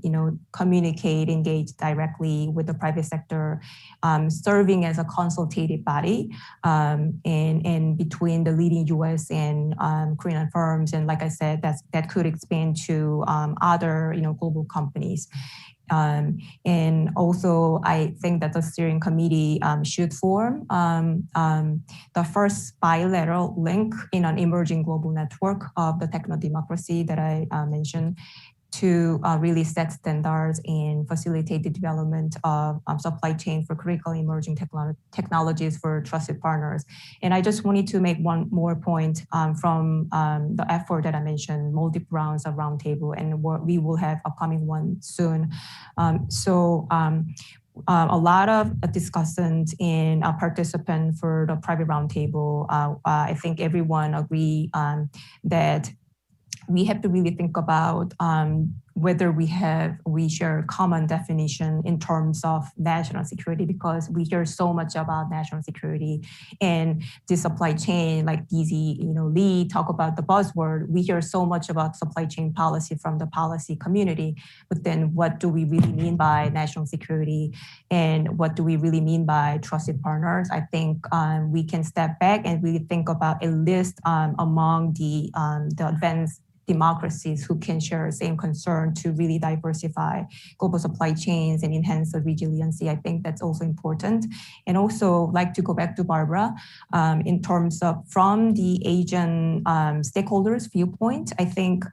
communicate, engage directly with the private sector, serving as a consultative body, and between the leading US and Korean firms. And like I said, that could expand to other, global companies. And also, I think that the steering committee should form the first bilateral link in an emerging global network of the techno-democracy that I mentioned, to really set standards and facilitate the development of supply chain for critical emerging technologies for trusted partners. And I just wanted to make one more point from the effort that I mentioned, multiple rounds of roundtable, and we will have upcoming one soon. A lot of discussants and participants for the private roundtable. I think everyone agree that we have to really think about whether we share common definition in terms of national security, because we hear so much about national security and the supply chain, like DZ, Lee talk about the buzzword. We hear so much about supply chain policy from the policy community, but then what do we really mean by national security, and what do we really mean by trusted partners? I think we can step back and really think about a list among the advanced democracies who can share the same concern to really diversify global supply chains and enhance the resiliency. I think that's also important. And also like to go back to Barbara in terms of from the Asian stakeholders viewpoint, I think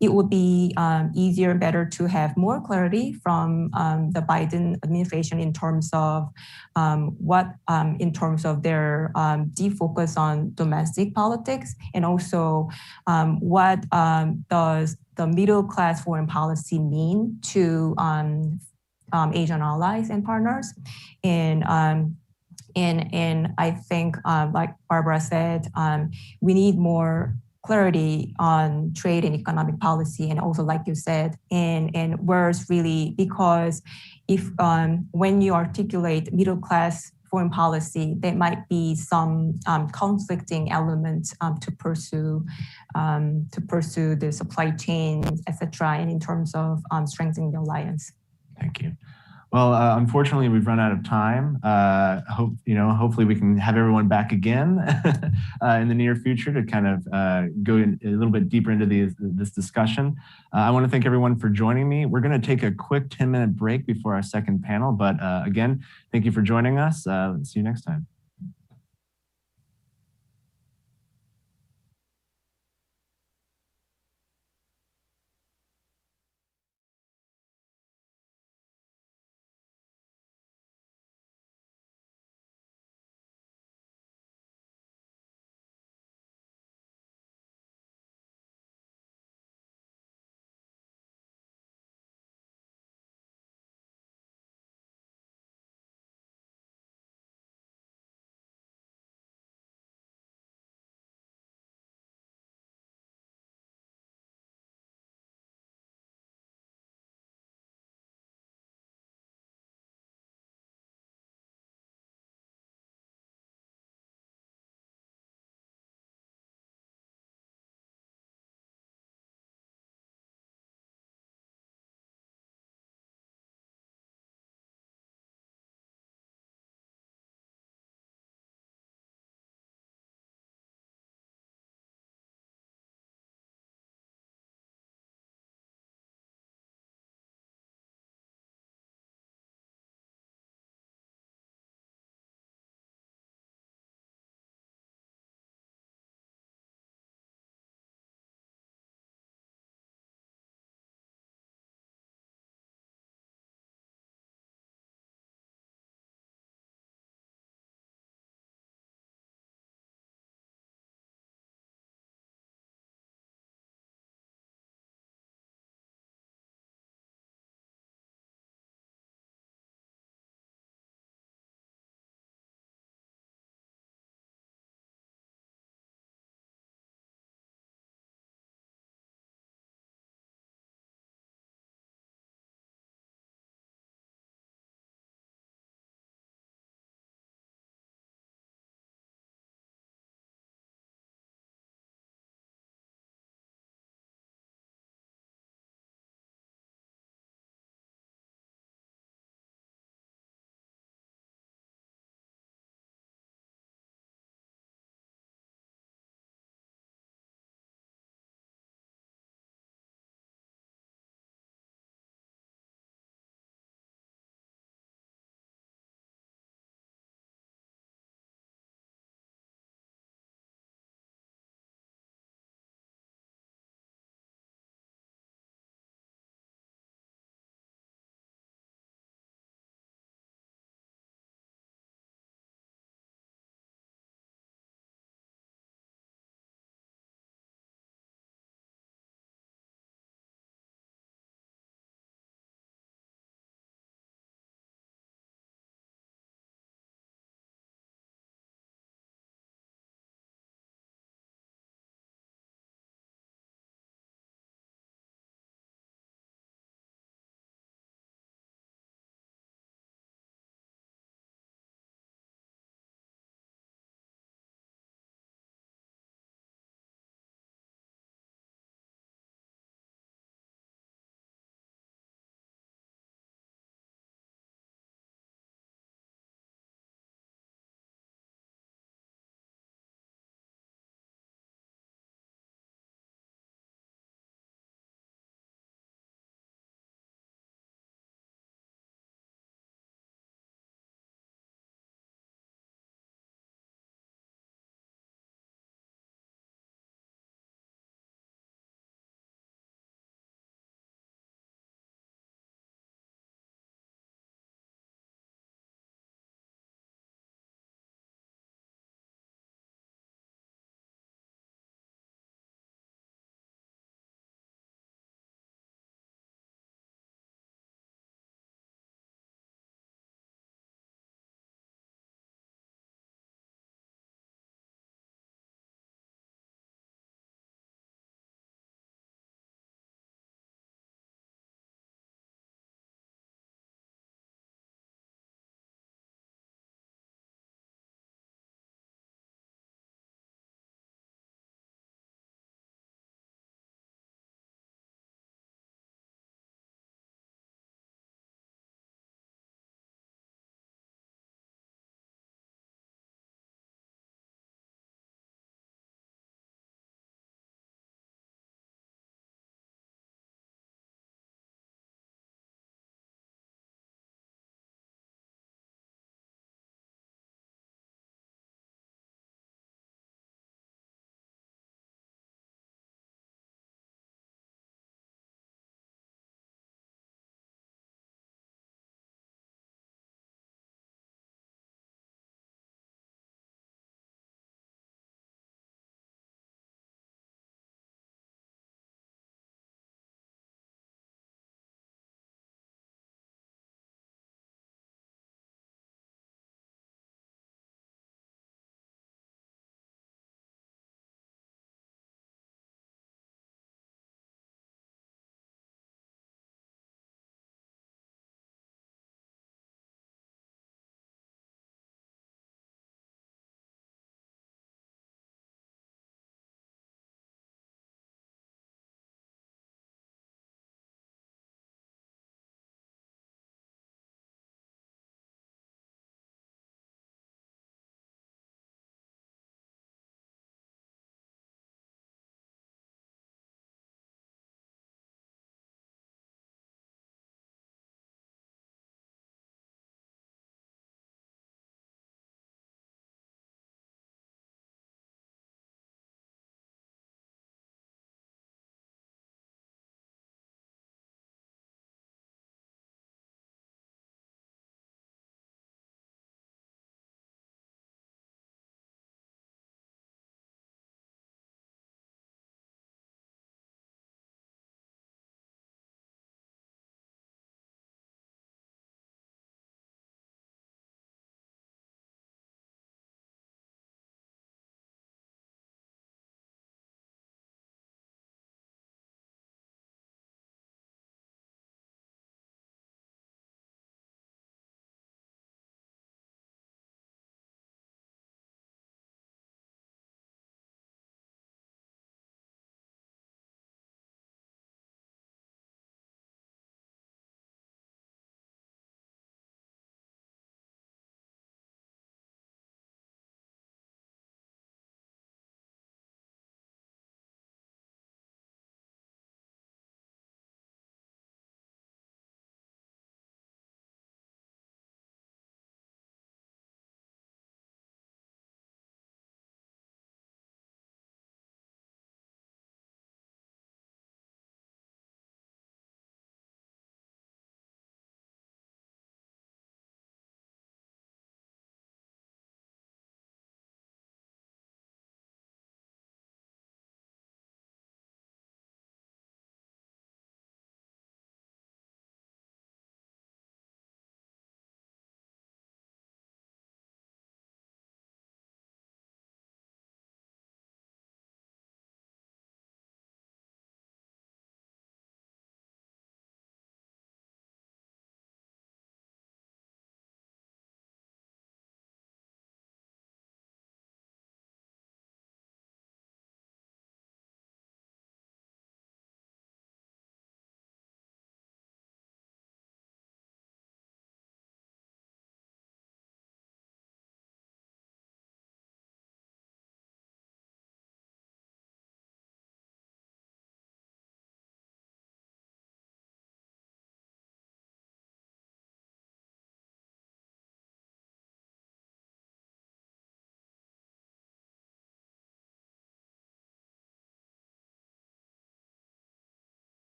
it would be easier, better to have more clarity from the Biden administration in terms of in terms of their defocus on domestic politics, and also what does the middle class foreign policy mean to Asian allies and partners. And I think, like Barbara said, we need more clarity on trade and economic policy, and also, like you said, and where it's really, because if when you articulate middle class foreign policy, there might be some conflicting elements to pursue the supply chain, etc., and in terms of strengthening the alliance. Thank you. Well, unfortunately, we've run out of time. Hopefully we can have everyone back again in the near future to kind of go a little bit deeper into this discussion. I want to thank everyone for joining me. We're going to take a quick 10-minute break before our second panel. But again, thank you for joining us. See you next time.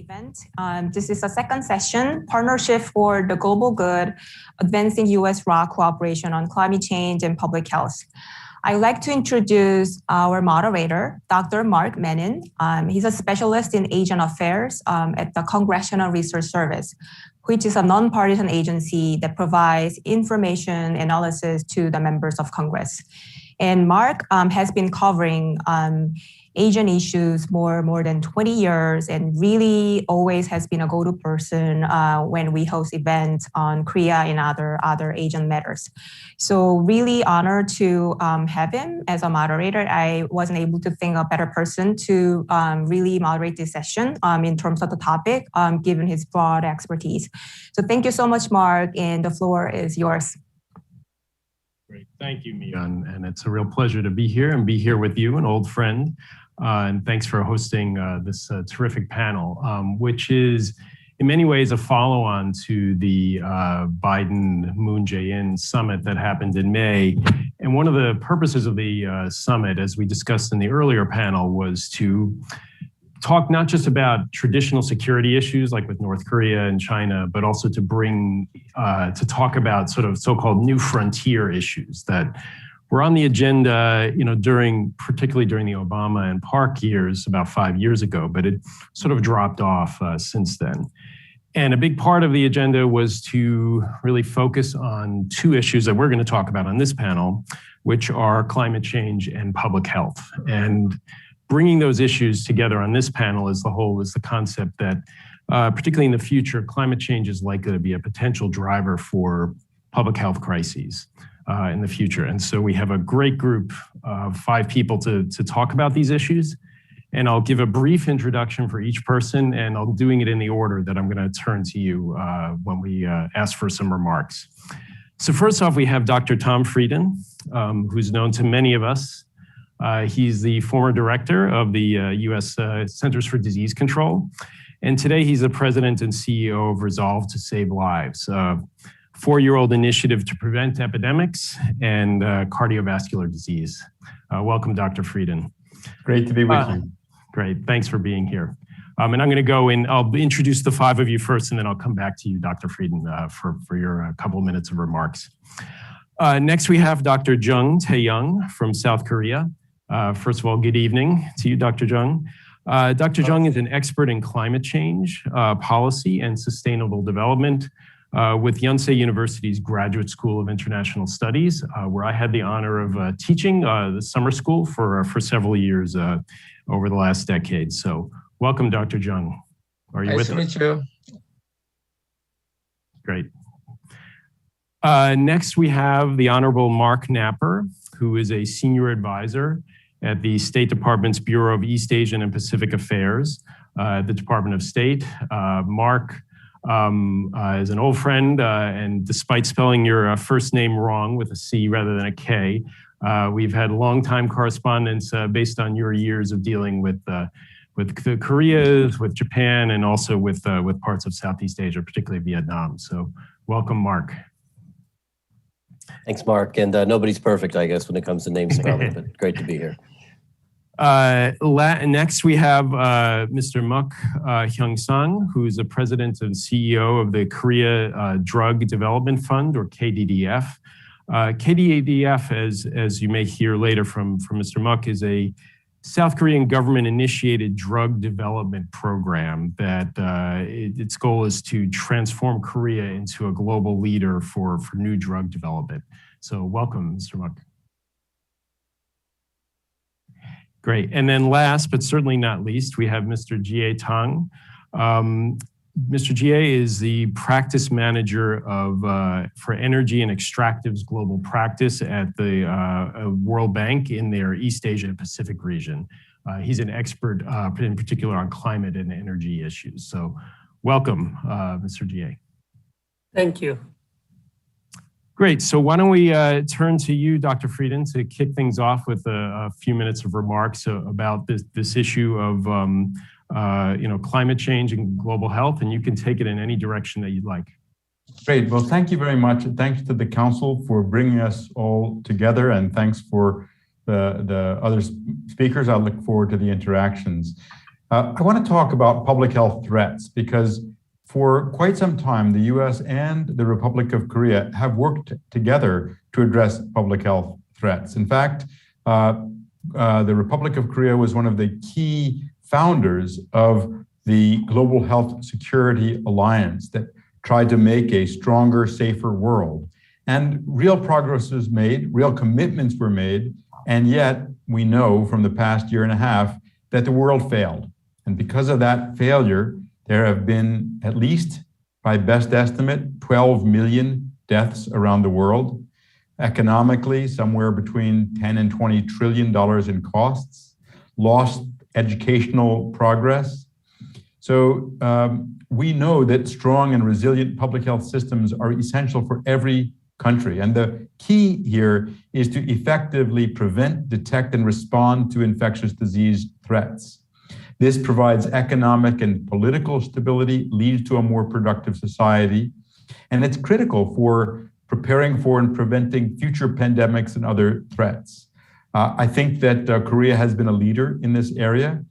event. This is the second session, Partnership for the Global Good, Advancing US-ROK Cooperation on Climate Change and Public Health. I'd like to introduce our moderator, Dr. Mark Menon. He's a specialist in Asian affairs at the Congressional Research Service, which is a nonpartisan agency that provides information analysis to the members of Congress. And Mark has been covering Asian issues more than 20 years and really always has been a go-to person when we host events on Korea and other Asian matters. So really honored to have him as a moderator. I wasn't able to think of a better person to really moderate this session in terms of the topic, given his broad expertise. So thank you so much, Mark, and the floor is yours. Great, thank you, Mian, and it's a real pleasure to be here and be here with you, an old friend. And thanks for hosting this terrific panel, which is in many ways a follow-on to the Biden-Moon Jae-in summit that happened in May. And one of the purposes of the summit, as we discussed in the earlier panel, was to talk not just about traditional security issues like with North Korea and China, but also to bring, to talk about sort of so-called new frontier issues that were on the agenda, particularly during the Obama and Park years about 5 years ago, but it sort of dropped off since then. And a big part of the agenda was to really focus on two issues that we're going to talk about on this panel, which are climate change and public health. And bringing those issues together on this panel as the concept that, particularly in the future, climate change is likely to be a potential driver for public health crises in the future. And so we have a great group of 5 people to talk about these issues. And I'll give a brief introduction for each person, and I'm doing it in the order that I'm going to turn to you when we ask for some remarks. So first off, we have Dr. Tom Frieden, who's known to many of us. He's the former director of the US Centers for Disease Control. And today he's the president and CEO of Resolve to Save Lives, a 4-year-old initiative to prevent epidemics and cardiovascular disease. Welcome, Dr. Frieden. Great to be with you. Great, thanks for being here. And I'm gonna go in, I'll introduce the 5 of you first, and then I'll come back to you, Dr. Frieden, for your couple of minutes of remarks. Next, we have Dr. Jung Tae-young from South Korea. First of all, good evening to you, Dr. Jung. Dr. Jung is an expert in climate change, policy, and sustainable development with Yonsei University's Graduate School of International Studies, where I had the honor of teaching the summer school for several years over the last decade. So welcome, Dr. Jung. Are you with us? Nice to meet you. Great. Next, we have the Honorable Mark Napper, who is a senior advisor at the State Department's Bureau of East Asian and Pacific Affairs, the Department of State. Mark is an old friend, and despite spelling your first name wrong with a C rather than a K, we've had long-time correspondence based on your years of dealing with the Koreas, with Japan, and also with parts of Southeast Asia, particularly Vietnam. So welcome, Mark. Thanks, Mark. And nobody's perfect, I guess, when it comes to name spelling, but great to be here. Next, we have Mr. Muk Hyung-sung, who is the president and CEO of the Korea Drug Development Fund, or KDDF. KDDF, as you may hear later from Mr. Muk, is a South Korean government-initiated drug development program that its goal is to transform Korea into a global leader for new drug development. So welcome, Mr. Muk. Great. And then last, but certainly not least, we have Mr. Jie Tang. Mr. Jie is the practice manager for energy and extractives global practice at the World Bank in their East Asia and Pacific region. He's an expert in particular on climate and energy issues. So welcome, Mr. Jie. Thank you. Great. So why don't we turn to you, Dr. Frieden, to kick things off with a few minutes of remarks about this issue of climate change and global health, and you can take it in any direction that you'd like. Great. Well, thank you very much. Thanks to the Council for bringing us all together, and thanks for the other speakers. I look forward to the interactions. I want to talk about public health threats because for quite some time, the US and the Republic of Korea have worked together to address public health threats. In fact, the Republic of Korea was one of the key founders of the Global Health Security Alliance that tried to make a stronger, safer world. And real progress was made, real commitments were made, and yet we know from the past year and a half that the world failed. And because of that failure, there have been, at least by best estimate, 12 million deaths around the world. Economically, somewhere between 10 and 20 trillion dollars in costs, lost educational progress. So we know that strong and resilient public health systems are essential for every country. And the key here is to effectively prevent, detect, and respond to infectious disease threats. This provides economic and political stability, leads to a more productive society, and it's critical for preparing for and preventing future pandemics and other threats. I think that Korea has been a leader in this area,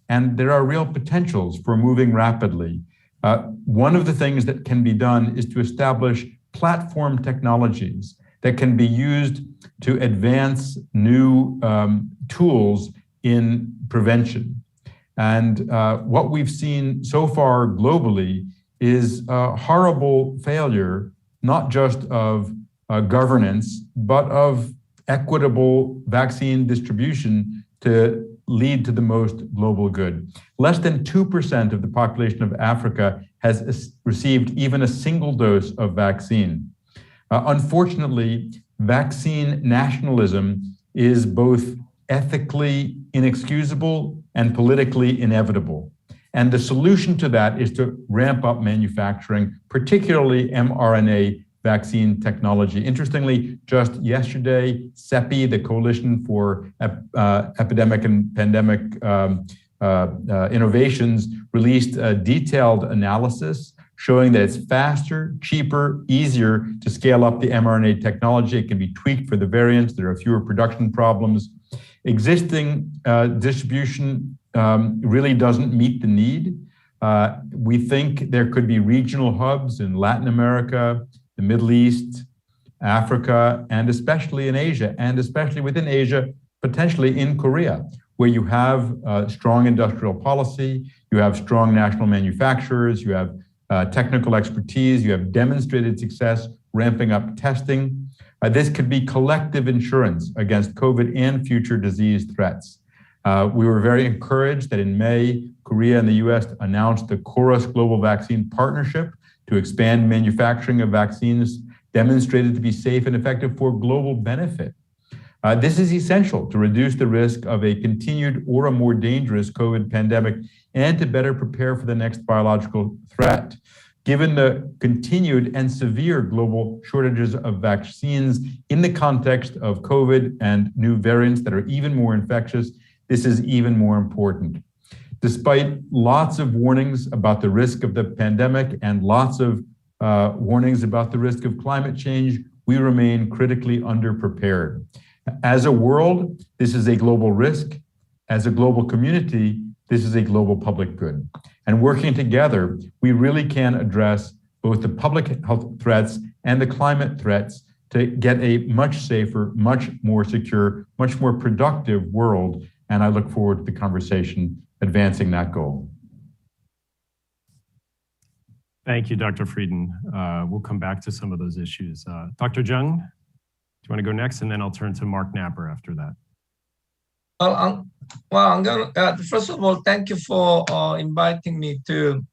and there are real potentials for moving rapidly. One of the things that can be done is to establish platform technologies that can be used to advance new tools in prevention. And what we've seen so far globally is a horrible failure, not just of governance, but of equitable vaccine distribution to lead to the most global good. Less than 2% of the population of Africa has received even a single dose of vaccine. Unfortunately, vaccine nationalism is both ethically inexcusable and politically inevitable. And the solution to that is to ramp up manufacturing, particularly mRNA vaccine technology. Interestingly, just yesterday, CEPI, the Coalition for Epidemic and Pandemic Innovations, released a detailed analysis showing that it's faster, cheaper, easier to scale up the mRNA technology. It can be tweaked for the variants. There are fewer production problems. Existing distribution really doesn't meet the need. We think there could be regional hubs in Latin America, the Middle East, Africa, and especially in Asia, and especially within Asia, potentially in Korea, where you have strong industrial policy, you have strong national manufacturers, you have technical expertise, you have demonstrated success ramping up testing. This could be collective insurance against COVID and future disease threats. We were very encouraged that in May, Korea and the US announced the Chorus Global Vaccine Partnership to expand manufacturing of vaccines demonstrated to be safe and effective for global benefit. This is essential to reduce the risk of a continued or a more dangerous COVID pandemic and to better prepare for the next biological threat. Given the continued and severe global shortages of vaccines in the context of COVID and new variants that are even more infectious, this is even more important. Despite lots of warnings about the risk of the pandemic and lots of warnings about the risk of climate change, we remain critically underprepared. As a world, this is a global risk. As a global community, this is a global public good. And working together, we really can address both the public health threats and the climate threats to get a much safer, much more secure, much more productive world. And I look forward to the conversation advancing that goal. Thank you, Dr. Frieden. We'll come back to some of those issues. Dr. Jung, do you want to go next? And then I'll turn to Mark Napper after that. I'm gonna, first of all, thank you for inviting me to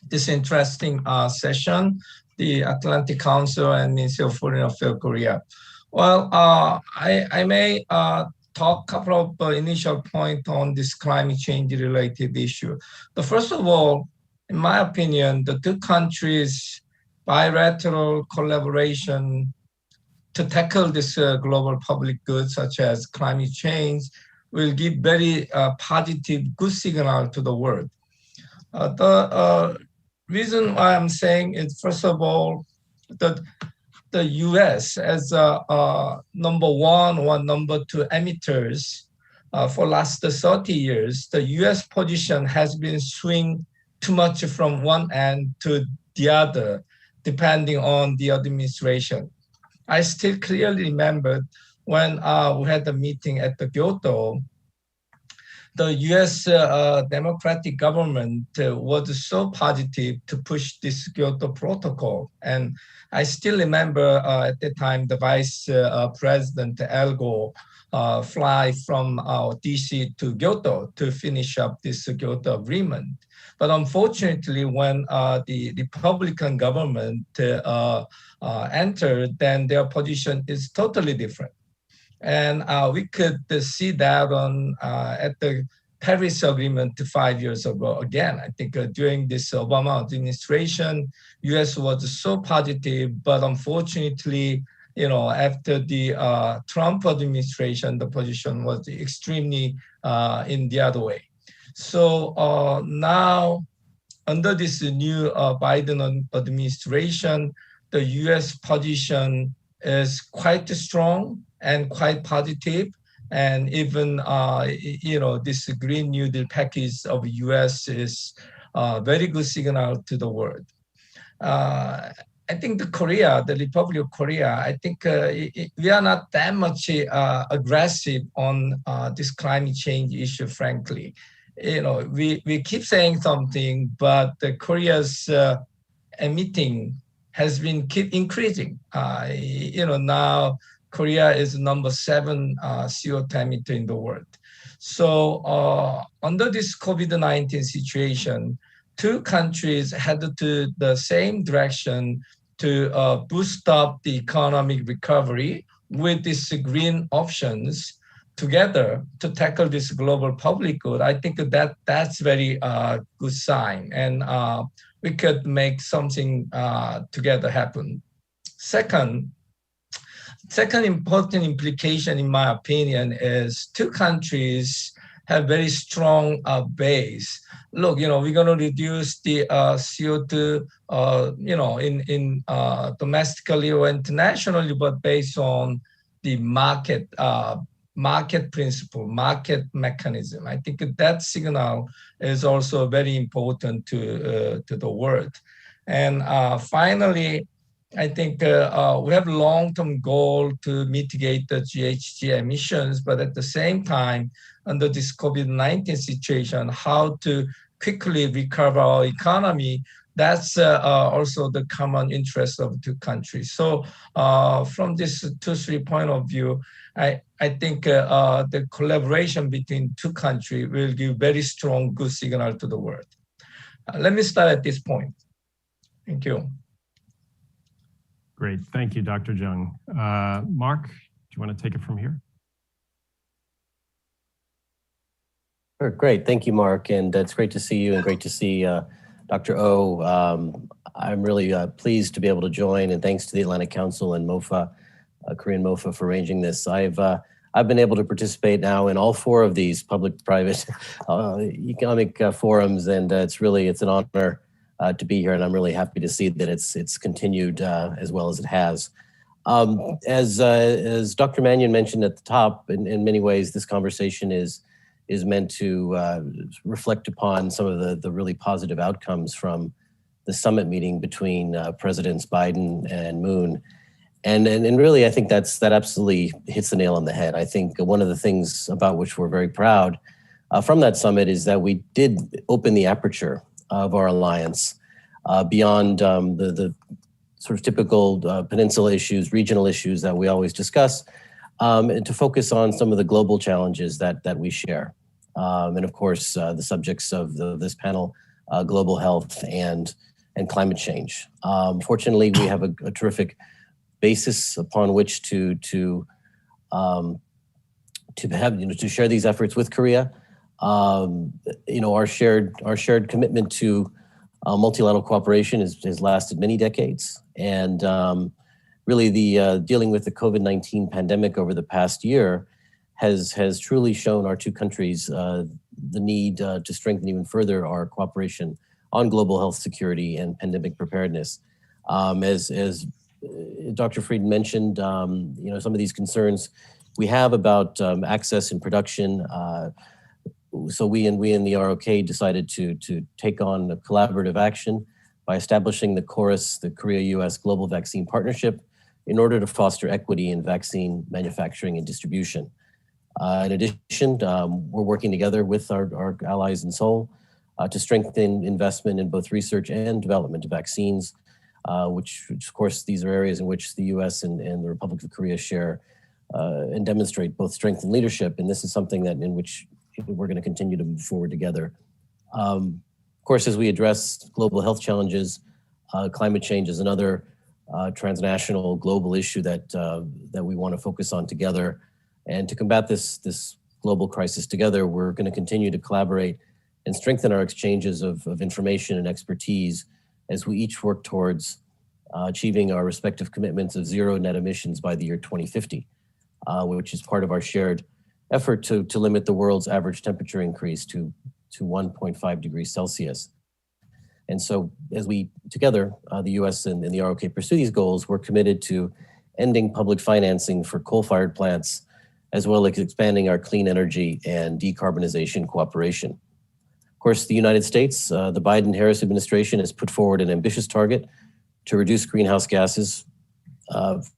this interesting session, the Atlantic Council and Ministry of Foreign Affairs Korea. Well, I may talk a couple of initial points on this climate change related issue. But first of all, in my opinion, the two countries' bilateral collaboration to tackle this global public good, such as climate change, will give very positive, good signal to the world. The reason why I'm saying is, first of all, that the US as number one or number two emitters for last 30 years, the US position has been swing too much from one end to the other, depending on the administration. I still clearly remember when we had a meeting at the Kyoto, the US democratic government was so positive to push this Kyoto Protocol. And I still remember at the time, the Vice President Al Gore fly from DC to Kyoto to finish up this Kyoto Agreement. But unfortunately, when the Republican government entered, then their position is totally different. And we could see that on at the Paris Agreement 5 years ago. Again, I think during this Obama administration, US was so positive, but unfortunately, after the Trump administration, the position was extremely in the other way. So now, under this new Biden administration, the US position is quite strong and quite positive. And even, this Green New Deal package of US is a very good signal to the world. I think the Republic of Korea, I think we are not that much aggressive on this climate change issue, frankly. We keep saying something, but Korea's emitting has been keep increasing. Now Korea is number 7 CO2 emitter in the world. So under this COVID-19 situation, 2 countries headed to the same direction to boost up the economic recovery with these green options together to tackle this global public good. I think that's very good sign, and we could make something together happen. Second important implication, in my opinion, is 2 countries have very strong base. Look, we're going to reduce the CO2, in domestically or internationally, but based on the market principle, market mechanism. I think that signal is also very important to the world. And finally, I think we have a long-term goal to mitigate the GHG emissions, but at the same time, under this COVID-19 situation, how to quickly recover our economy, that's also the common interest of 2 countries. So from this 2-3 point of view, I think the collaboration between 2 countries will give very strong, good signal to the world. Let me start at this point. Thank you. Great. Thank you, Dr. Jung. Mark, do you want to take it from here? Sure, great. Thank you, Mark. And it's great to see you and great to see Dr. Oh. I'm really pleased to be able to join, and thanks to the Atlantic Council and MOFA, Korean MOFA, for arranging this. I've been able to participate now in all 4 of these public-private economic forums, and it's an honor to be here, and I'm really happy to see that it's continued as well as it has. As Dr. Mannion mentioned at the top, in many ways, this conversation is meant to reflect upon some of the really positive outcomes from the summit meeting between Presidents Biden and Moon. And really, I think that absolutely hits the nail on the head. I think one of the things about which we're very proud from that summit is that we did open the aperture of our alliance beyond the sort of typical peninsula issues, regional issues that we always discuss, and to focus on some of the global challenges that we share. And of course, the subjects of this panel, global health and climate change. Fortunately, we have a terrific basis upon which to share these efforts with Korea. Our shared commitment to multilateral cooperation has lasted many decades, and really the dealing with the COVID-19 pandemic over the past year has truly shown our 2 countries the need to strengthen even further our cooperation on global health security and pandemic preparedness. As Dr. Frieden mentioned, some of these concerns we have about access and production. So we in the ROK decided to take on a collaborative action by establishing the CORUS, the Korea-US Global Vaccine Partnership, in order to foster equity in vaccine manufacturing and distribution. In addition, we're working together with our allies in Seoul to strengthen investment in both research and development of vaccines, which of course, these are areas in which the US and the Republic of Korea share and demonstrate both strength and leadership. And this is something that in which we're going to continue to move forward together. Of course, as we address global health challenges, climate change is another transnational global issue that we want to focus on together. And to combat this global crisis together, we're going to continue to collaborate and strengthen our exchanges of information and expertise as we each work towards achieving our respective commitments of zero net emissions by the year 2050, which is part of our shared effort to limit the world's average temperature increase to 1.5 degrees Celsius. And so as we together, the US and the ROK pursue these goals, we're committed to ending public financing for coal-fired plants, as well as expanding our clean energy and decarbonization cooperation. Of course, the United States, the Biden-Harris administration has put forward an ambitious target to reduce greenhouse gases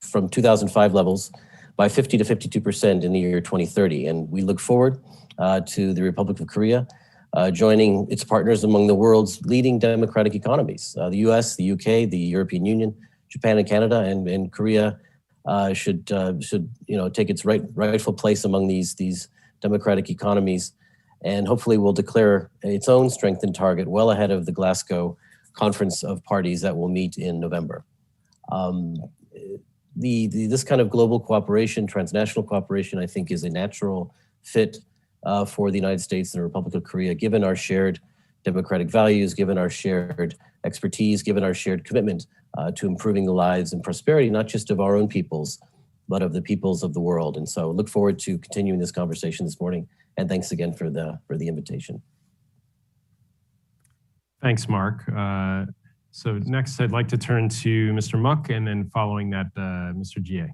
from 2005 levels by 50 to 52% in the year 2030. And we look forward to the Republic of Korea joining its partners among the world's leading democratic economies. The US, the UK, the European Union, Japan and Canada, and Korea should take its rightful place among these democratic economies, and hopefully will declare its own strengthened target well ahead of the Glasgow Conference of Parties that will meet in November. This kind of global cooperation, transnational cooperation, I think is a natural fit for the United States and the Republic of Korea, given our shared democratic values, given our shared expertise, given our shared commitment to improving the lives and prosperity, not just of our own peoples, but of the peoples of the world. And so look forward to continuing this conversation this morning. And thanks again for the invitation. Thanks, Mark. So next, I'd like to turn to Mr. Muck, and then following that, Mr. GA.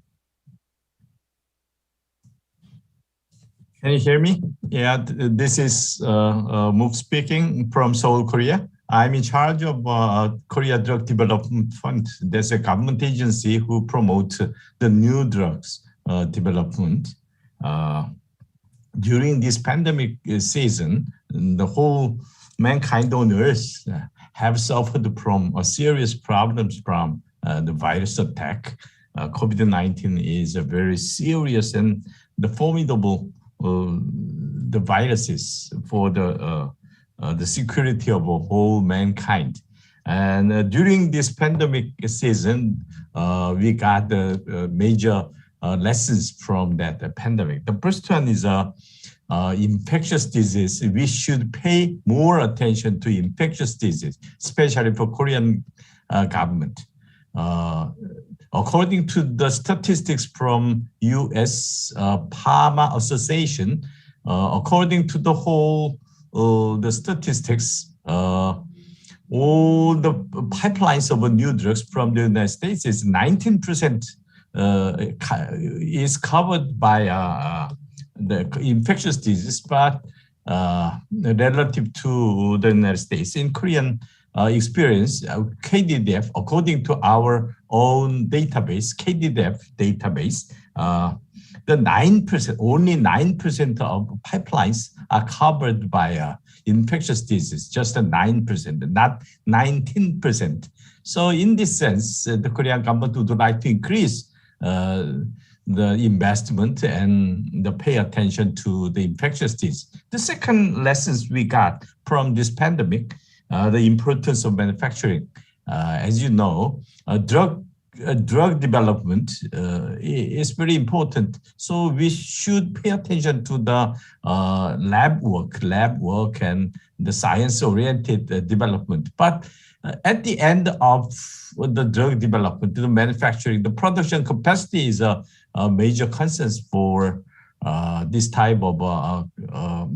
Can you hear me? Yeah, this is Mook speaking from Seoul, Korea. I'm in charge of Korea Drug Development Fund. That's a government agency who promotes the new drugs development. During this pandemic season, the whole mankind on Earth have suffered from serious problems from the virus attack. COVID-19 is a very serious and the formidable the viruses for the security of a whole mankind. And during this pandemic season, we got the major lessons from that pandemic. The first one is infectious disease. We should pay more attention to infectious disease, especially for Korean government. According to the statistics from US Pharma Association, according to the whole the statistics, all the pipelines of new drugs from the United States is 19% is covered by the infectious disease, but relative to the United States. In Korean experience, KDDF, according to our own database, KDDF database, the 9%, only 9% of pipelines are covered by infectious disease, just 9%, not 19%. So in this sense, the Korean government would like to increase the investment and the pay attention to the infectious disease. The second lessons we got from this pandemic, the importance of manufacturing. As you know, drug development is very important. So we should pay attention to the lab work and the science-oriented development. But at the end of the drug development, the manufacturing, the production capacity is a major concern for this type of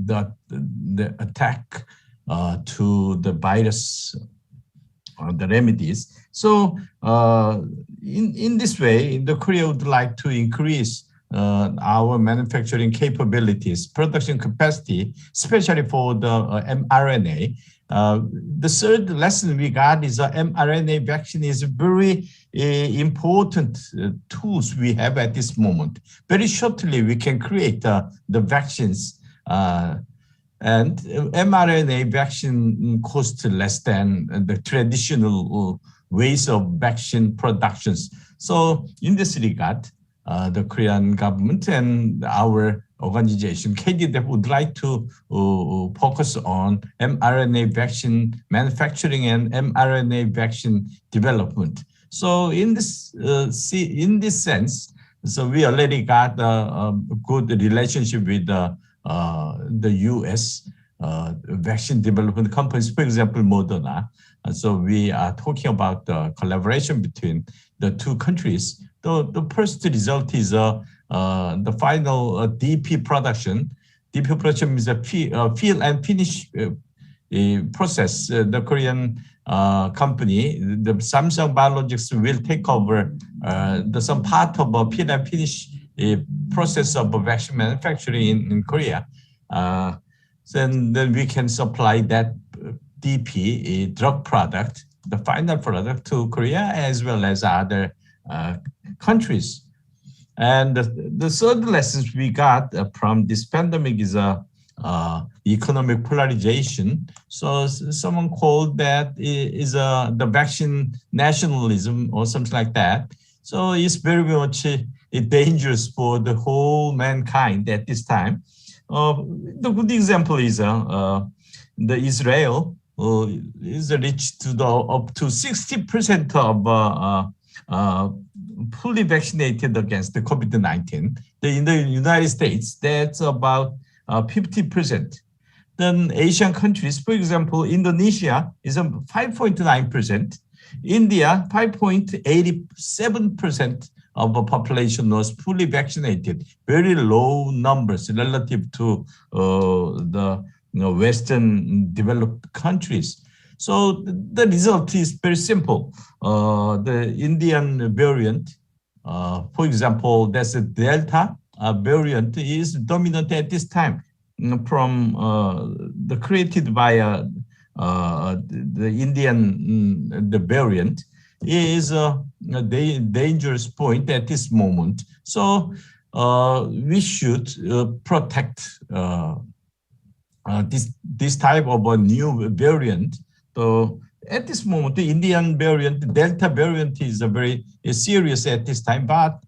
the attack to the virus, the remedies. So in this way, the Korea would like to increase our manufacturing capabilities, production capacity, especially for the mRNA. The third lesson we got is mRNA vaccine is very important tools we have at this moment. Very shortly, we can create the vaccines. And mRNA vaccine costs less than the traditional ways of vaccine productions. So in this regard, the Korean government and our organization, KDDF, would like to focus on mRNA vaccine manufacturing and mRNA vaccine development. So in this sense, so we already got a good relationship with the US vaccine development companies, for example, Moderna. So we are talking about the collaboration between the two countries. The first result is the final DP production. DP production is a fill and finish process. The Korean company, the Samsung Biologics, will take over some part of a fill and finish process of vaccine manufacturing in Korea. Then we can supply that DP drug product, the final product, to Korea as well as other countries. And the third lessons we got from this pandemic is economic polarization. So someone called that is the vaccine nationalism or something like that. So it's very much dangerous for the whole mankind at this time. The good example is the Israel is reached to up to 60% of fully vaccinated against the COVID-19. In the United States, that's about 50%. Then Asian countries, for example, Indonesia is 5.9%. India, 5.87% of the population was fully vaccinated. Very low numbers relative to the Western developed countries. So the result is very simple. The Indian variant, for example, there's a Delta variant is dominant at this time from created by the Indian the variant is a dangerous point at this moment. So we should protect this type of a new variant. So at this moment, the Indian variant, the Delta variant, is very serious at this time. But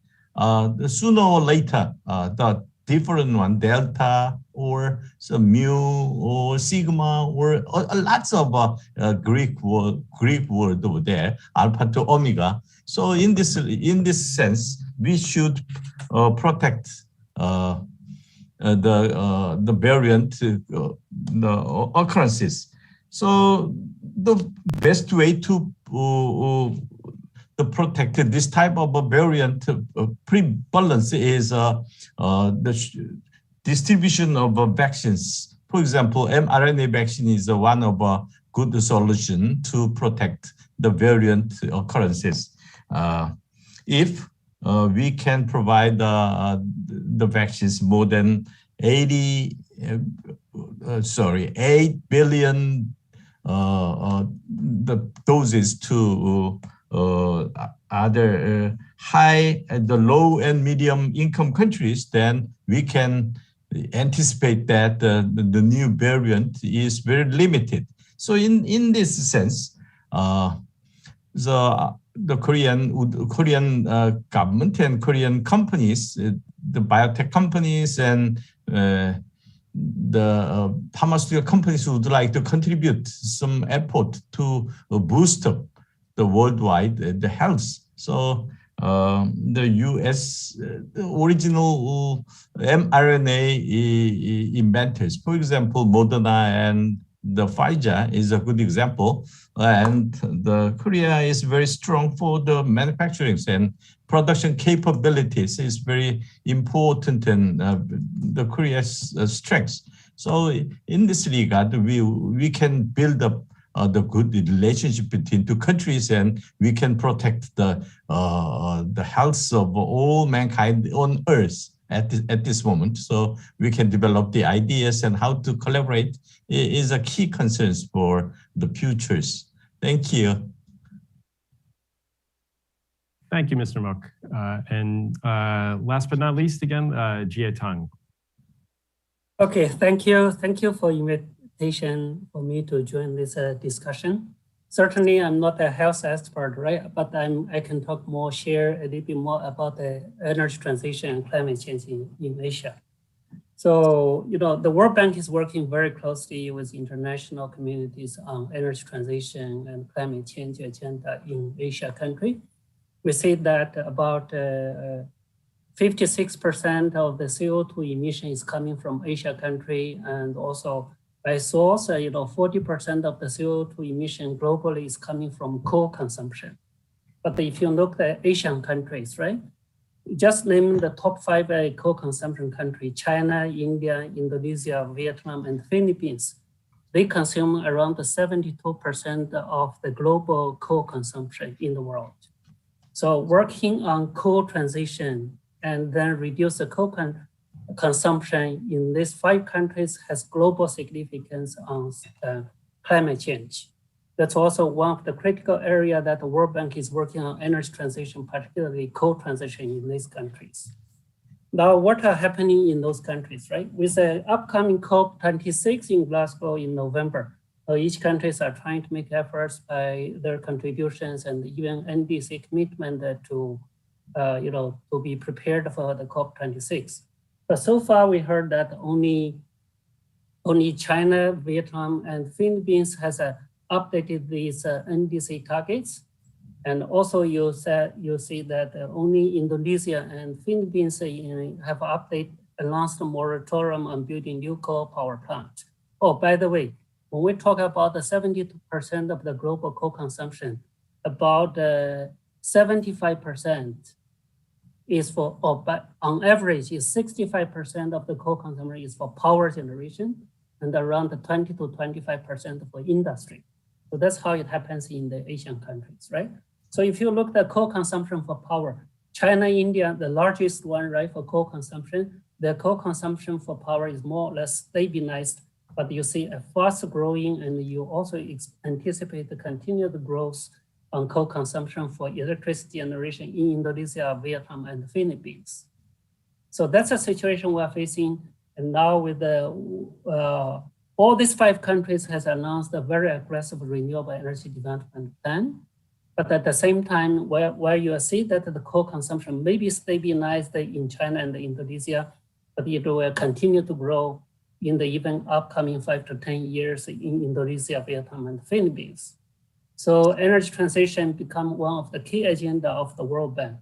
sooner or later, the different one, Delta or some Mu or Sigma or lots of Greek word over there, Alpha to Omega. So in this sense, we should protect the variant, the occurrences. So the best way to protect this type of a variant prevalence is the distribution of vaccines. For example, mRNA vaccine is one of a good solution to protect the variant occurrences. If we can provide the vaccines more than 8 billion the doses to other high, the low and medium income countries, then we can anticipate that the new variant is very limited. So in this sense, the Korean government and Korean companies, the biotech companies and the pharmaceutical companies would like to contribute some effort to boost up the worldwide the health. So the US the original mRNA inventors, for example, Moderna and the Pfizer is a good example, and the Korea is very strong for the manufacturing and production capabilities is very important and the Korea's strengths. So in this regard, we can build up the good relationship between two countries, and we can protect the health of all mankind on Earth at this moment. So we can develop the ideas, and how to collaborate is a key concern for the futures. Thank you. Thank you, Mr. Mook. And last but not least, again, Jie Tang. Okay, thank you. Thank you for invitation for me to join this discussion. Certainly, I'm not a health expert, right? But I can talk more, share a little bit more about the energy transition and climate change in Asia. So, the World Bank is working very closely with international communities on energy transition and climate change agenda in Asia country. We see that about 56% of the CO2 emission is coming from Asia country, and also by source, 40% of the CO2 emission globally is coming from coal consumption. But if you look at Asian countries, right? Just name the top 5 coal consumption countries: China, India, Indonesia, Vietnam, and Philippines. They consume around 72% of the global coal consumption in the world. So working on coal transition and then reduce the coal consumption in these 5 countries has global significance on climate change. That's also one of the critical areas that the World Bank is working on energy transition, particularly coal transition in these countries. Now, what are happening in those countries, right? With the upcoming COP26 in Glasgow in November, each countries are trying to make efforts by their contributions and even NDC commitment to be prepared for the COP26. But so far, we heard that only China, Vietnam, and Philippines has updated these NDC targets. And also you see that only Indonesia and Philippines have announced a moratorium on building new coal power plants. Oh, by the way, when we talk about the 72% of the global coal consumption, about 75% is for, but on average, is 65% of the coal consumption is for power generation, and around 20 to 25% for industry. So that's how it happens in the Asian countries, right? So if you look at coal consumption for power, China, India, the largest one, right, for coal consumption, the coal consumption for power is more or less stabilized, but you see a fast growing, and you also anticipate the continued growth on coal consumption for electricity generation in Indonesia, Vietnam, and the Philippines. So that's a situation we are facing. And now with the, all these 5 countries has announced a very aggressive renewable energy development plan. But at the same time, where you see that the coal consumption may be stabilized in China and Indonesia, but it will continue to grow in the even upcoming 5 to 10 years in Indonesia, Vietnam, and the Philippines. So energy transition become one of the key agenda of the World Bank.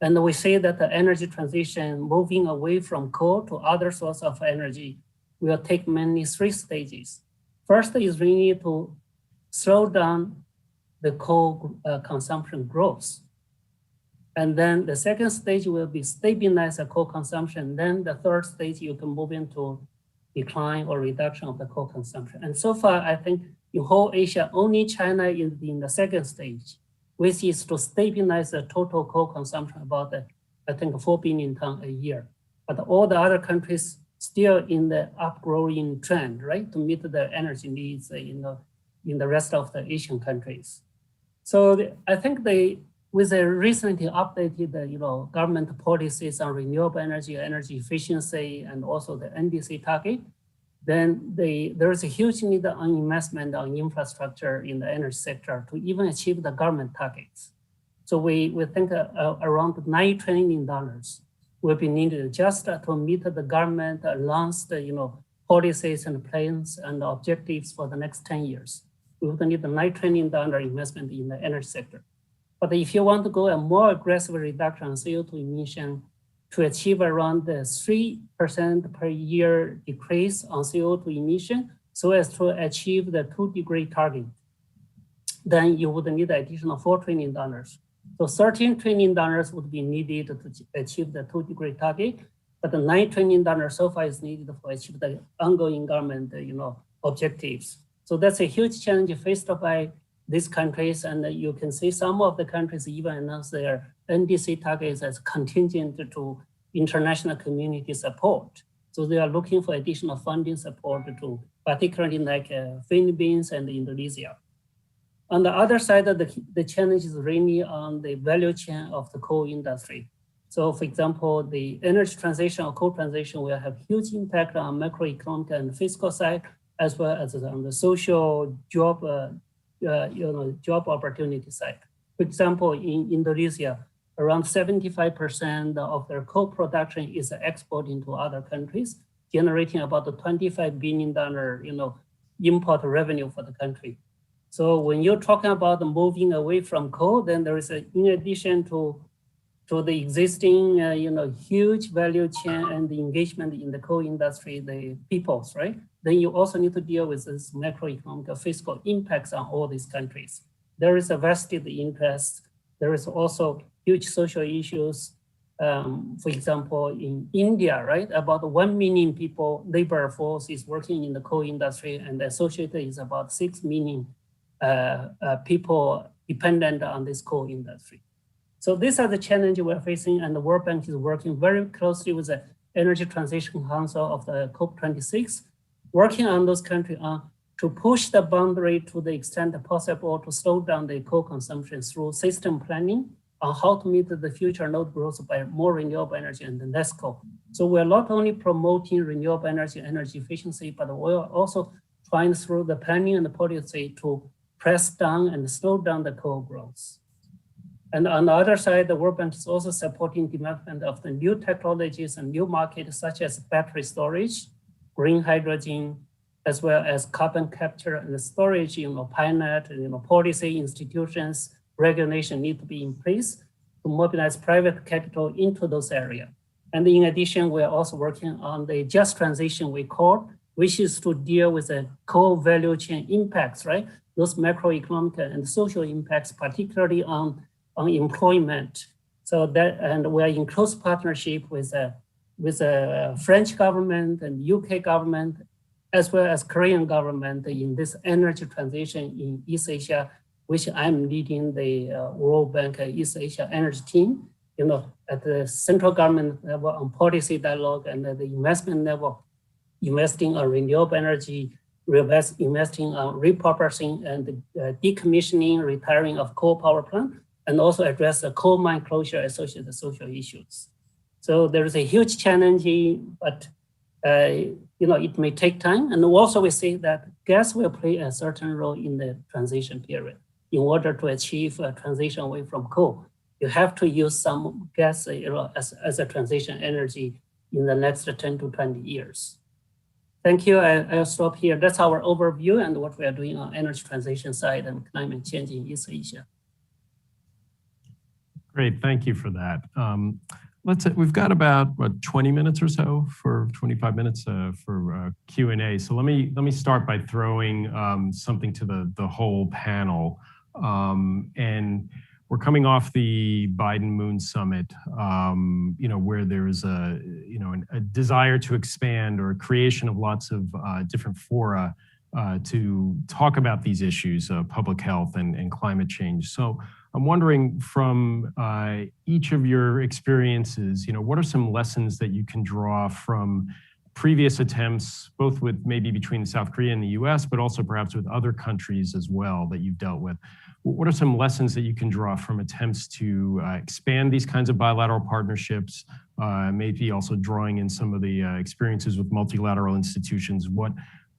And we say that the energy transition moving away from coal to other sources of energy will take mainly 3 stages. First is we need to slow down the coal consumption growth. And then the second stage will be stabilize the coal consumption. Then the third stage, you can move into decline or reduction of the coal consumption. And so far, I think in whole Asia, only China is in the second stage, which is to stabilize the total coal consumption about, I think, 4 billion tons a year. But all the other countries still in the upgrowing trend, right, to meet the energy needs in the rest of the Asian countries. So I think with the recently updated, government policies on renewable energy, energy efficiency, and also the NDC target, then there is a huge need on investment on infrastructure in the energy sector to even achieve the government targets. So we think around $9 trillion will be needed just to meet the government announced, policies and plans and objectives for the next 10 years. We would need a $9 trillion investment in the energy sector. But if you want to go a more aggressive reduction in CO2 emission to achieve around the 3% per year decrease on CO2 emission, so as to achieve the 2-degree target, then you would need additional $4 trillion. So $13 trillion would be needed to achieve the 2-degree target, but the $9 trillion so far is needed to achieve the ongoing government, objectives. So that's a huge challenge faced by these countries. And you can see some of the countries even announce their NDC targets as contingent to international community support. So they are looking for additional funding support to particularly like Philippines and Indonesia. On the other side, the challenge is really on the value chain of the coal industry. So for example, the energy transition or coal transition will have huge impact on macroeconomic and fiscal side, as well as on the social job, job opportunity side. For example, in Indonesia, around 75% of their coal production is exported to other countries, generating about the $25 billion, import revenue for the country. So when you're talking about moving away from coal, then there is in addition to the existing, huge value chain and the engagement in the coal industry, the peoples, right? Then you also need to deal with this macroeconomic fiscal impacts on all these countries. There is a vested interest. There is also huge social issues. For example, in India, right, about 1 million people, labor force is working in the coal industry, and associated is about 6 million people dependent on this coal industry. So these are the challenges we're facing, and the World Bank is working very closely with the Energy Transition Council of the COP26, working on those countries to push the boundary to the extent possible to slow down the coal consumption through system planning on how to meet the future load growth by more renewable energy and less coal. So we're not only promoting renewable energy efficiency, but we're also trying through the planning and the policy to press down and slow down the coal growth. And on the other side, the World Bank is also supporting development of the new technologies and new markets such as battery storage, green hydrogen, as well as carbon capture and storage, pilot, policy institutions, regulation need to be in place to mobilize private capital into those areas. And in addition, we're also working on the just transition we call, which is to deal with the coal value chain impacts, right? Those macroeconomic and social impacts, particularly on employment. So that, and we're in close partnership with the French government and UK government, as well as Korean government in this energy transition in East Asia, which I'm leading the World Bank East Asia Energy Team, at the central government level on policy dialogue and at the investment level, investing on renewable energy, investing on repurposing and decommissioning, retiring of coal power plant, and also address the coal mine closure associated social issues. So there is a huge challenge, but it may take time. And also we see that gas will play a certain role in the transition period. In order to achieve a transition away from coal, you have to use some gas as a transition energy in the next 10 to 20 years. Thank you. I'll stop here. That's our overview and what we are doing on energy transition side and climate change in East Asia. Great, thank you for that. We've got about 20 minutes or so for 25 minutes for Q&A. So let me start by throwing something to the whole panel. And we're coming off the Biden-Moon summit, where there is a desire to expand or creation of lots of different fora to talk about these issues of public health and climate change. So I'm wondering from each of your experiences, what are some lessons that you can draw from previous attempts, both with maybe between South Korea and the US, but also perhaps with other countries as well that you've dealt with? What are some lessons that you can draw from attempts to expand these kinds of bilateral partnerships, maybe also drawing in some of the experiences with multilateral institutions?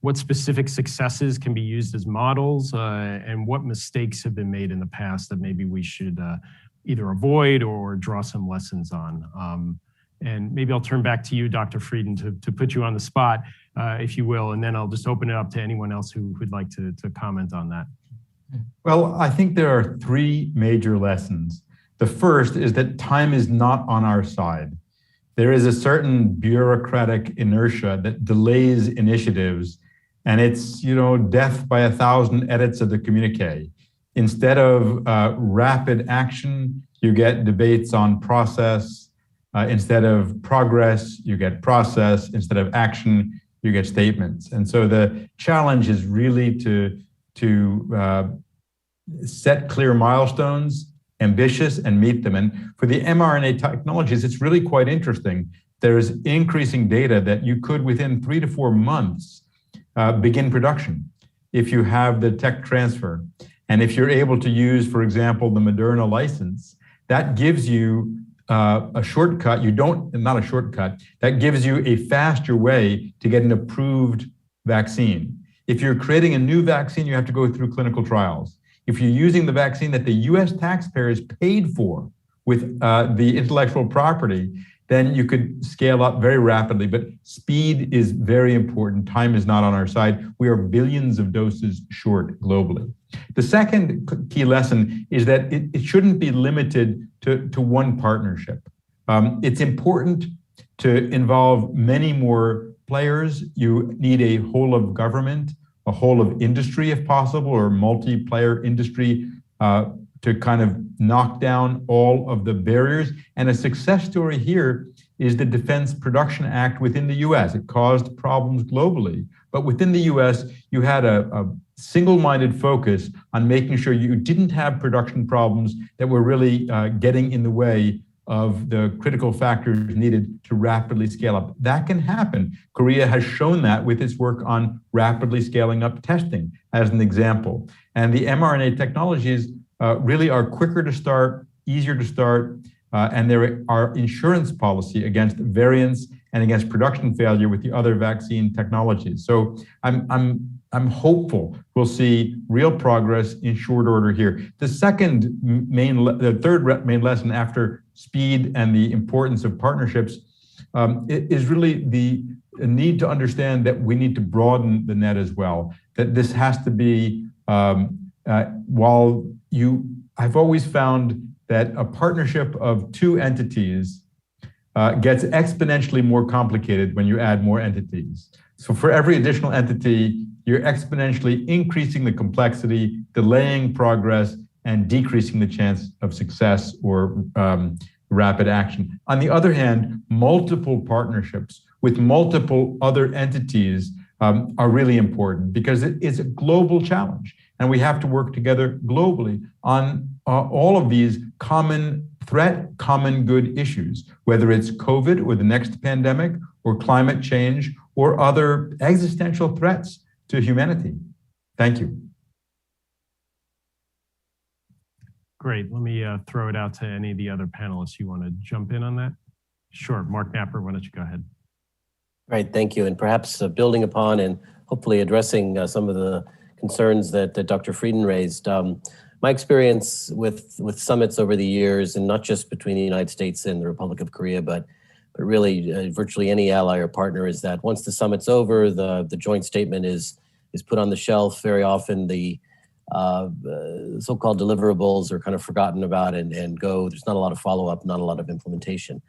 What specific successes can be used as models, and what mistakes have been made in the past that maybe we should either avoid or draw some lessons on? And maybe I'll turn back to you, Dr. Frieden, to put you on the spot, if you will, and then I'll just open it up to anyone else who would like to comment on that. Well, I think there are three major lessons. The first is that time is not on our side. There is a certain bureaucratic inertia that delays initiatives, and it's, death by 1,000 edits of the communique. Instead of rapid action, you get debates on process. Instead of progress, you get process. Instead of action, you get statements. And so the challenge is really to set clear milestones, ambitious, and meet them. And for the mRNA technologies, it's really quite interesting. There's increasing data that you could, within 3 to 4 months, begin production if you have the tech transfer. And if you're able to use, for example, the Moderna license, that gives you a shortcut. Not a shortcut, that gives you a faster way to get an approved vaccine. If you're creating a new vaccine, you have to go through clinical trials. If you're using the vaccine that the US taxpayers paid for with the intellectual property, then you could scale up very rapidly. But speed is very important. Time is not on our side. We are billions of doses short globally. The second key lesson is that it shouldn't be limited to one partnership. It's important to involve many more players. You need a whole of government, a whole of industry if possible, or multi-player industry to kind of knock down all of the barriers. And a success story here is the Defense Production Act within the US. It caused problems globally, but within the US, you had a single-minded focus on making sure you didn't have production problems that were really getting in the way of the critical factors needed to rapidly scale up. That can happen. Korea has shown that with its work on rapidly scaling up testing, as an example. And the mRNA technologies really are quicker to start, easier to start, and there are insurance policy against variants and against production failure with the other vaccine technologies. So I'm hopeful we'll see real progress in short order here. The third main lesson after speed and the importance of partnerships is really the need to understand that we need to broaden the net as well. That this has to be, I've always found that a partnership of two entities gets exponentially more complicated when you add more entities. So for every additional entity, you're exponentially increasing the complexity, delaying progress, and decreasing the chance of success or rapid action. On the other hand, multiple partnerships with multiple other entities are really important because it is a global challenge. And we have to work together globally on all of these common threat, common good issues, whether it's COVID or the next pandemic or climate change or other existential threats to humanity. Thank you. Great. Let me throw it out to any of the other panelists. You want to jump in on that? Sure. Mark Napper, why don't you go ahead? Right. Thank you. And perhaps building upon and hopefully addressing some of the concerns that Dr. Frieden raised. My experience with summits over the years, and not just between the United States and the Republic of Korea, but really virtually any ally or partner, is that once the summit's over, the joint statement is put on the shelf. Very often the so-called deliverables are kind of forgotten about and go. There's not a lot of follow-up, not a lot of implementation.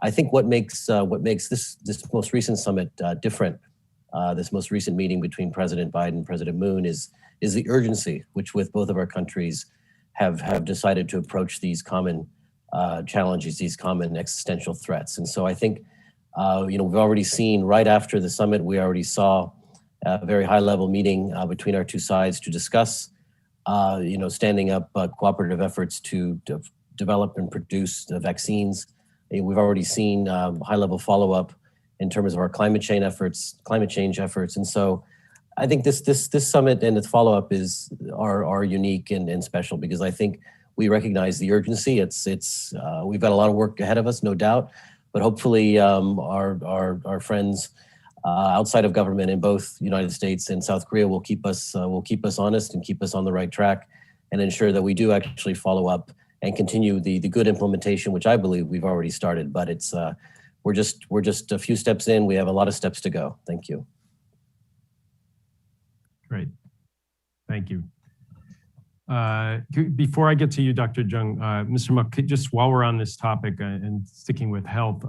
I think what makes this most recent summit different, this most recent meeting between President Biden and President Moon, is the urgency which with both of our countries have decided to approach these common challenges, these common existential threats. And so I think, we've already seen right after the summit, we already saw a very high level meeting between our two sides to discuss, standing up cooperative efforts to develop and produce the vaccines. We've already seen high level follow up in terms of our climate change efforts. And so I think this summit and its follow up are unique and special because I think we recognize the urgency. We've got a lot of work ahead of us, no doubt, but hopefully our friends outside of government in both United States and South Korea will keep us honest and keep us on the right track and ensure that we do actually follow up and continue the good implementation, which I believe we've already started. But we're just a few steps in. We have a lot of steps to go. Thank you. Great, thank you. Before I get to you, Dr. Jung, Mr. Muk, just while we're on this topic and sticking with health,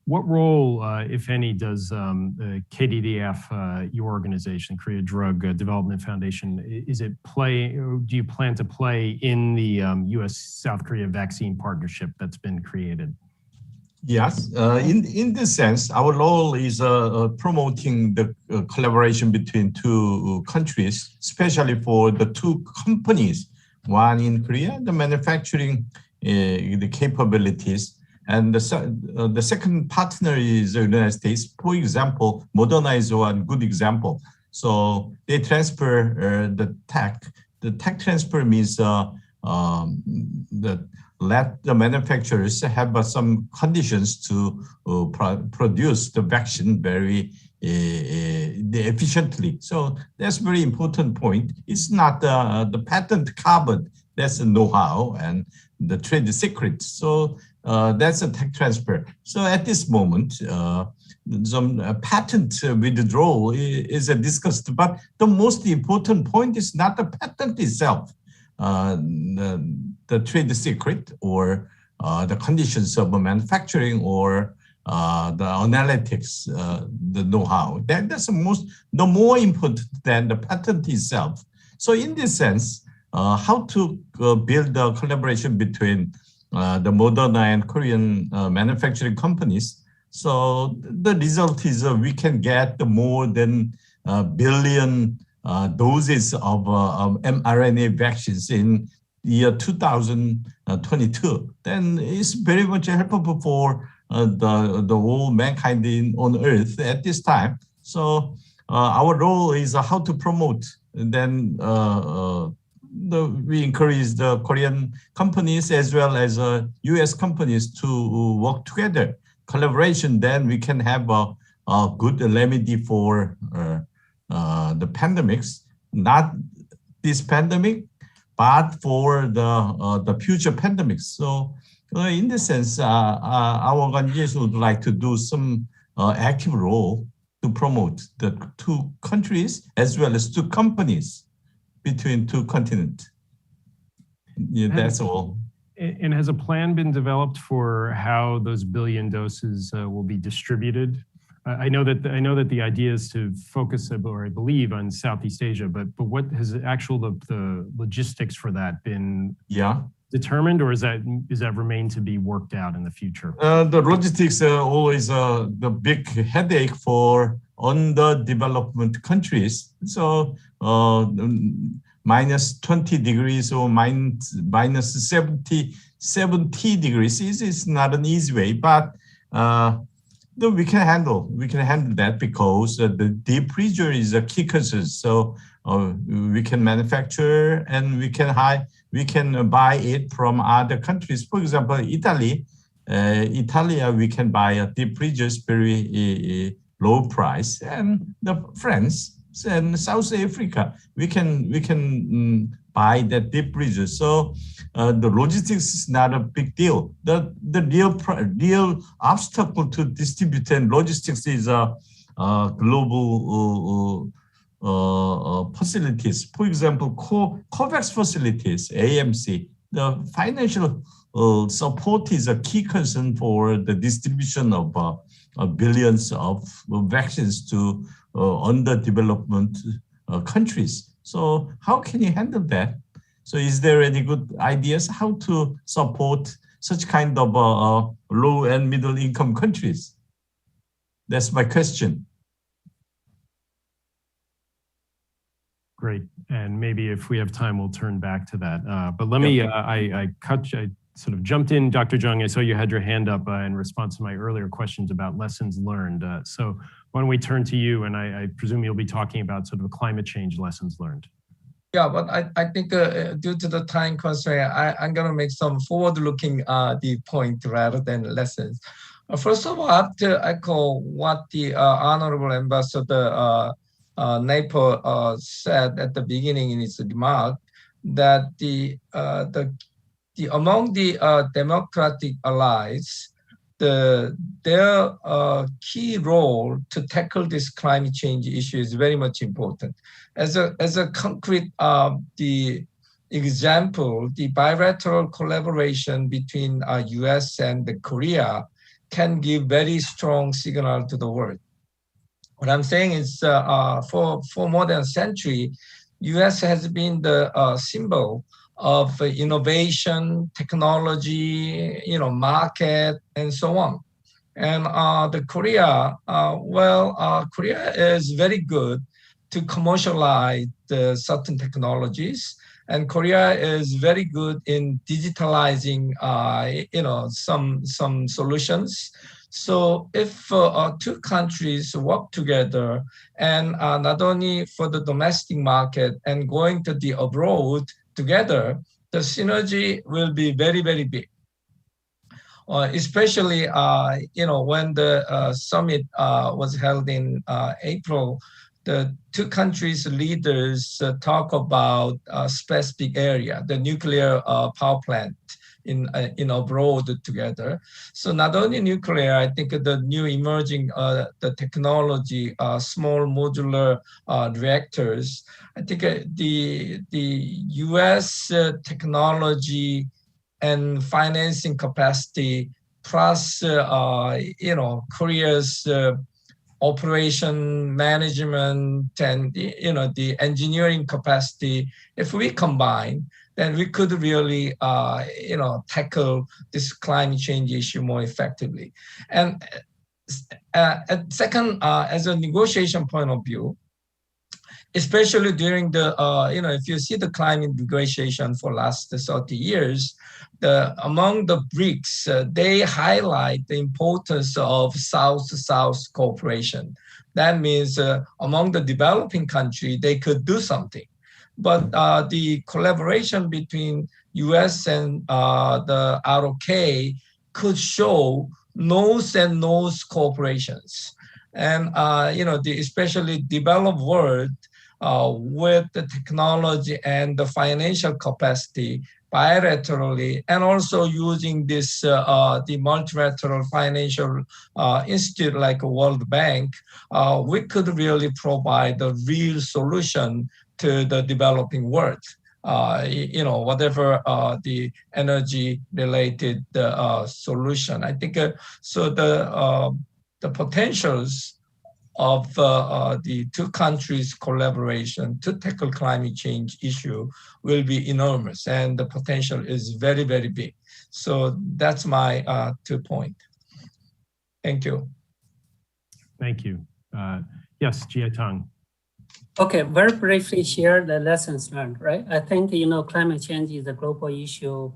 what role, if any, does KDDF, your organization, Korea Drug Development Foundation, do you plan to play in the US-South Korea vaccine partnership that's been created? Yes, in this sense, our role is promoting the collaboration between two countries, especially for the two companies. One in Korea, the manufacturing the capabilities, and the second partner is the United States. For example, Moderna is one good example. So they transfer the tech. The tech transfer means let the manufacturers have some conditions to produce the vaccine very efficiently. So that's very important point. It's not the patent covered. That's the know-how and the trade secret. So that's a tech transfer. So at this moment, some patent withdrawal is discussed, but the most important point is not the patent itself. The trade secret or the conditions of manufacturing or the analytics, the know-how. That's the more important than the patent itself. So in this sense, how to build the collaboration between the Moderna and Korean manufacturing companies. So the result is we can get more than a billion doses of mRNA vaccines in year 2022. Then it's very much helpful for the whole mankind on Earth at this time. So our role is how to promote. Then we encourage the Korean companies as well as US companies to work together. Collaboration, then we can have a good remedy for the pandemics, not this pandemic, but for the future pandemics. So in this sense, our organization would like to do some active role to promote the two countries as well as two companies between two continents. Yeah, that's all. And has a plan been developed for how those billion doses will be distributed? I know that the idea is to focus, or I believe, on Southeast Asia, but what has the logistics for that been determined, or is that remain to be worked out in the future? The logistics are always the big headache for underdeveloped countries. So minus 20 degrees or minus 70 degrees is not an easy way, but we can handle that because the deep pressure is a key concern. So we can manufacture and we can buy it from other countries. For example, Italy, we can buy a deep pressure very low price, and the France and South Africa, we can buy that deep pressure. So the logistics is not a big deal. The real obstacle to distribute and logistics is global facilities. For example, COVAX facilities, AMC. The financial support is a key concern for the distribution of billions of vaccines to underdeveloped countries. So how can you handle that? So is there any good ideas how to support such kind of low and middle income countries? That's my question. Great. And maybe if we have time, we'll turn back to that. But let me, I sort of jumped in, Dr. Jung. I saw you had your hand up in response to my earlier questions about lessons learned. So why don't we turn to you, and I presume you'll be talking about sort of climate change lessons learned. Yeah, but I think due to the time constraint, I'm going to make some forward-looking the point rather than lessons. First of all, I have to echo what the Honorable Ambassador Napo said at the beginning in his remark, that among the democratic allies, their key role to tackle this climate change issue is very much important. As a concrete the example, the bilateral collaboration between US and Korea can give very strong signal to the world. What I'm saying is for more than a century, US has been the symbol of innovation, technology, market, and so on. And the Korea, Korea is very good to commercialize certain technologies, and Korea is very good in digitalizing, some solutions. So if two countries work together, and not only for the domestic market and going to the abroad together, the synergy will be very, very big. Especially, when the summit was held in April, the two countries' leaders talk about a specific area, the nuclear power plant in abroad together. So not only nuclear, I think the new emerging the technology, small modular reactors. I think the U.S. Technology and financing capacity, plus Korea's operation management and the engineering capacity. If we combine, then we could really tackle this climate change issue more effectively. And second, as a negotiation point of view, especially during the, if you see the climate negotiation for last 30 years, among the BRICS, they highlight the importance of South-to-South cooperation. That means among the developing countries, they could do something. But the collaboration between US and the ROK could show North and North cooperations. And, especially developed world, with the technology and the financial capacity bilaterally, and also using this the multilateral financial institute like World Bank, we could really provide the real solution to the developing world. Whatever the energy related solution. I think so. The potentials of the two countries' collaboration to tackle climate change issue will be enormous, and the potential is very, very big. So that's my 2 points. Thank you. Thank you. Yes, Jia Tang. Okay, very briefly share the lessons learned, right? I think, climate change is a global issue.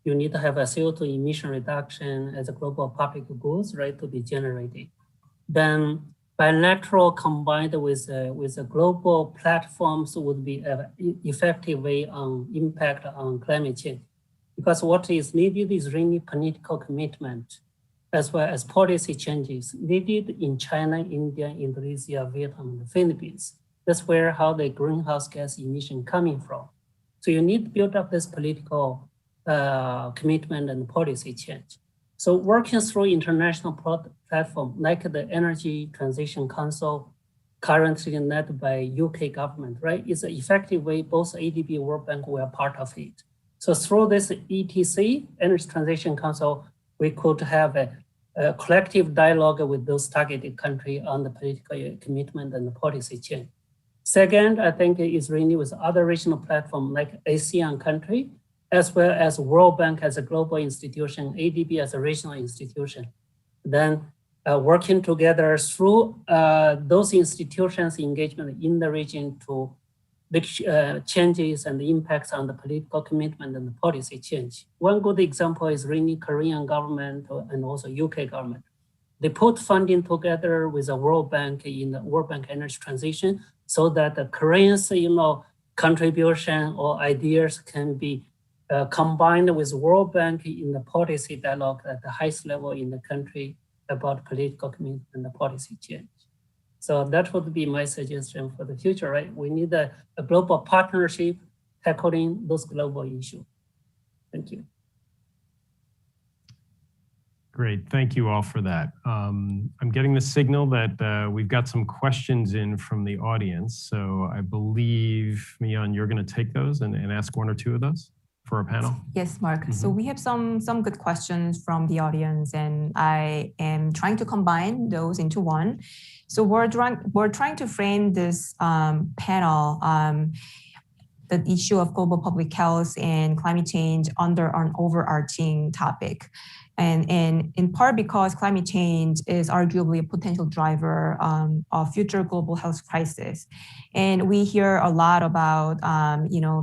You need to have a CO2 emission reduction as a global public goods, right, to be generated. Then bilateral combined with a global platforms would be an effective way on impact on climate change. Because what is needed is really political commitment, as well as policy changes needed in China, India, Indonesia, Vietnam, and the Philippines. That's where how the greenhouse gas emission coming from. So you need to build up this political commitment and policy change. So working through international platform like the Energy Transition Council, currently led by UK government, right, is an effective way both ADB and World Bank were part of it. So through this ETC, Energy Transition Council, we could have a collective dialogue with those targeted countries on the political commitment and the policy change. Second, I think is really with other regional platforms like ASEAN country, as well as World Bank as a global institution, ADB as a regional institution. Then working together through those institutions' engagement in the region to make changes and the impacts on the political commitment and the policy change. One good example is really Korean government and also UK government. They put funding together with the World Bank in the World Bank Energy Transition so that the Koreans, contribution or ideas can be combined with World Bank in the policy dialogue at the highest level in the country about political commitment and the policy change. So that would be my suggestion for the future, right? We need a global partnership tackling those global issues. Thank you. Great, thank you all for that. I'm getting the signal that we've got some questions in from the audience. So I believe, Mian, you're gonna take those and ask one or two of those for our panel? Yes, Mark. So we have some good questions from the audience, and I am trying to combine those into one. So we're trying to frame this panel, the issue of global public health and climate change under an overarching topic. And in part because climate change is arguably a potential driver of future global health crisis. And we hear a lot about,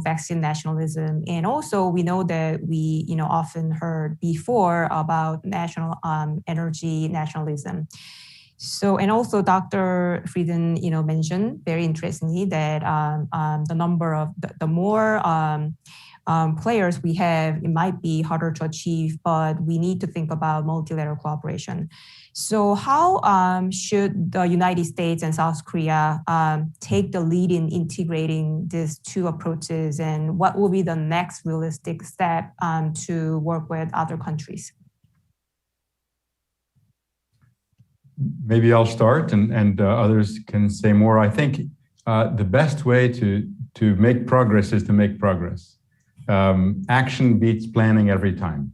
vaccine nationalism. And also we know that we, often heard before about national energy nationalism. So, and also Dr. Frieden, mentioned very interestingly that the number of the more players we have, it might be harder to achieve, but we need to think about multilateral cooperation. So how should the United States and South Korea take the lead in integrating these two approaches, and what will be the next realistic step to work with other countries? Maybe I'll start and others can say more. I think the best way to make progress is to make progress. Action beats planning every time.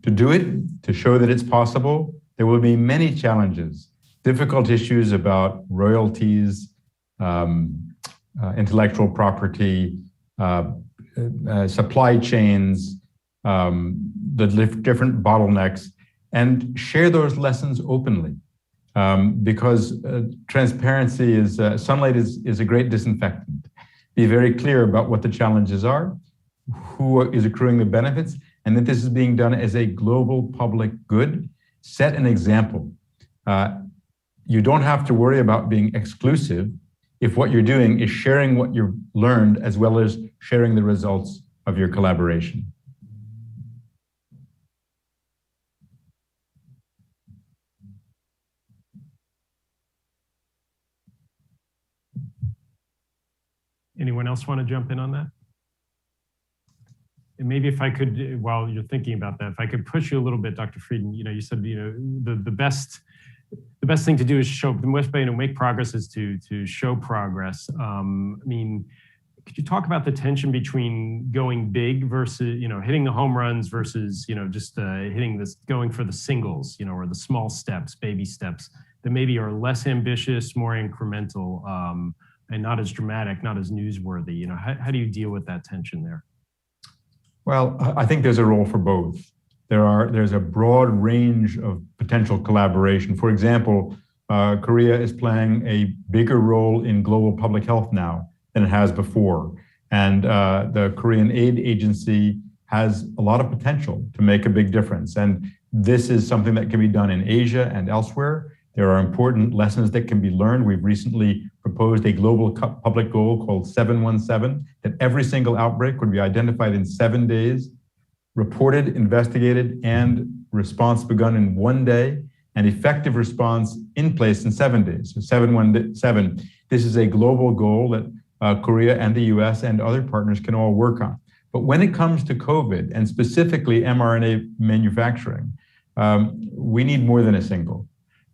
To do it, to show that it's possible, there will be many challenges, difficult issues about royalties, intellectual property, supply chains, the different bottlenecks, and share those lessons openly. Because transparency is, sunlight is a great disinfectant. Be very clear about what the challenges are, who is accruing the benefits, and that this is being done as a global public good. Set an example. You don't have to worry about being exclusive if what you're doing is sharing what you've learned as well as sharing the results of your collaboration. Anyone else want to jump in on that? And maybe if I could, while you're thinking about that, if I could push you a little bit, Dr. Frieden, you said, the best thing to do is show, the best way to make progress is to show progress. Could you talk about the tension between going big versus, hitting the home runs versus, just hitting this, going for the singles, or the small steps, baby steps that maybe are less ambitious, more incremental, and not as dramatic, not as newsworthy. How do you deal with that tension there? Well, I think there's a role for both. There's a broad range of potential collaboration. For example, Korea is playing a bigger role in global public health now than it has before. And the Korean Aid Agency has a lot of potential to make a big difference. And this is something that can be done in Asia and elsewhere. There are important lessons that can be learned. We've recently proposed a global public goal called 717, that every single outbreak would be identified in 7 days, reported, investigated, and response begun in 1 day, and effective response in place in 7 days. So 717, this is a global goal that Korea and the US and other partners can all work on. But when it comes to COVID, and specifically mRNA manufacturing, we need more than a single.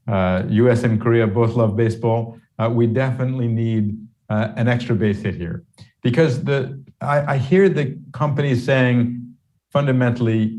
US and Korea both love baseball. We definitely need an extra base hit here, because I hear the companies saying fundamentally,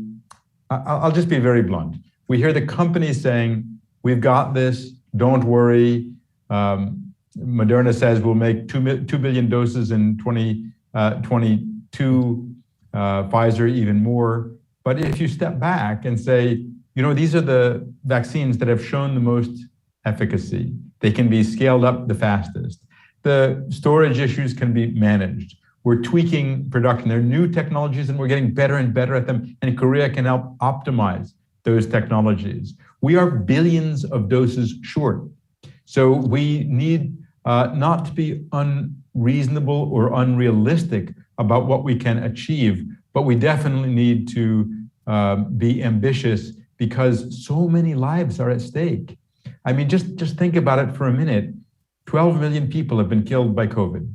I'll just be very blunt. We hear the companies saying, we've got this, don't worry. Moderna says we'll make 2 billion doses in 2022, Pfizer even more. But if you step back and say, these are the vaccines that have shown the most efficacy. They can be scaled up the fastest. The storage issues can be managed. We're tweaking production. There are new technologies and we're getting better and better at them. And Korea can help optimize those technologies. We are billions of doses short. So we need not to be unreasonable or unrealistic about what we can achieve, but we definitely need to be ambitious, because so many lives are at stake. I mean, just think about it for a minute. 12 million people have been killed by COVID.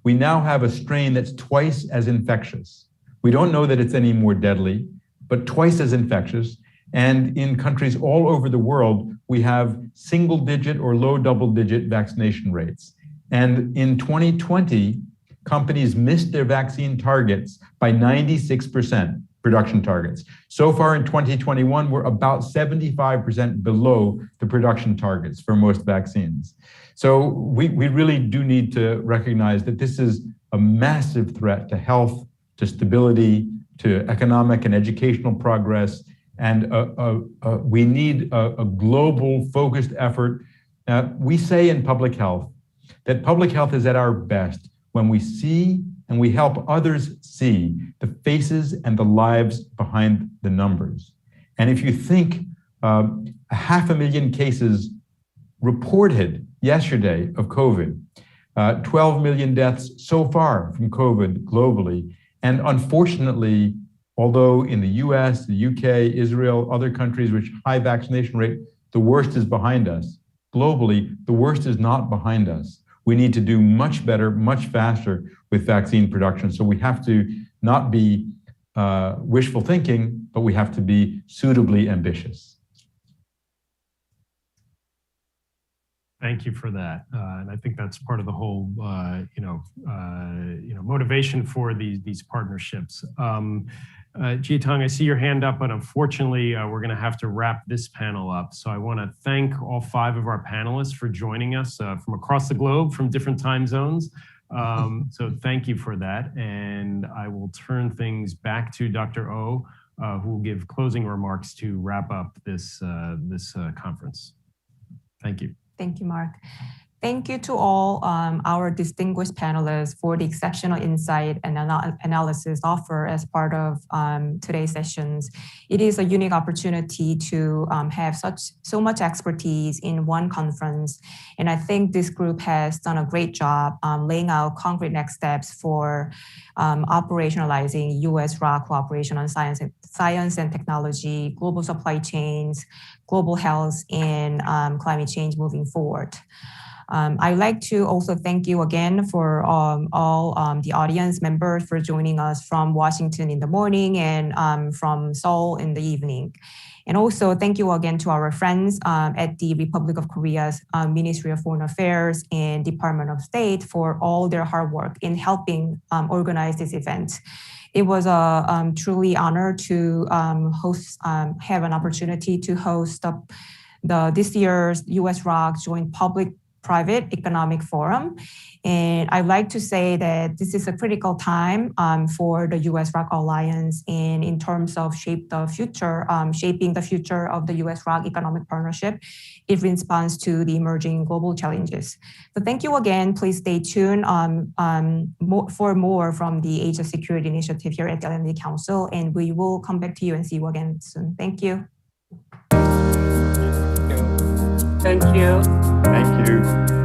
We now have a strain that's twice as infectious. We don't know that it's any more deadly, but twice as infectious. And in countries all over the world, we have single-digit or low double-digit vaccination rates. And in 2020, companies missed their vaccine targets by 96%. Production targets. So far in 2021, we're about 75% below the production targets for most vaccines. So we really do need to recognize that this is a massive threat to health, to stability, to economic and educational progress. And we need a global focused effort. We say in public health that public health is at our best when we see and we help others see the faces and the lives behind the numbers. And if you think 500,000 cases reported yesterday of COVID, 12 million deaths so far from COVID globally, and unfortunately, although in the US, the UK, Israel, other countries which high vaccination rate, the worst is behind us. Globally, the worst is not behind us. We need to do much better, much faster with vaccine production. So we have to not be wishful thinking, but we have to be suitably ambitious. Thank you for that, and I think that's part of the whole, motivation for these partnerships. Jiatong, I see your hand up, but unfortunately, we're going to have to wrap this panel up. So I want to thank all 5 of our panelists for joining us from across the globe, from different time zones. So thank you for that, and I will turn things back to Dr. Oh, who will give closing remarks to wrap up this conference. Thank you. Thank you, Mark. Thank you to all our distinguished panelists for the exceptional insight and analysis offered as part of today's sessions. It is a unique opportunity to have so much expertise in one conference. And I think this group has done a great job laying out concrete next steps for operationalizing US-ROK cooperation on science and technology, global supply chains, global health, and climate change moving forward. I'd like to also thank you again for all the audience members for joining us from Washington in the morning and from Seoul in the evening. And also thank you again to our friends at the Republic of Korea's Ministry of Foreign Affairs and Department of State for all their hard work in helping organize this event. It was a truly honor to have an opportunity to host this year's US-ROK Joint Public-Private Economic Forum. And I'd like to say that this is a critical time for the US-ROK Alliance and in terms of shaping the future of the US-ROK economic partnership in response to the emerging global challenges. So thank you again. Please stay tuned for more from the Asia Security Initiative here at the Atlantic Council, and we will come back to you and see you again soon. Thank you. Thank you. Thank you.